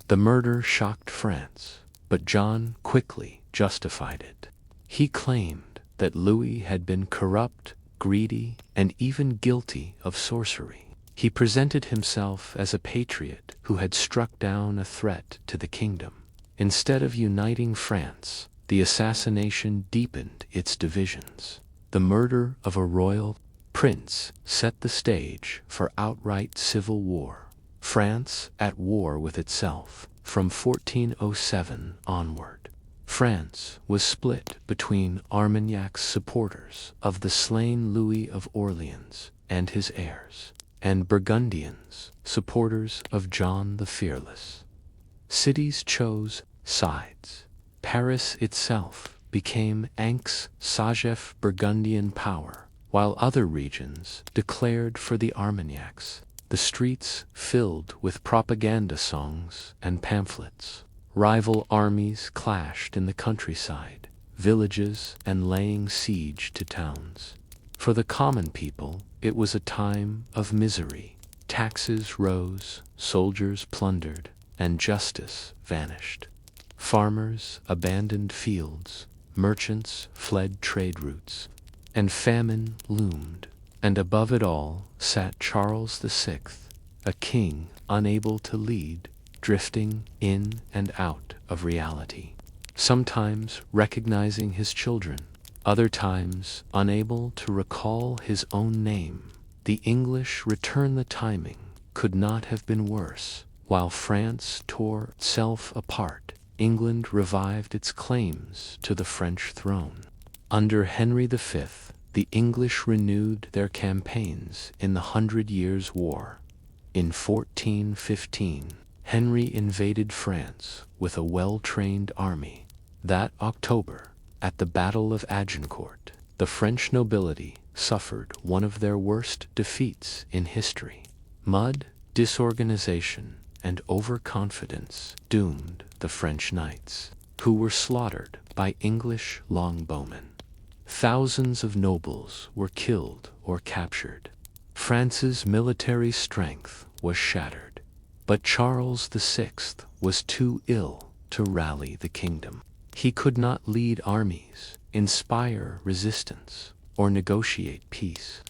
The murder shocked France, but John quickly justified it. He claimed that Louis had been corrupt, greedy, and even guilty of sorcery. He presented himself as a patriot who had struck down a threat to the kingdom. Instead of uniting France, the assassination deepened its divisions. The murder of a royal prince set the stage for outright civil war. France at war with itself from 1407 onward. France was split between Armagnac's supporters of the slain Louis of Orleans and his heirs, and Burgundians, supporters of John the Fearless. Cities chose sides. Paris itself became Aix-Sagef Burgundian power, while other regions declared for the Armagnacs. The streets filled with propaganda songs and pamphlets. Rival armies clashed in the countryside, villages, and laying siege to towns. For the common people, it was a time of misery. Taxes rose, soldiers plundered, and justice vanished. Farmers abandoned fields, merchants fled trade routes, and famine loomed. And above it all sat Charles VI, a king unable to lead, drifting in and out of reality, sometimes recognizing his children, other times unable to recall his own name. The English return. The timing could not have been worse. While France tore itself apart, England revived its claims to the French throne. Under Henry V, the English renewed their campaigns in the 100 Years' War. In 1415, Henry invaded France with a well-trained army. That October, at the Battle of Agincourt, the French nobility suffered one of their worst defeats in history. Mud, disorganization, and overconfidence doomed the French knights, who were slaughtered by English longbowmen. Thousands of nobles were killed or captured. France's military strength was shattered. But Charles VI was too ill to rally the kingdom. He could not lead armies, inspire resistance, or negotiate peace.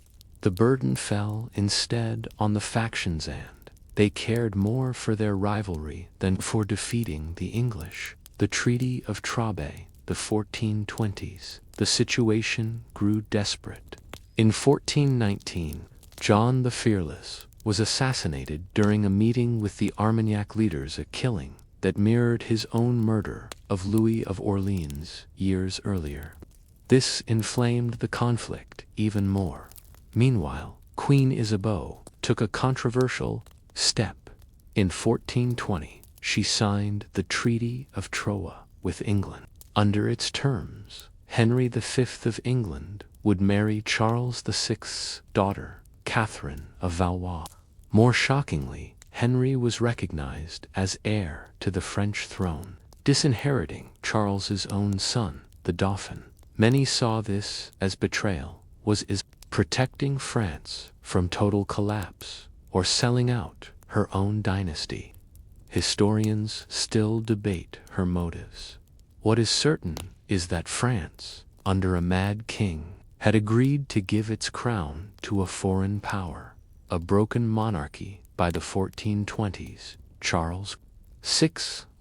The burden fell instead on the factions, and they cared more for their rivalry than for defeating the English. The Treaty of Trabes, the 1420s, the situation grew desperate. In 1419, John the Fearless was assassinated during a meeting with the Armagnac leaders, a killing that mirrored his own murder of Louis of Orleans years earlier. This inflamed the conflict even more. Meanwhile, Queen Isabeau took a controversial step. In 1420, she signed the Treaty of Troyes with England. Under its terms, Henry V of England would marry Charles VI's daughter, Catherine of Valois. More shockingly, Henry was recognized as heir to the French throne, disinheriting Charles's own son, the Dauphin. Many saw this as betrayal. Was Isabeau protecting France from total collapse, or selling out her own dynasty? Historians still debate her motives. What is certain is that France, under a mad king, had agreed to give its crown to a foreign power. A broken monarchy by the 1420s, Charles VI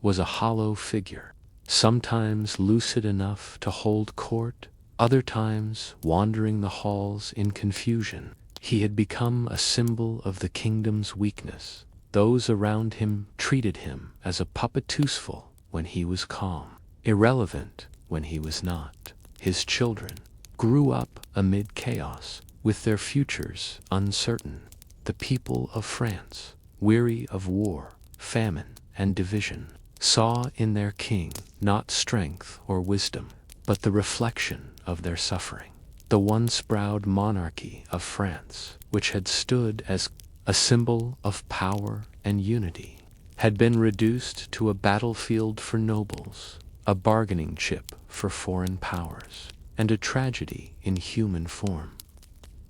was a hollow figure, sometimes lucid enough to hold court, other times wandering the halls in confusion. He had become a symbol of the kingdom's weakness. Those around him treated him as a puppet, useful when he was calm, irrelevant when he was not. His children grew up amid chaos, with their futures uncertain. The people of France, weary of war, famine, and division, saw in their king not strength or wisdom, but the reflection of their suffering. The once proud monarchy of France, which had stood as a symbol of power and unity, had been reduced to a battlefield for nobles, a bargaining chip for foreign powers, and a tragedy in human form.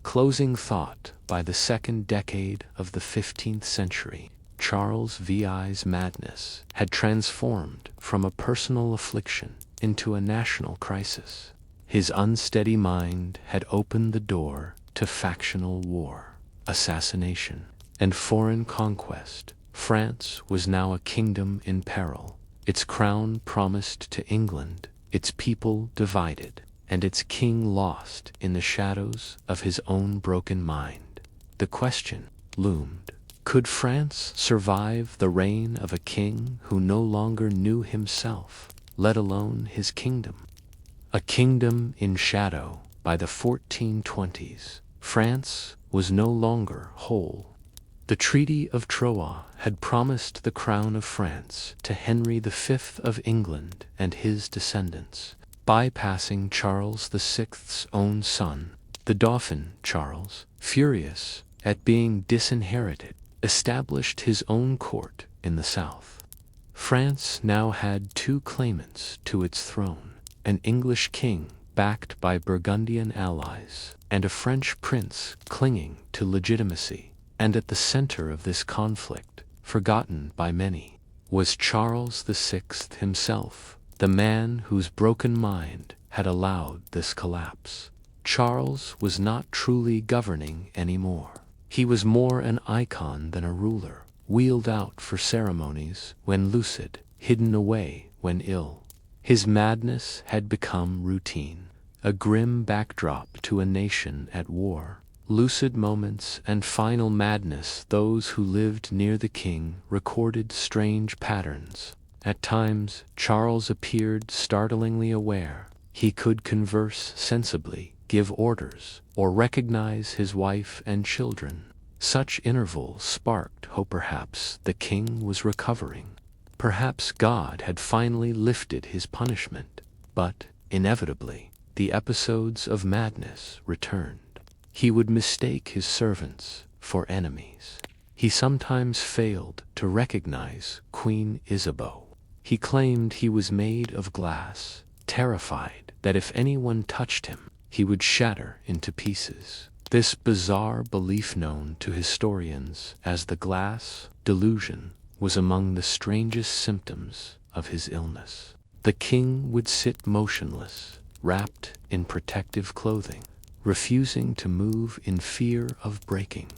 Closing thought. By the second decade of the 15th century, Charles VI's madness had transformed from a personal affliction into a national crisis. His unsteady mind had opened the door to factional war, assassination, and foreign conquest. France was now a kingdom in peril, its crown promised to England, its people divided, and its king lost in the shadows of his own broken mind. The question loomed: could France survive the reign of a king who no longer knew himself, let alone his kingdom? A kingdom in shadow. By the 1420s, France was no longer whole. The Treaty of Troyes had promised the crown of France to Henry V of England and his descendants, bypassing Charles VI's own son. The Dauphin, Charles, furious at being disinherited, established his own court in the south. France now had two claimants to its throne: an English king backed by Burgundian allies, and a French prince clinging to legitimacy. And at the center of this conflict, forgotten by many, was Charles VI himself, the man whose broken mind had allowed this collapse. Charles was not truly governing anymore. He was more an icon than a ruler, wheeled out for ceremonies when lucid, hidden away when ill. His madness had become routine, a grim backdrop to a nation at war. Lucid moments and final madness. Those who lived near the king recorded strange patterns. At times, Charles appeared startlingly aware. He could converse sensibly, give orders, or recognize his wife and children. Such intervals sparked hope. Perhaps the king was recovering. Perhaps God had finally lifted his punishment. But, inevitably, the episodes of madness returned. He would mistake his servants for enemies. He sometimes failed to recognize Queen Isabeau. He claimed he was made of glass, terrified that if anyone touched him, he would shatter into pieces. This bizarre belief, known to historians as the glass delusion, was among the strangest symptoms of his illness. The king would sit motionless, wrapped in protective clothing, refusing to move in fear of breaking.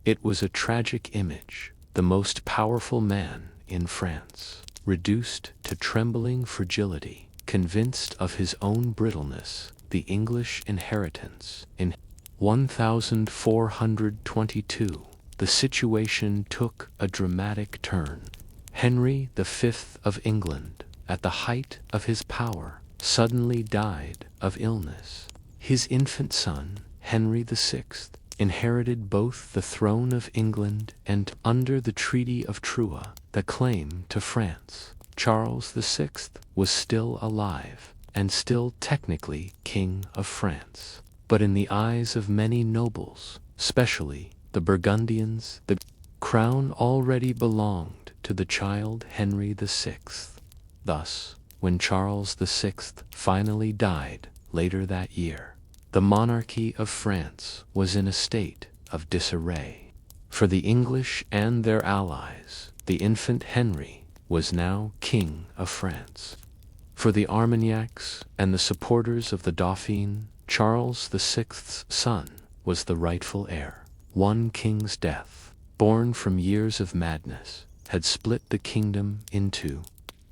It was a tragic image. The most powerful man in France, reduced to trembling fragility, convinced of his own brittleness. The English inheritance. In 1422, the situation took a dramatic turn. Henry V of England, at the height of his power, suddenly died of illness. His infant son, Henry VI, inherited both the throne of England and, under the Treaty of Troyes, the claim to France. Charles VI was still alive, and still technically King of France. But in the eyes of many nobles, especially the Burgundians, the crown already belonged to the child Henry VI. Thus, when Charles VI finally died later that year, the monarchy of France was in a state of disarray. For the English and their allies, the infant Henry was now King of France. For the Armagnacs and the supporters of the Dauphin, Charles VI's son was the rightful heir. One king's death, born from years of madness, had split the kingdom into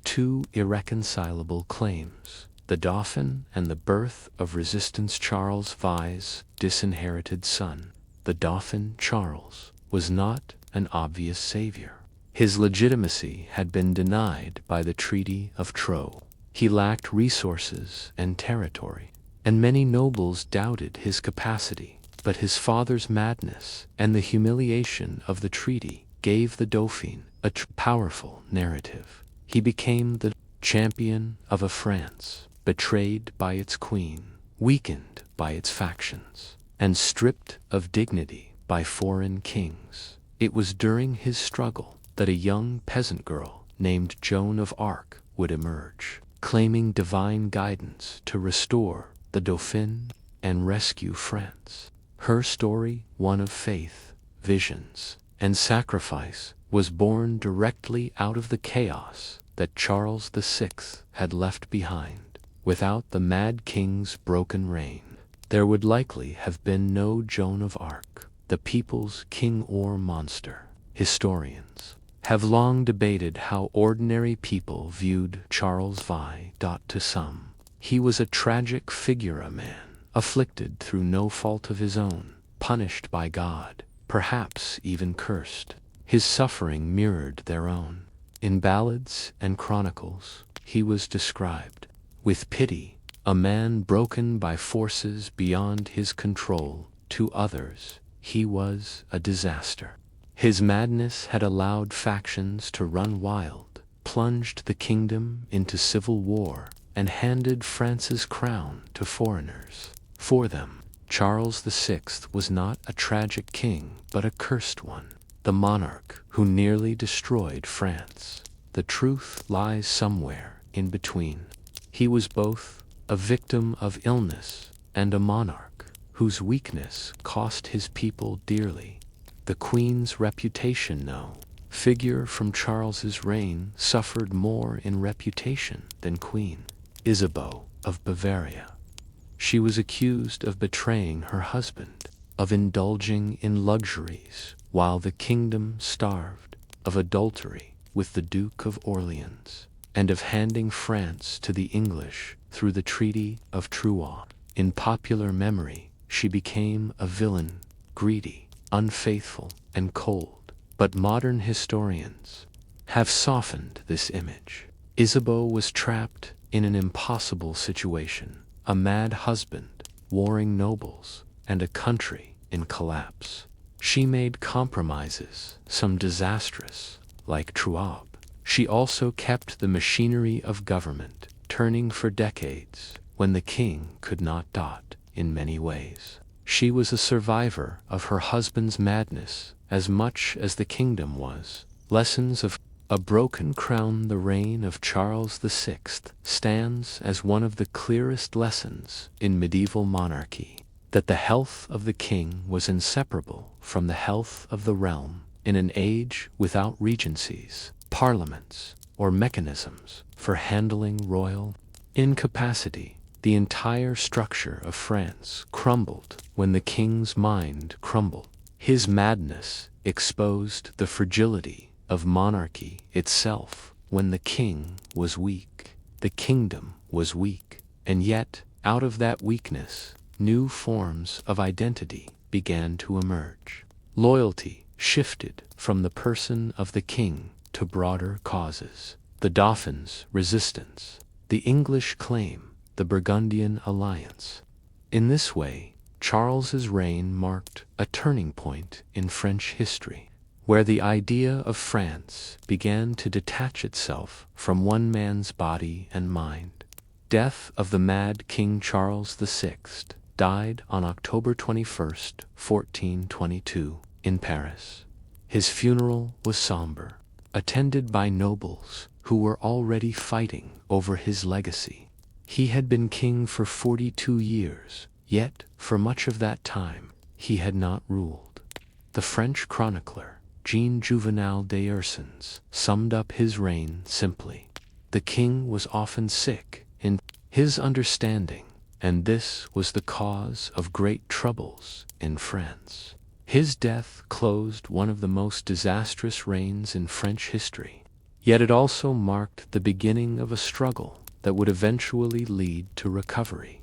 two irreconcilable claims: the Dauphin and the birth of resistance. Charles V's disinherited son, the Dauphin Charles, was not an obvious savior. His legitimacy had been denied by the Treaty of Troyes. He lacked resources and territory, and many nobles doubted his capacity. But his father's madness and the humiliation of the treaty gave the Dauphin a powerful narrative. He became the champion of a France betrayed by its queen, weakened by its factions, and stripped of dignity by foreign kings. It was during his struggle that a young peasant girl named Joan of Arc would emerge, claiming divine guidance to restore the Dauphin and rescue France. Her story, one of faith, visions, and sacrifice, was born directly out of the chaos that Charles VI had left behind. Without the Mad King's broken reign, there would likely have been no Joan of Arc, the people's king or monster. Historians have long debated how ordinary people viewed Charles V. To some, he was a tragic figure, a man afflicted through no fault of his own, punished by God, perhaps even cursed. His suffering mirrored their own. In ballads and chronicles, he was described with pity, a man broken by forces beyond his control. To others, he was a disaster. His madness had allowed factions to run wild, plunged the kingdom into civil war, and handed France's crown to foreigners. For them, Charles VI was not a tragic king, but a cursed one, the monarch who nearly destroyed France. The truth lies somewhere in between. He was both a victim of illness, and a monarch whose weakness cost his people dearly. The Queen's reputation, no figure from Charles's reign suffered more in reputation than Queen Isabeau of Bavaria. She was accused of betraying her husband, of indulging in luxuries while the kingdom starved, of adultery with the Duke of Orleans, and of handing France to the English through the Treaty of Troyes. In popular memory, she became a villain, greedy, unfaithful, and cold. But modern historians have softened this image. Isabeau was trapped in an impossible situation: a mad husband, warring nobles, and a country in collapse. She made compromises, some disastrous, like Troyes. She also kept the machinery of government turning for decades when the king could not dot in many ways. She was a survivor of her husband's madness as much as the kingdom was. Lessons of A Broken Crown. The reign of Charles VI stands as one of the clearest lessons in medieval monarchy, that the health of the king was inseparable from the health of the realm. In an age without regencies, parliaments, or mechanisms for handling royal incapacity, the entire structure of France crumbled when the king's mind crumbled. His madness exposed the fragility of monarchy itself. When the king was weak, the kingdom was weak, and yet, out of that weakness, new forms of identity began to emerge. Loyalty shifted from the person of the king to broader causes: the Dauphin's resistance, the English claim, the Burgundian alliance. In this way, Charles's reign marked a turning point in French history, where the idea of France began to detach itself from one man's body and mind. Death of the mad King Charles VI died on October 21st, 1422, in Paris. His funeral was somber, attended by nobles who were already fighting over his legacy. He had been king for 42 years, yet for much of that time he had not ruled. The French chronicler Jean Juvenal d'Ursins summed up his reign simply: the king was often sick in his understanding, and this was the cause of great troubles in France. His death closed one of the most disastrous reigns in French history, yet it also marked the beginning of a struggle that would eventually lead to recovery.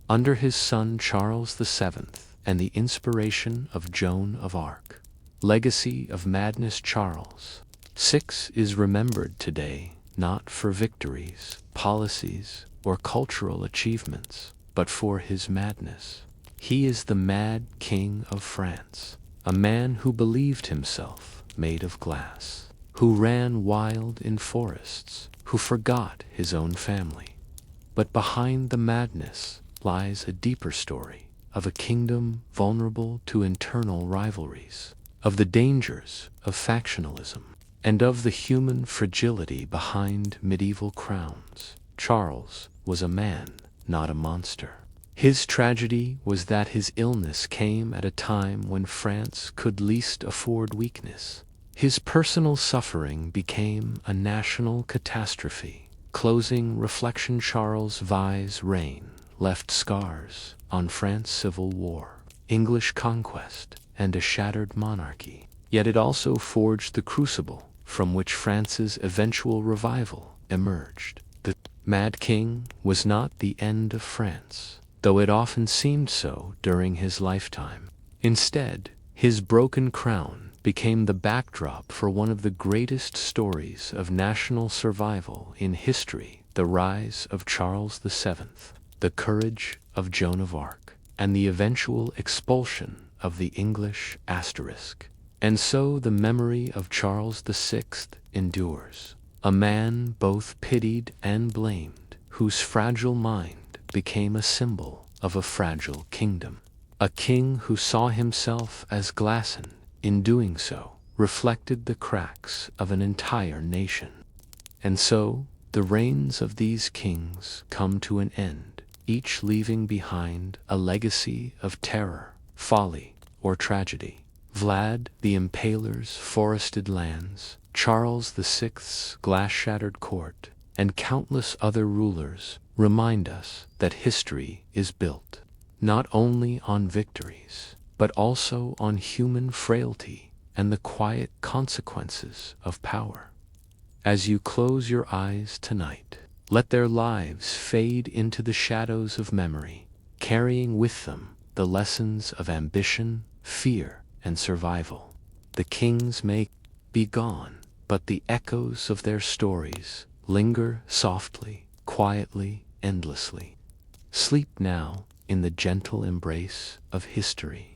Under his son Charles VII and the inspiration of Joan of Arc, legacy of madness, Charles VI is remembered today not for victories, policies, or cultural achievements, but for his madness. He is the mad king of France, a man who believed himself made of glass, who ran wild in forests, who forgot his own family. But behind the madness lies a deeper story of a kingdom vulnerable to internal rivalries, of the dangers of factionalism, and of the human fragility behind medieval crowns. Charles was a man, not a monster. His tragedy was that his illness came at a time when France could least afford weakness. His personal suffering became a national catastrophe. Closing reflection: Charles V's reign left scars on France's civil war, English conquest, and a shattered monarchy. Yet it also forged the crucible from which France's eventual revival emerged. The Mad King was not the end of France, though it often seemed so during his lifetime. Instead, his broken crown became the backdrop for one of the greatest stories of national survival in history: the rise of Charles VII, the courage of Joan of Arc, and the eventual expulsion of the English asterisk. And so the memory of Charles VI endures, a man both pitied and blamed, whose fragile mind became a symbol of a fragile kingdom. A king who saw himself as glass and, in doing so, reflected the cracks of an entire nation. And so, The reigns of these kings come to an end, each leaving behind a legacy of terror, folly, or tragedy. Vlad the Impaler's forested lands, Charles VI's glass-shattered court, and countless other rulers remind us that history is built not only on victories, but also on human frailty and the quiet consequences of power. As you close your eyes tonight, let their lives fade into the shadows of memory, carrying with them the lessons of ambition, fear, and survival. The kings may be gone, but the echoes of their stories linger softly, quietly, endlessly. Sleep now in the gentle embrace of history.